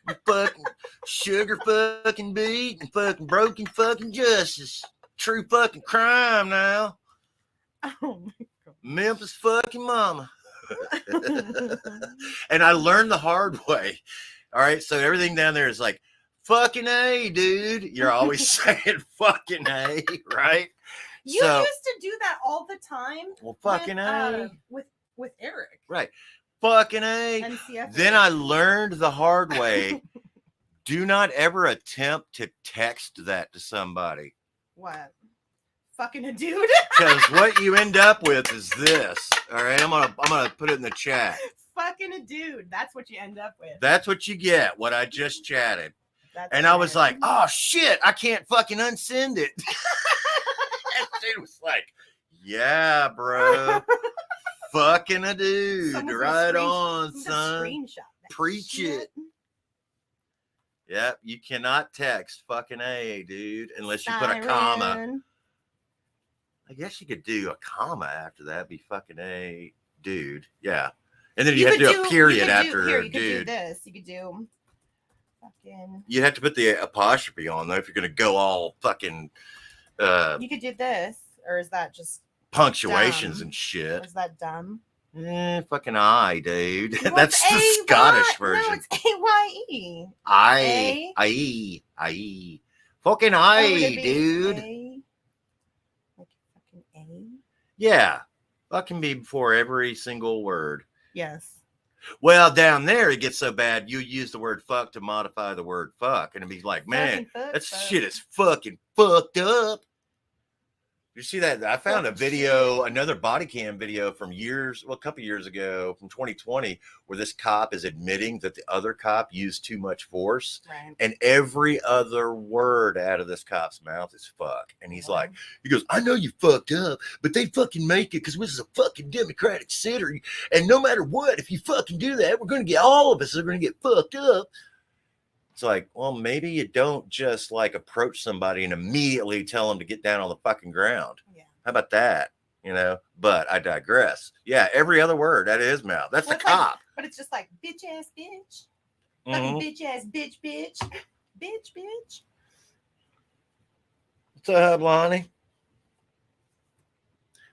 You fucking sugar fucking beat and fucking broken fucking justice. True fucking crime now. Oh my God. Memphis fucking mama. And I learned the hard way. All right. So everything down there is like, fucking A, dude. You're always saying fucking A, right? You used to do that all the time. Well, fucking A. With Eric. Right. Fucking A. NCF. Then I learned the hard way. Do not ever attempt to text that to somebody. What? Fucking a dude. Because what you end up with is this. All right, I'm gonna put it in the chat. Fucking a dude. That's what you end up with. That's what you get. What I just chatted. And I was like, oh shit, I can't fucking unsend it. And dude was like, yeah, bro. Fucking a dude. Right on, son. Preach it. Yep, you cannot text fucking A, dude, unless you put a comma. I guess you could do a comma after that. Be fucking A, dude. Yeah. And then you have to do a period after you could dude. Do this. You could do fucking. You have to put the apostrophe on though if you're gonna go all fucking. You could do this, or is that just punctuations dumb? And shit? Or is that dumb? Fucking I, dude. Well, that's the Scottish version. No, it's A-Y-E. I. Fucking I, dude. Like fucking A? Yeah. Fucking be before every single word. Yes. Well, down there it gets so bad you use the word fuck to modify the word fuck. And it'd be like, man, that shit is fucking fucked up. You see that? I found a video, another body cam video from a couple years ago from 2020, where this cop is admitting that the other cop used too much force. Right. And every other word out of this cop's mouth is fuck. And he's like, he goes, I know you fucked up, but they fucking make it because this is a fucking democratic city. And no matter what, if you fucking do that, we're going to get all of us are going to get fucked up. It's like, well, maybe you don't just like approach somebody and immediately tell them to get down on the fucking ground. Yeah. How about that? But I digress. Yeah, every other word out of his mouth. That's the cop. But it's just like, bitch ass bitch. Fucking bitch ass bitch. Bitch. What's up, Lonnie?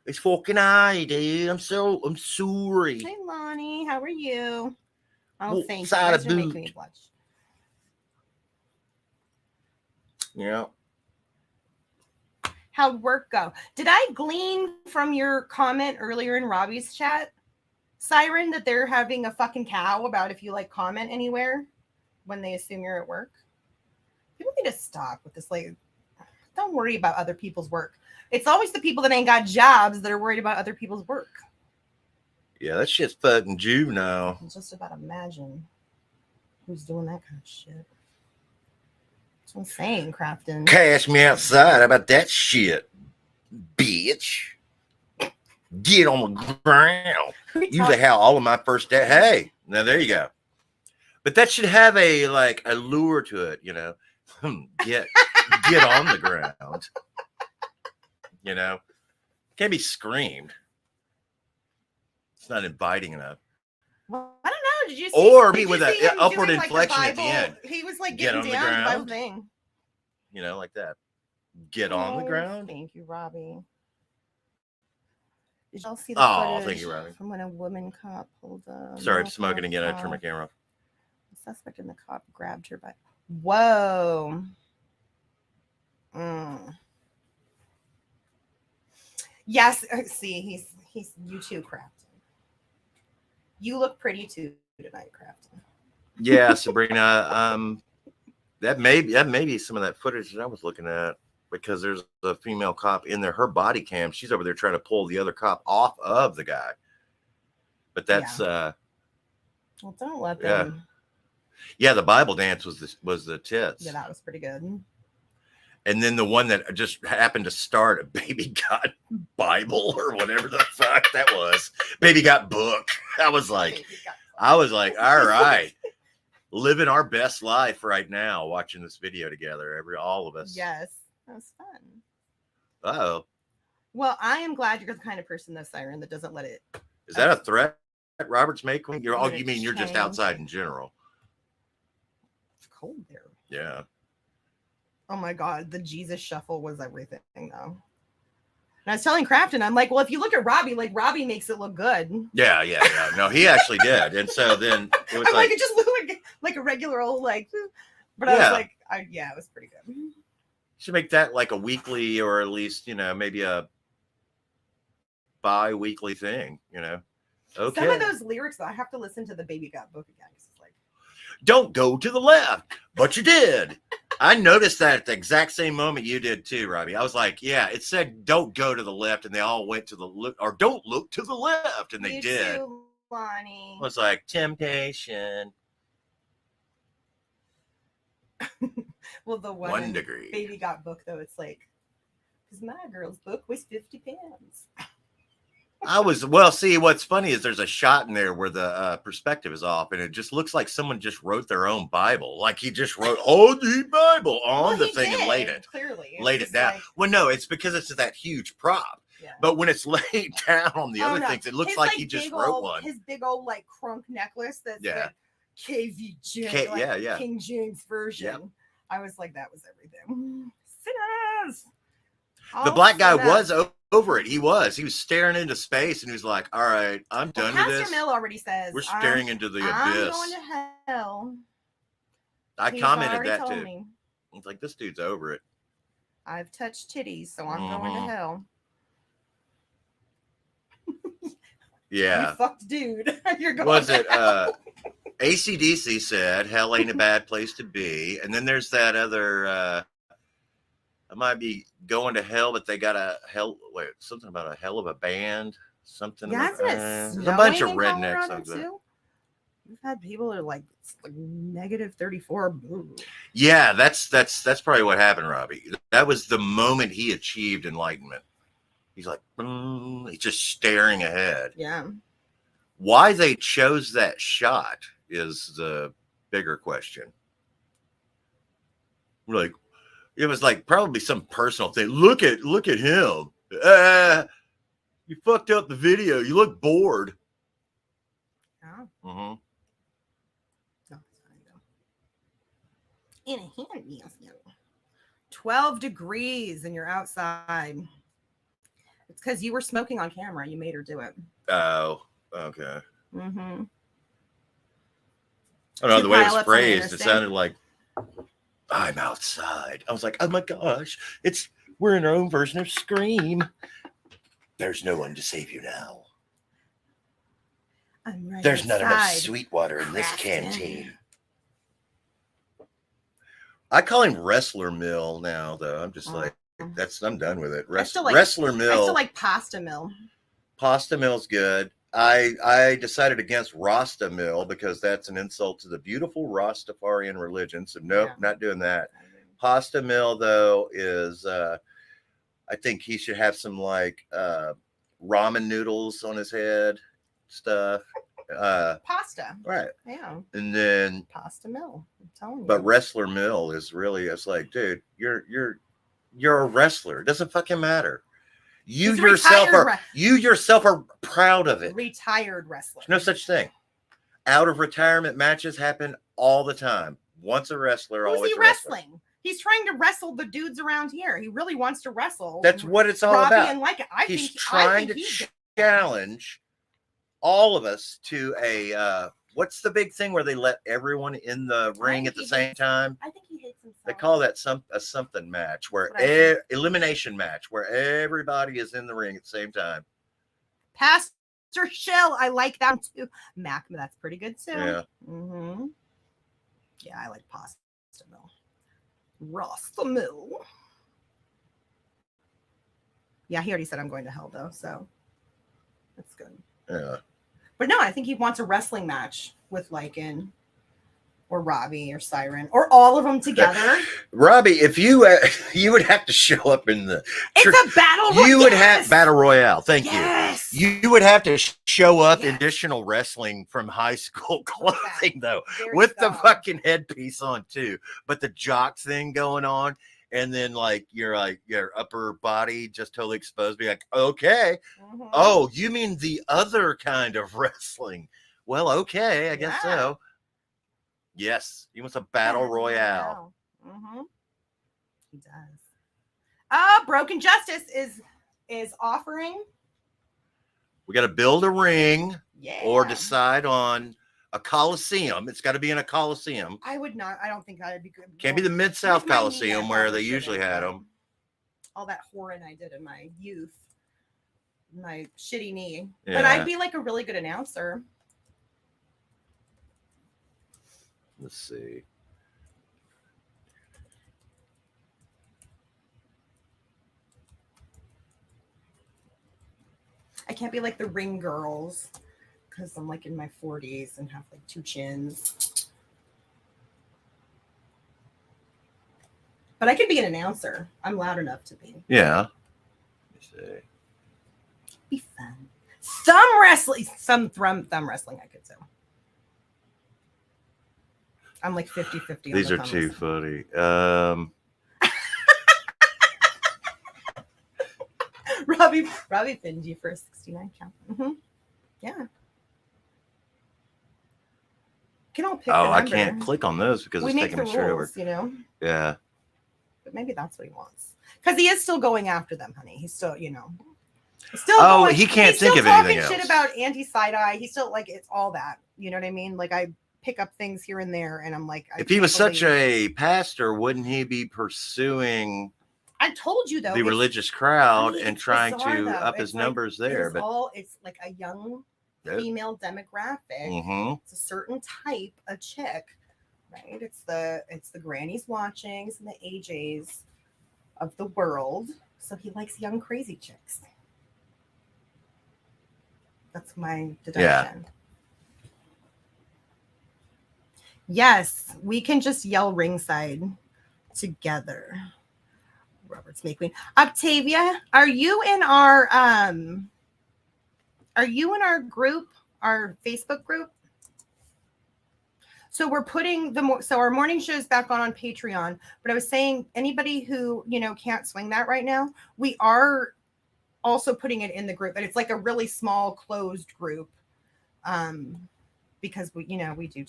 It's fucking I, dude. I'm sorry. Hey, Lonnie. How are you? Oh, well, thank you. Guys are making me blush. Yeah. How'd work go? Did I glean from your comment earlier in Robbie's chat, Siren, that they're having a fucking cow about if you like comment anywhere when they assume you're at work? People need to stop with this. Like, don't worry about other people's work. It's always the people that ain't got jobs that are worried about other people's work. Yeah, that shit's fucking juvenile. I just about imagine who's doing that kind of shit. That's what I'm saying, Crafton. Cash me outside. How about that shit, bitch? Get on the ground. Usually how all of my first day. Hey, now there you go. But that should have a like a lure to it, you know. Get on the ground. You know, can't be screamed. It's not inviting enough. Well, I don't know. Did you see? Or did be you with an see him upward doing, like, the inflection at the Bible? end. He was like Get getting on the down the Bible ground. thing. You know, like that. Get on the Oh, ground. Thank you, Robbie. Did y'all see the Oh, footage thank you, Robbie. from when a woman cop pulled a Sorry, male smoking cop again. I turned my off? camera off. The suspect and the cop grabbed her by. Whoa. Yes. See, he's you too, Crafton. You look pretty too tonight, Crafton. Yeah, Sabrina. That may be some of that footage that I was looking at, because there's a female cop in there. Her body cam. She's over there trying to pull the other cop off of the guy. But that's Well, don't let yeah. them. Yeah, the Bible dance was the tits. Yeah, that was pretty good. And then the one that just happened to start a Baby Got Bible or whatever the fuck that was. Baby Got Book. I was like, all right, living our best life right now, watching this video together, all of us. Yes, that was fun. Oh, well, I am glad you're the kind of person, though, Siren, that doesn't let it. Is that a threat Robert's making? You Let it mean you're just change. outside in general? It's cold there. Yeah. Oh my God, the Jesus shuffle was everything, though. And I was telling Crafton, I'm like, well, if you look at Robbie, like Robbie makes it look good. Yeah. No, he actually did. And so then it was I'm like, it just looked like a regular old like. But I was like, it was pretty good. Should make that like a weekly, or at least, you know, maybe a bi-weekly thing, you know. Okay. Some of those lyrics, though, I have to listen to the Baby Got Book again. It's like, don't go to the left, but you did. I noticed that at the exact same moment you did too, Robbie. I was like, yeah, it said don't go to the left, and they all went to the left, or don't look to the left, and they you did. too, Lonnie. It was like temptation. Well, the 1 degree. Baby Got Book, though, it's like, because my girl's book weighs 50 pounds. See, what's funny is there's a shot in there where the perspective is off, and it just looks like someone just wrote their own Bible. Like he just wrote, the Bible on the thing and laid it. Clearly. Laid it down. Well, no, it's because it's that huge prop. Yeah. But when it's laid down on the other things, it looks like he just wrote one. His big old like crunk necklace that's like KVJ, King James version. Yep. I was like, that was everything. Sinners! The black guy was over it. He was staring into space, and he was like, all right, I'm done with this. Pastor Mill already says, we're staring into the abyss. I'm going to hell. I commented that too. It's like, this dude's over it. I've touched titties, so I'm going to hell. Yeah. You fucked dude. You're going was it AC/DC said hell ain't a bad place to be, and then there's that other I might be going to hell, but they got something about a hell of a band, something. Yeah, there's a bunch of rednecks. We've had people that are like negative 34. Yeah, that's probably what happened, Robbie. That was the moment he achieved enlightenment. He's like, he's just staring ahead. Yeah. Why they chose that shot is the bigger question. Like, it was like probably some personal thing. Look at him. You fucked up the video. You look bored. Oh. Mm-hmm. In a hand, yes. 12 degrees and you're outside. It's because you were smoking on camera. You made her do it. Oh, okay. Mm-hmm. I don't know, the way it was phrased, it sounded like, I'm outside. I was like, oh my gosh, we're in our own version of Scream. There's no one to save you now. I'm right. There's not enough sweet water in this canteen. I call him Wrestler Mill now, though. I'm just like, I'm done with it. Wrestler Mill. I still like Pasta Mill. Pasta Mill's good. I decided against Rasta Mill because that's an insult to the beautiful Rastafarian religion. So nope, not doing that. Pasta Mill, though, is I think he should have some like ramen noodles on his head stuff. Pasta. Right. Yeah. And then, Pasta mill. I'm telling you. but wrestler mill is really, it's like, dude, you're a wrestler. It doesn't fucking matter. You He's a yourself retired are you yourself are proud of it. Retired wrestler. There's no such thing. Out of retirement matches happen all the time. Once a wrestler, Who's always he a wrestler. wrestling? He's trying to wrestle the dudes around here. He really wants to wrestle. That's what it's all Robbie about. and like it. He's trying to challenge all of us to a what's the big thing where they let everyone in the ring at the same time? I think he hates himself. They call that a something match, where elimination match, where everybody is in the ring at the same time. Pastor Shell, I like that too. Mac, that's pretty good too. Yeah. Mm-hmm. Yeah, I like Pasta Mill. Rasta Mill. Yeah, he already said I'm going to hell though, so that's good. Yeah. But no, I think he wants a wrestling match with Lycan or Robbie or Siren or all of them together. Robbie, if you would have to show up in the it's a battle royale. You would have battle royale. Thank you. You would have to show up in additional wrestling from high school clothing though, with the fucking headpiece on too. But the jock thing going on, and then like your upper body just totally exposed. Be like, okay, oh, you mean the other kind of wrestling? Well, okay, I guess so. Yes, he wants a battle royale. He does. Broken Justice is offering. We got to build a ring, or decide on a coliseum. It's got to be in a coliseum. I would not. I don't think that would be good. Can't be the Mid-South Coliseum where they usually had them. All that whoring I did in my youth, my shitty knee. Yeah. But I'd be like a really good announcer. Let's see. I can't be like the ring girls because I'm like in my 40s and have like 2 chins. But I could be an announcer. I'm loud enough to be. Yeah. Let's see. Be fun. Thumb wrestling. Thumb wrestling I could do. I'm like 50-50. These are too funny. Robbie pinned you for a 69 count. Yeah. Can all pick I can't click on those because it's taking me straight over. You know? Yeah. But maybe that's what he wants. Because he is still going after them, honey. He's still, He's still he can't think of anything else. Shit about anti-side-eye. He's still like, it's all that. You know what I mean? Like I pick up things here and there and I'm like, if he was such a pastor, wouldn't he be pursuing I told you though the religious crowd and trying to up his numbers there? But it's like a young female demographic. It's a certain type of chick, right? It's the grannies watchings and the AJs of the world. So he likes young crazy chicks. That's my deduction. Yeah. Yes, we can just yell ringside together. Robert's May Queen. Octavia, are you in our group, our Facebook group? So we're putting our morning show is back on Patreon, but I was saying anybody who, can't swing that right now, we are also putting it in the group, but it's like a really small closed group. Because we do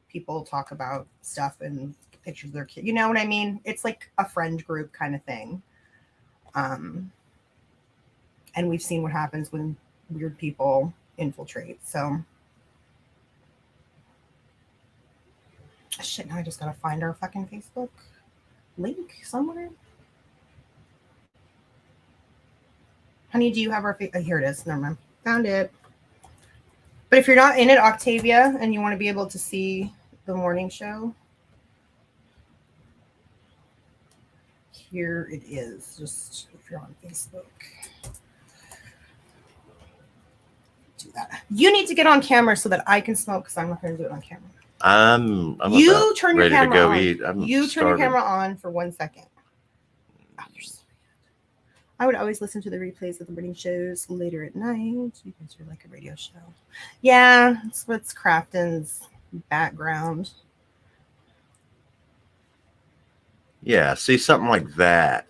people talk about stuff and pictures of their kids. You know what I mean? It's like a friend group kind of thing. And we've seen what happens when weird people infiltrate. So shit, now I just gotta find our fucking Facebook link somewhere. Honey, do you have our here it is. Never mind. Found it. But if you're not in it, Octavia, and you want to be able to see the morning show, here it is. Just if you're on Facebook, do that. You need to get on camera so that I can smoke because I'm not going to do it on camera. I'm you turn your camera on. Eat. You turn your camera on for 1 second. Oh, you're so I would always listen to the replays of the morning shows later at night. You guys are like a radio show. Yeah, that's what's Crafton's background. Yeah, see something like that.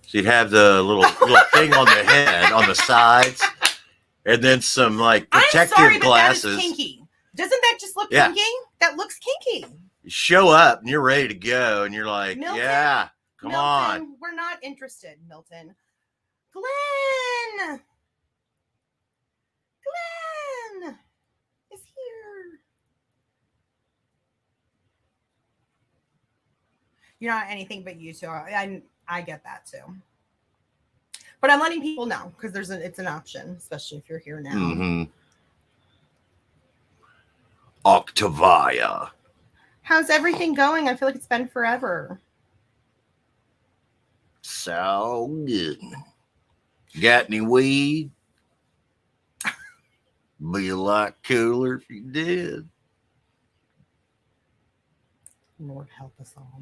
So you'd have the little thing on the head, on the sides, and then some like protective I'm sorry, glasses. But that is kinky. Doesn't that just look Yeah. kinky? That looks kinky. You show up and you're ready to go, and you're like, Milton, yeah, come Milton, on. We're not interested, Milton. Glenn is here. You're not anything but you two. I get that too. But I'm letting people know because it's an option, especially if you're here now. Mm-hmm. Octavia. How's everything going? I feel like it's been forever. So good. Got any weed? Be a lot cooler if you did. Lord help us all.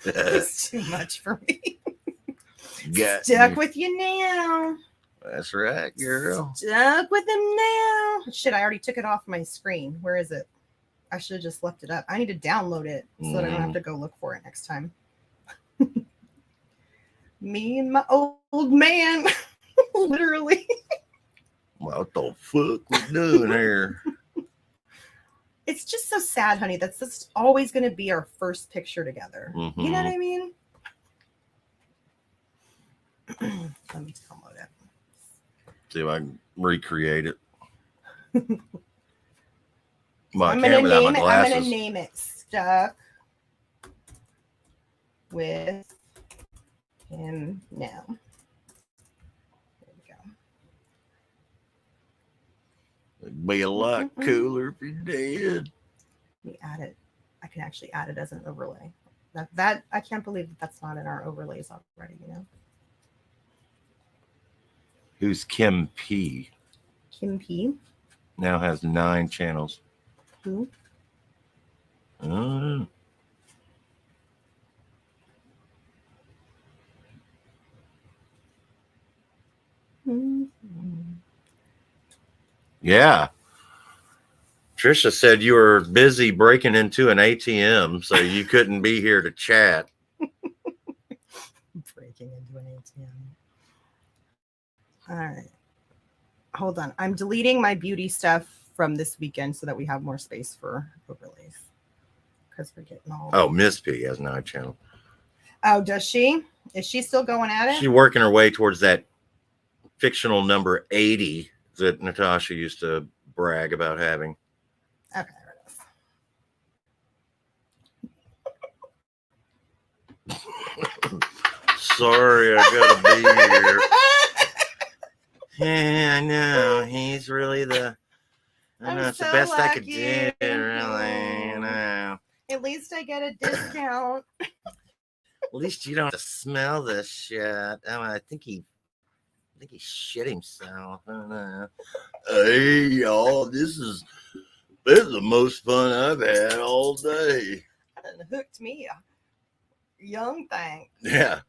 It's too much for me. Stuck with you now. That's right, girl. Stuck with him now. Shit, I already took it off my screen. Where is it? I should have just left it up. I need to download it so that I don't have to go look for it next time. Me and my old man. Literally. What the fuck we doing here? It's just so sad, honey. That's just always going to be our first picture together. Mm-hmm. You know what I mean? Let me download it. See if I can recreate it. Well, I'm I can't without my going glasses. to name it Stuck with Him Now. There we go. It'd be a lot cooler if you did. Let me add it. I can actually add it as an overlay. That I can't believe that's not in our overlays already, you know. Who's Kim P? Kim P. Now has 9 channels. Who? Yeah. Trisha said you were busy breaking into an ATM, so you couldn't be here to chat. Breaking into an ATM. All right. Hold on. I'm deleting my beauty stuff from this weekend so that we have more space for overlays. Because we're getting all... Oh, Miss P has 9 channels. Oh, does she? Is she still going at it? She's working her way towards that fictional number 80 that Natasha used to brag about having. Okay, there it is. Sorry, I gotta be here. Yeah, I know. He's really the... I know, it's so the best I could lucky. do, really. You know. At least I get a discount. At least you don't have to smell this shit. I think he shit himself. I don't know. Hey, y'all, this is the most fun I've had all day. That hooked me a young thing. Yeah.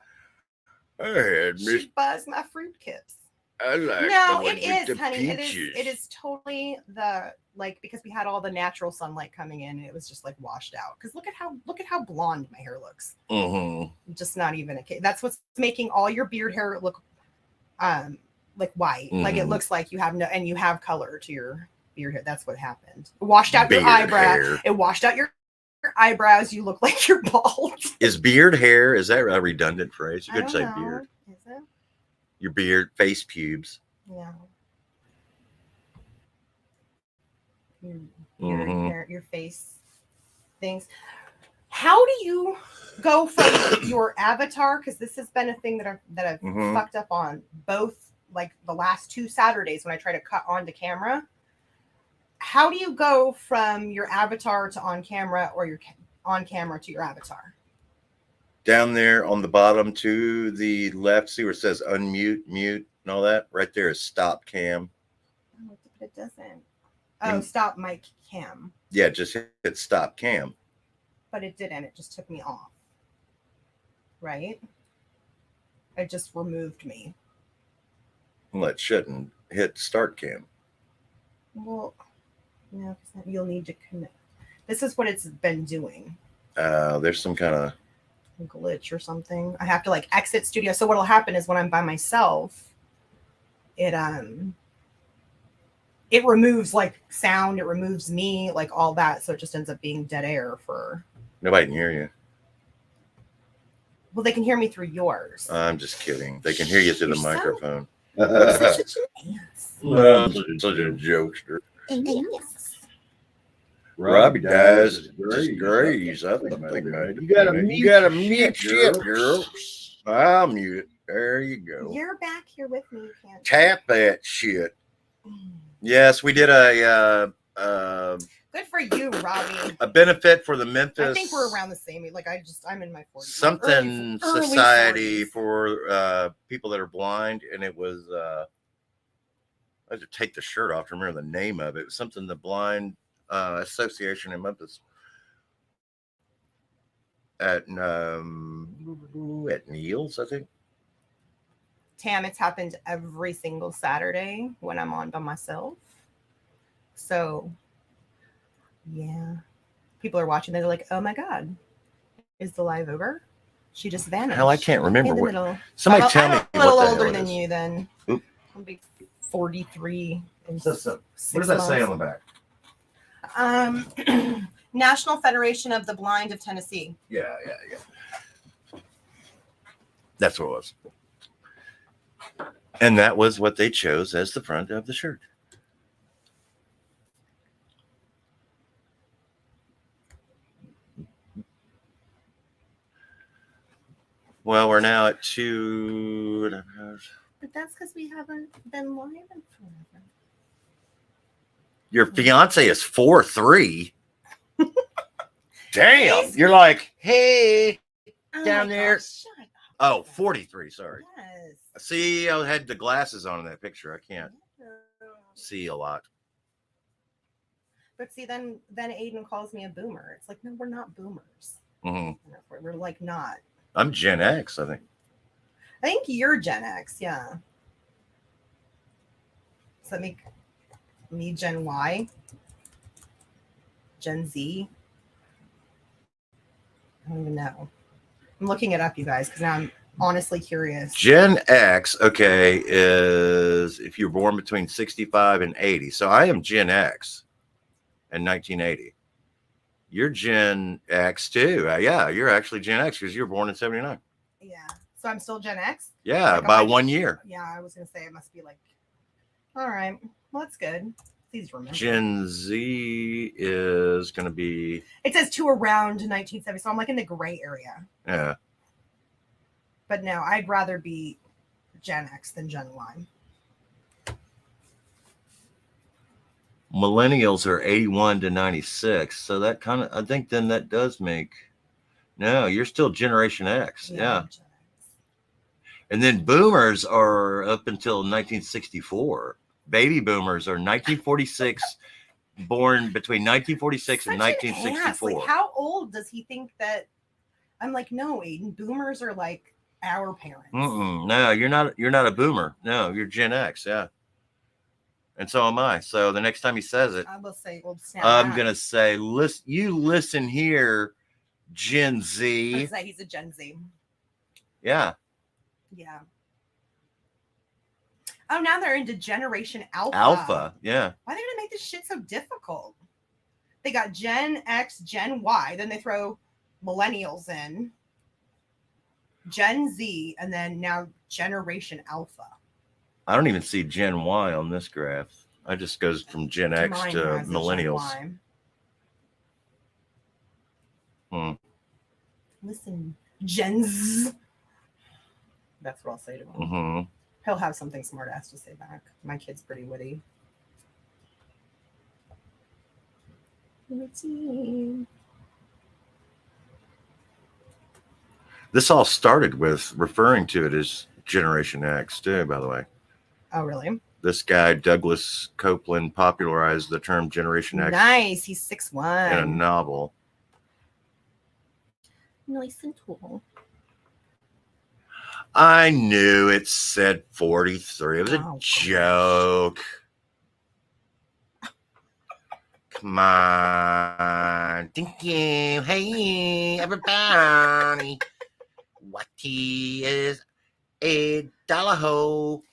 I had She buys my fruit kits. I like No, the one it is, with the honey. peaches. It is totally the because we had all the natural sunlight coming in, and it was just like washed out. Because look at how blonde my hair looks. Mm-hmm. Just not even a case. That's what's making all your beard hair look like white. Mm-hmm. Like it looks like you have you have color to your beard hair. That's what happened. It washed out Beard your eyebrow. hair. It washed out your eyebrows. You look like you're bald. Is beard hair, is that a redundant phrase? You I could don't say know. beard. Is it? Your beard, face pubes. Yeah. Your face things. How do you go from your avatar? Because this has been a thing that I've fucked up on both, like the last 2 Saturdays when I try to cut onto camera. How do you go from your avatar to on camera, or your on camera to your avatar? Down there on the bottom to the left, see where it says unmute, mute, and all that? Right there is stop cam. Oh, but it doesn't. Oh, stop mic cam. Yeah, just hit stop cam. But it didn't. It just took me off. right? It just removed me. Well, it shouldn't hit start cam. Well, no, 'cause you'll need to connect. This is what it's been doing. There's some kind of Glitch or something. I have to like exit studio. So what'll happen is when I'm by myself, it removes like sound, it removes me, like all that. So it just ends up being dead air for nobody can hear you. well, they can hear me through yours. I'm just kidding. They can hear you through the You're so- microphone. Such an ass. I'm such a jokester. Yes. Robbie dies just graze. I think, man. You gotta mute shit, girl. I'll mute it. There you go. You're back here with me. You can't Tap that shit. Yes, we did a Good for you, Robbie. benefit for the Memphis. I think we're around the same age. Like I'm in my 40s. Something Early society 40s. for people that are blind, and it was I had to take the shirt off to remember the name of it. It was something the Blind Association in Memphis at Neil's, I think. Tam, it's happened every single Saturday when I'm on by myself. So, yeah. People are watching. They're like, oh my God, is the live over? She just vanished. Hell, I can't remember In the what. middle. Somebody I'm tell me a little what the older hell it than is. you then. Oop. I'll be 43 in So, what does that say on the back? National Federation of the Blind of Tennessee. Yeah. That's what it was. And that was what they chose as the front of the shirt. Well, we're now at 2. But that's because we haven't been live in forever. Your fiance is 4'3". Damn. You're like, hey, down my there. gosh, shut up. Oh, 43. Sorry. Yes. See, I had the glasses on in that picture. I can't see a lot. But see, then Aiden calls me a boomer. It's like, no, we're not boomers. Hmm. We're like not. I'm Gen X, I think. I think you're Gen X, yeah. Does that make me Gen Y? Gen Z? I don't even know. I'm looking it up, you guys, because now I'm honestly curious. Gen X, okay, is if you're born between 65 and 80. So I am Gen X in 1980. You're Gen X too. Yeah, you're actually Gen X because you were born in 79. Yeah. So I'm still Gen X? Yeah, Like, by 1 year. Yeah, I was going to say it must be like, all right. Well, that's good. It's easy to remember. Gen Z is going to be. It says to around 1970. So I'm like in the gray area. Yeah. But no, I'd rather be Gen X than Gen Y. Millennials are 81 to 96. So that kind of, I think then that does make. No, you're still Generation X. Yeah. Gen X. And then boomers are up until 1964. Baby boomers are 1946, born between 1946 Such and an 1964. ass. Like, how old does he think that? I'm like, no, Aiden. Boomers are like our parents. No, you're not a boomer. No, you're Gen X. Yeah. And so am I. So the next time he says it, I will say, well, I'm going to say, listen here, Gen Z. say he's a Gen Z. Yeah. Yeah. Oh, now they're into Generation Alpha. Alpha. Yeah. Why are they gonna make this shit so difficult? They got Gen X, Gen Y, then they throw millennials in, Gen Z, and then now Generation Alpha. I don't even see Gen Y on this graph. I just goes from Gen X Mine to has a Gen millennials. Y. Listen, Gen Z. That's what I'll say to him. Mm-hmm. He'll have something smart ass to say back. My kid's pretty witty. This all started with referring to it as Generation X, too, by the way. Oh, really? This guy, Douglas Copeland, popularized the term Generation X Nice. He's 6'1". in a novel. Nice and cool. I knew it said 43. It was a Oh, joke. Come on. Thank you. Hey, everybody. What is a dollar hole?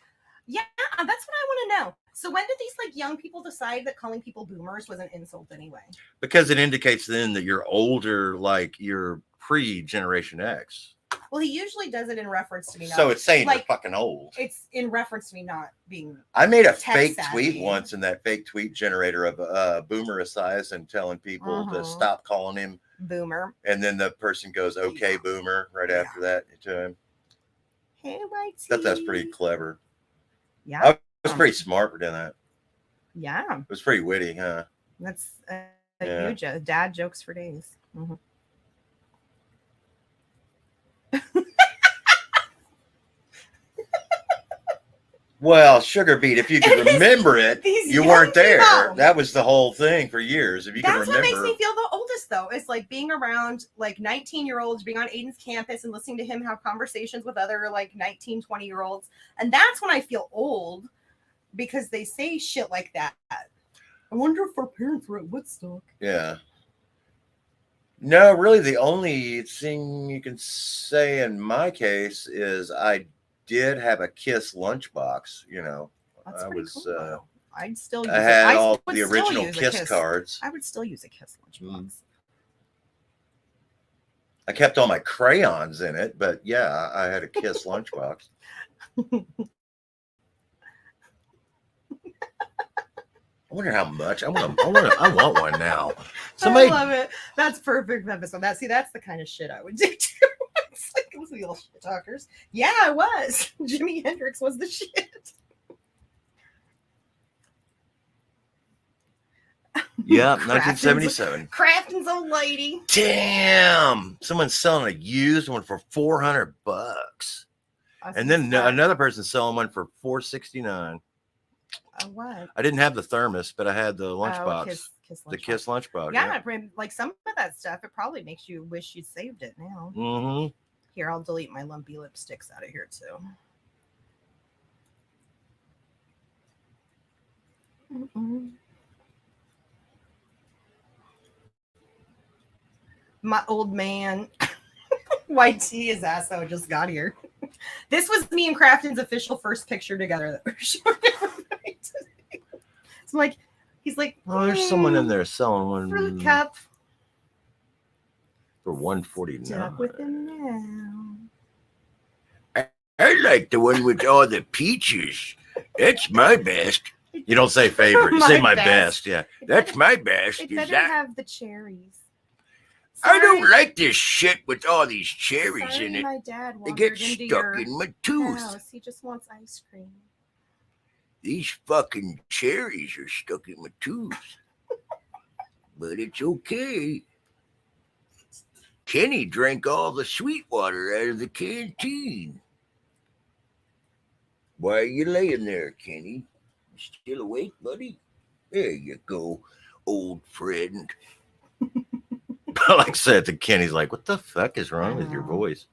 Yeah, that's what I want to know. So when did these like young people decide that calling people boomers was an insult anyway? Because it indicates then that you're older, like you're pre-Generation X. Well, he usually does it in reference to me. So it's saying like, you're fucking old. It's in reference to me not being. I made a tech fake savvy. tweet once in that fake tweet generator of Boomer Esiason telling people to stop calling him Boomer. And then the person goes, okay, Boomer, right after that to him. Hey, YT. I thought that's pretty clever. Yeah. I was pretty smart for doing that. Yeah. It was pretty witty, huh? That's huge. Dad jokes for days. Mm-hmm. Well, Sugar Beat, if you can remember it, you weren't there. People. That was the whole thing for years. If you can remember. That's what makes me feel the oldest, though. It's like being around like 19-year-olds, being on Aiden's campus and listening to him have conversations with other like 19, 20-year-olds. And that's when I feel old because they say shit like that. I wonder if our parents were at Woodstock. Yeah. No, really, the only thing you can say in my case is I did have a Kiss lunchbox. You know, That's I was. Cool, I'd still use I had it. all the original Kiss cards. I would still use a Kiss lunchbox. I kept all my crayons in it, but yeah, I had a Kiss lunchbox. I wonder how much. I want one now. Somebody, I love it. That's perfect episode. That's the kind of shit I would do too. It's like those little shit talkers. Yeah, I was. Jimi Hendrix was the shit. Yeah, 1977. Crafton's old lady. Damn, someone's selling a used one for $400, and then another person's selling one for $469. What? I didn't have the thermos, but I had the lunchbox. Kiss lunchbox. Yeah, like some of that stuff, it probably makes you wish you'd saved it now. Mm-hmm. Here, I'll delete my lumpy lipsticks out of here too. My old man, YT, his asso just got here. This was me and Crafton's official first picture together that we're showing everybody today. So like, he's like, oh, there's someone in there selling one fruit cup for $149. Stuck with him now. I like the one with all the peaches. That's my best. You don't say favorite. You say my best. Yeah, that's my best. It better have the cherries. Sorry. I don't like this shit with all these cherries in it. My dad they get stuck in my tooth. House. He just wants ice cream. These fucking cherries are stuck in my tooth. But it's okay. Kenny drank all the sweet water out of the canteen. Why are you laying there, Kenny? You still awake, buddy? There you go, old friend. Like I said to Kenny's like, what the fuck is wrong with your voice?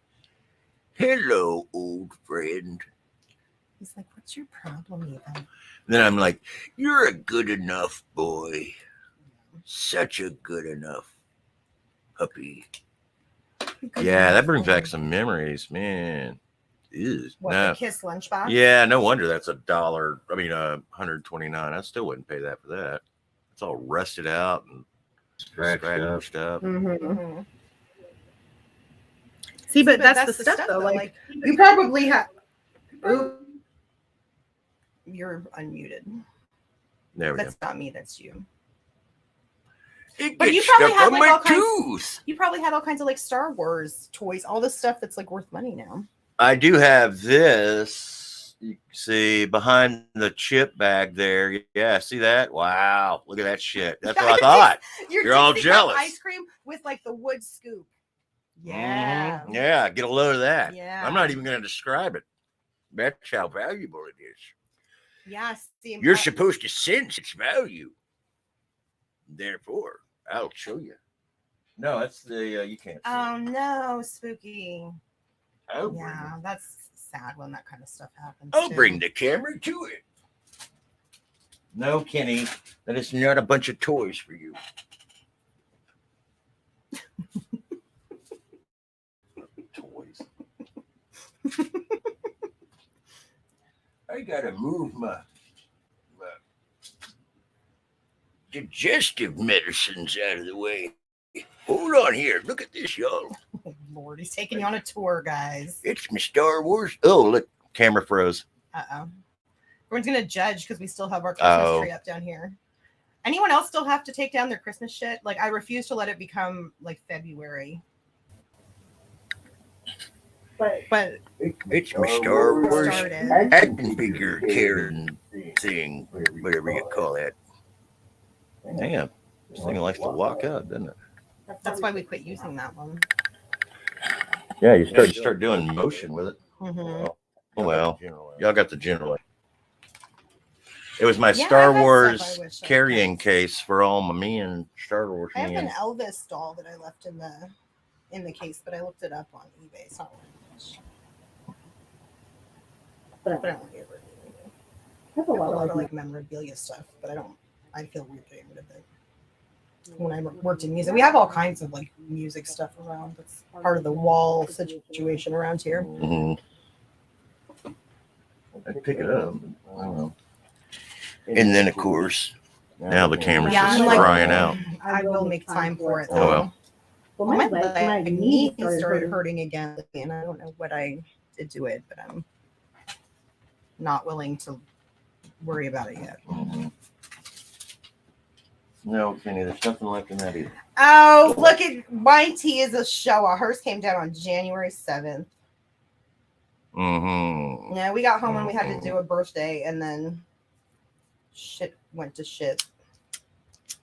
Hello, old friend. He's like, what's your problem even? And then I'm like, you're a good enough boy. Such a good enough puppy. Yeah, that brings back some memories, man. What, the Kiss lunchbox? Yeah, no wonder that's $1. I mean, $129. I still wouldn't pay that for that. It's all rusted out and scratched up. Mm-hmm. See, but that's the stuff though. Like you probably have. You're unmuted. There we go. That's not me. That's you. But you probably have like all kinds. You probably had all kinds of like Star Wars toys, all this stuff that's like worth money now. I do have this. You see behind the chip bag there. Yeah, see that? Wow, look at that shit. That's what I thought. You're all jealous. Ice cream with like the wood scoop. Yeah. Mm-hmm. Yeah, get a load of that. Yeah. I'm not even going to describe it. That's how valuable it is. Yeah. You're supposed to sense its value. Therefore, I'll show you. No, that's the you can't see. Oh no, spooky. Oh yeah, that's sad when that kind of stuff happens. I'll too. bring the camera to it. No, Kenny, that is not a bunch of toys for you. Toys. I gotta move my digestive medicines out of the way. Hold on here. Look at this, y'all. Oh, Lord, he's taking you on a tour, guys. It's my Star Wars. Oh, look, camera froze. Uh-oh. Everyone's going to judge because we still have our Christmas tree up down here. Anyone else still have to take down their Christmas shit? Like, I refuse to let it become, like, February. But it's my Star Wars started. action figure Karen thing, whatever you call that. Damn, this thing likes to walk out, doesn't it? That's why we quit using that one. Yeah, you start doing motion with it. Mm-hmm. Oh, well, y'all got the general. It was my Yeah, Star I had Wars stuff I wish I carrying had. case for all my men Star Wars I have an men. Elvis doll that I left in the case, but I looked it up on eBay. It's not worth much. But I don't want to get rid of it. I have a lot of like memorabilia stuff, but I feel weird getting rid of it. When I worked in music, we have all kinds of like music stuff around. That's part of the wall situation around here. Mm-hmm. I'd pick it up. I don't know. And then, of course, now the camera's Yeah, just I'm like, crying out. I will make time for it. Oh, well. Well, my knee started hurting again, and I don't know what I did to it, but I'm not willing to worry about it yet. Mm-hmm. No, Kenny, there's nothing left in that either. Oh, look at YT is a Showa. Hers came down on January 7th. Mm-hmm. Yeah, we got home and we had to do a birthday, and then shit went to shit.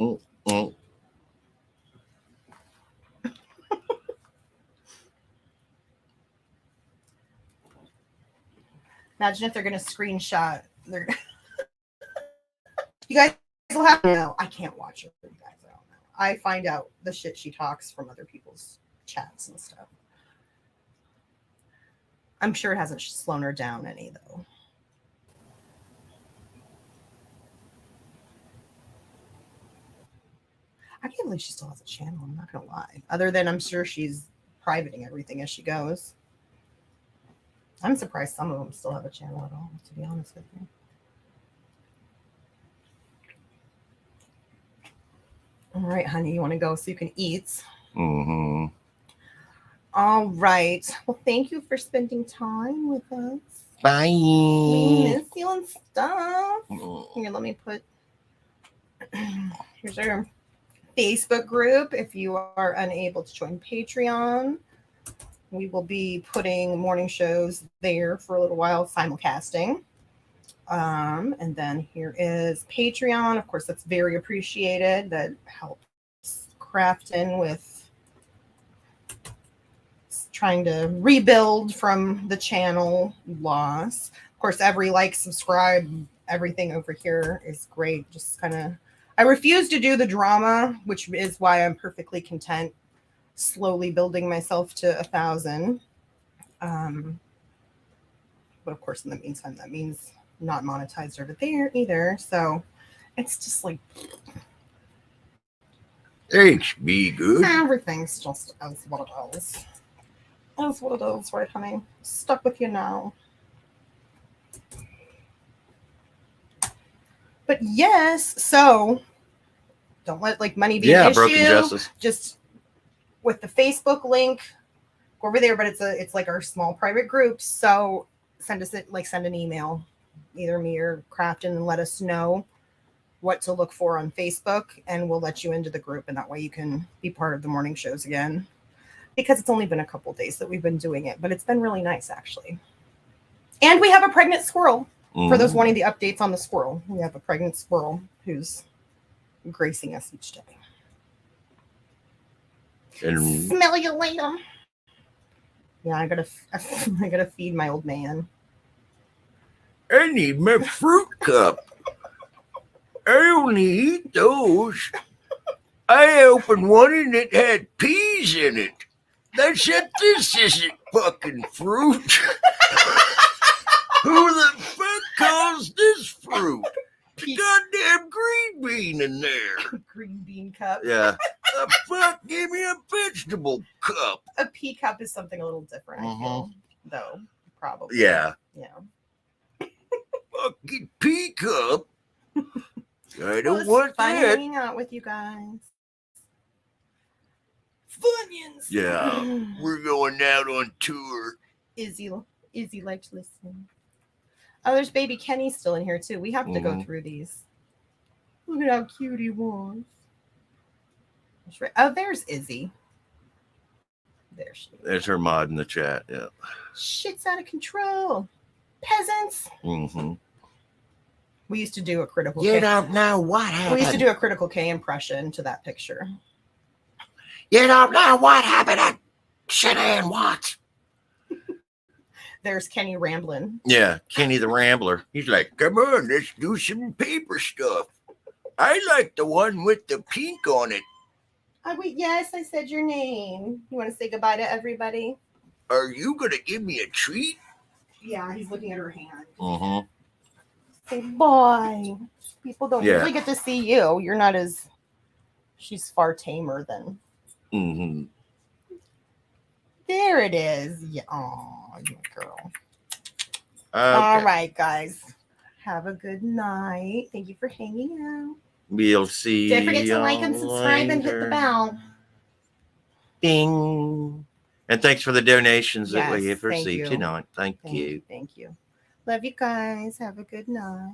Mm-hmm. Imagine if they're gonna screenshot. You guys will have to know. I can't watch her. You guys, I don't know. I find out the shit she talks from other people's chats and stuff. I'm sure it hasn't slowed her down any though. I can't believe she still has a channel. I'm not gonna lie. Other than I'm sure she's privating everything as she goes. I'm surprised some of them still have a channel at all, to be honest with you. All right, honey, you want to go so you can eat? Mm-hmm. All right. Well, thank you for spending time with us. Bye. We miss you and stuff. Here, let me put. Here's our Facebook group. If you are unable to join Patreon, we will be putting morning shows there for a little while, simulcasting. And then here is Patreon. Of course, that's very appreciated. That helps Crafton with trying to rebuild from the channel loss. Of course, every like, subscribe, everything over here is great. Just kind of, I refuse to do the drama, which is why I'm perfectly content slowly building myself to 1,000. But of course, in the meantime, that means not monetized over there either. So it's just like Thanks, be good. everything's just as what it is. That's what it is, right, honey? Stuck with you now. But yes, so don't let like money be an issue. Broken justice. Just with the Facebook link, go over there. But it's like our small private group. So send an email, either me or Crafton, and let us know what to look for on Facebook, and we'll let you into the group, and that way you can be part of the morning shows again. Because it's only been a couple days that we've been doing it, but it's been really nice actually. And we have a pregnant squirrel. For those wanting the updates on the squirrel, we have a pregnant squirrel who's gracing us each day. And Smell you later. Yeah, I gotta feed my old man. I need my fruit cup. I only eat those. I opened one and it had peas in it. I said, this isn't fucking fruit. Who the fuck calls this fruit? The goddamn green bean in there. Green bean cup. Yeah. The fuck? Give me a vegetable cup. A pea cup is something a little different, I feel, though. Probably. Yeah. Yeah. Fucking pea cup. I Well, don't it's want fun that. hanging out with you guys. Funyuns. Yeah. We're going out on tour. Izzy liked listening. Oh, there's baby Kenny still in here too. We have to go through these. Look at how cute he was. Oh, there's Izzy. There she is. There's her mod in the chat. Yeah. Shit's out of control. Peasants. Mm-hmm. We used to do a critical You K. don't know what happened. We used to do a critical K impression to that picture. You don't know what happened at Shanann Watts. There's Kenny rambling. Yeah, Kenny the Rambler. He's like, come on, let's do some paper stuff. I like the one with the pink on it. Oh, wait, yes, I said your name. You want to say goodbye to everybody? Are you going to give me a treat? Yeah, he's looking at her hand. Mm-hmm. Say bye. People don't usually get to see you. You're not as... She's far tamer than... Mm-hmm. There it is. Yeah. Oh, you girl. Okay. All right, guys. Have a good night. Thank you for hanging out. We'll see. Don't forget to like and subscribe and hit the later. bell. Ding. And thanks for the donations that we Yes, have thank received you. tonight. Thank you. Thank you. Love you guys. Have a good night.